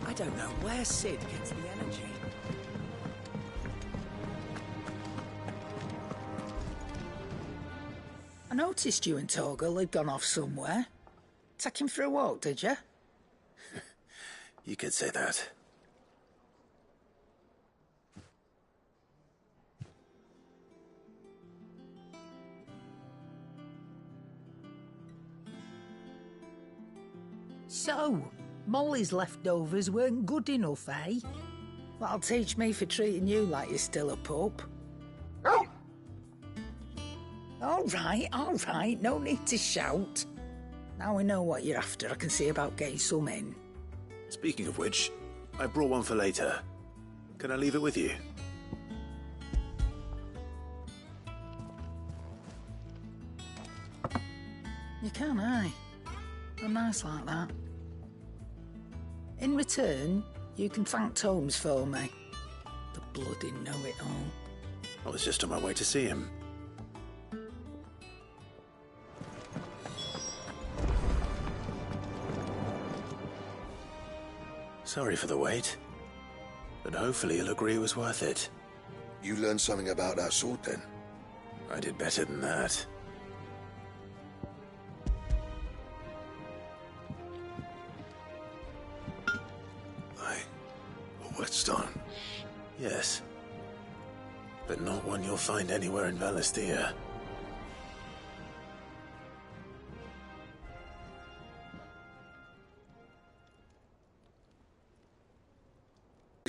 I don't know where Sid gets the energy. I noticed you and Torgal had gone off somewhere. Take him for a walk, did you? You could say that. So, Molly's leftovers weren't good enough, eh? That'll teach me for treating you like you're still a pup. All right, no need to shout. Now we know what you're after, I can see about getting some in. Speaking of which, I brought one for later. Can I leave it with you? You can, eh? I'm nice like that. In return, you can thank Tomes for me. The bloody know-it-all. I was just on my way to see him. Sorry for the wait, but hopefully you'll agree it was worth it. You learned something about that sword, then? I did better than that. A whetstone? Yes. But not one you'll find anywhere in Valisthea.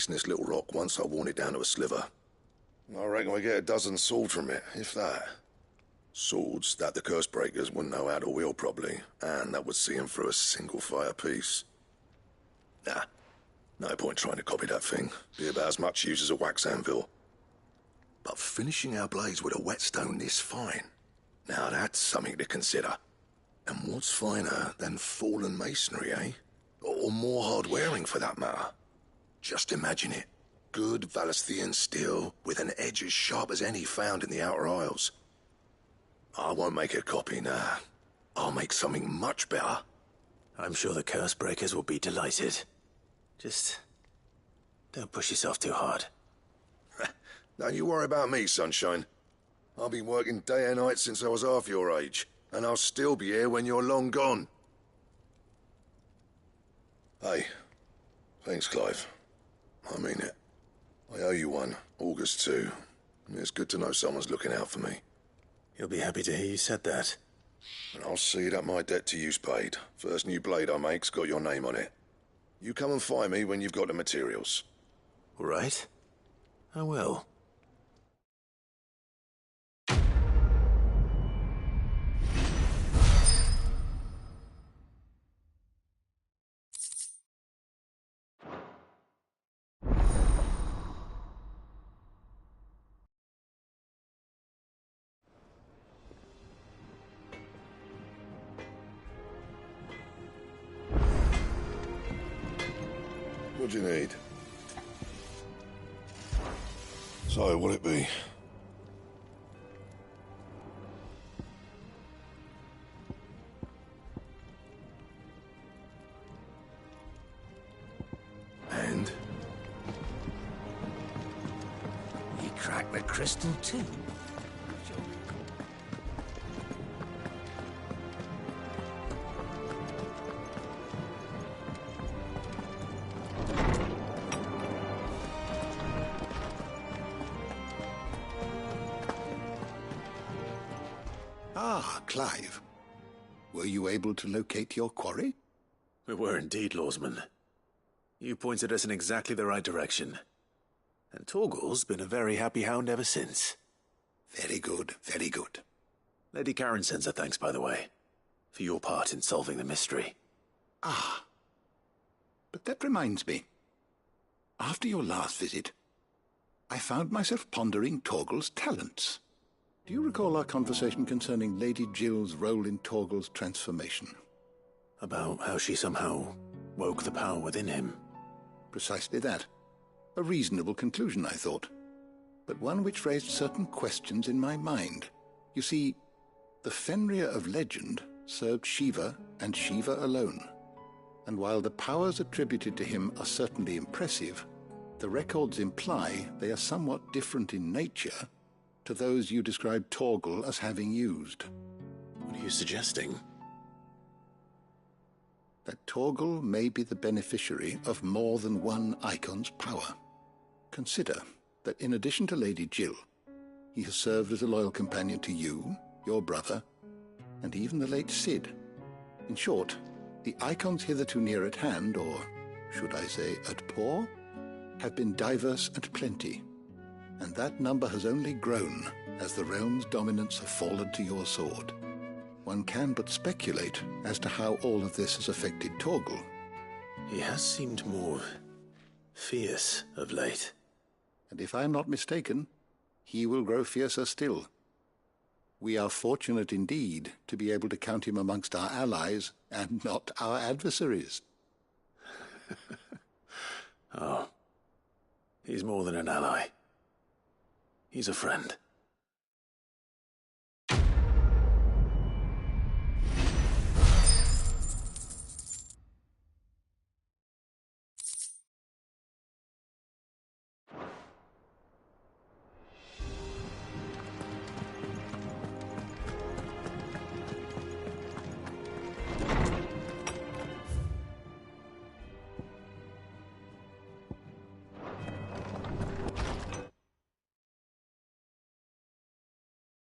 This little rock once I worn it down to a sliver. I reckon we get a dozen swords from it, if that. Swords that the curse breakers wouldn't know how to wield properly, and that would see them through a single fire piece. Nah, no point trying to copy that thing. Be about as much use as a wax anvil. But finishing our blades with a whetstone this fine, now that's something to consider. And what's finer than fallen masonry, eh? Or more hard-wearing, for that matter. Just imagine it. Good Valisthean steel with an edge as sharp as any found in the Outer Isles. I won't make a copy, nah. I'll make something much better. I'm sure the curse breakers will be delighted. Just don't push yourself too hard. Don't you worry about me, Sunshine. I've been working day and night since I was half your age, and I'll still be here when you're long gone. Hey, thanks, Clive. I mean it. I owe you one, August too. It's good to know someone's looking out for me. He'll be happy to hear you said that. And I'll see that my debt to you's paid. First new blade I make's got your name on it. You come and find me when you've got the materials. All right. I will. What do you need? So, what'll it be? crack the crystal too. Ah, Clive. Were you able to locate your quarry? We were indeed, Lawsman. You pointed us in exactly the right direction. And Torgal's been a very happy hound ever since. Very good, very good. Lady Karen sends her thanks, by the way, for your part in solving the mystery. Ah. But that reminds me. After your last visit, I found myself pondering Torgal's talents. Do you recall our conversation concerning Lady Jill's role in Torgal's transformation? About how she somehow woke the power within him. Precisely that. A reasonable conclusion, I thought, but one which raised certain questions in my mind. You see, the Fenrir of legend served Shiva and Shiva alone, and while the powers attributed to him are certainly impressive, the records imply they are somewhat different in nature to those you described Torgal as having used. What are you suggesting? That Torgal may be the beneficiary of more than one Icon's power. Consider that in addition to Lady Jill, he has served as a loyal companion to you, your brother, and even the late Cid. In short, the Icons hitherto near at hand, or should I say at paw, have been diverse and plenty, and that number has only grown as the realm's dominance have fallen to your sword. One can but speculate as to how all of this has affected Torgal. He has seemed more fierce of late. And if I am not mistaken, he will grow fiercer still. We are fortunate indeed to be able to count him amongst our allies and not our adversaries. Oh, he's more than an ally. He's a friend.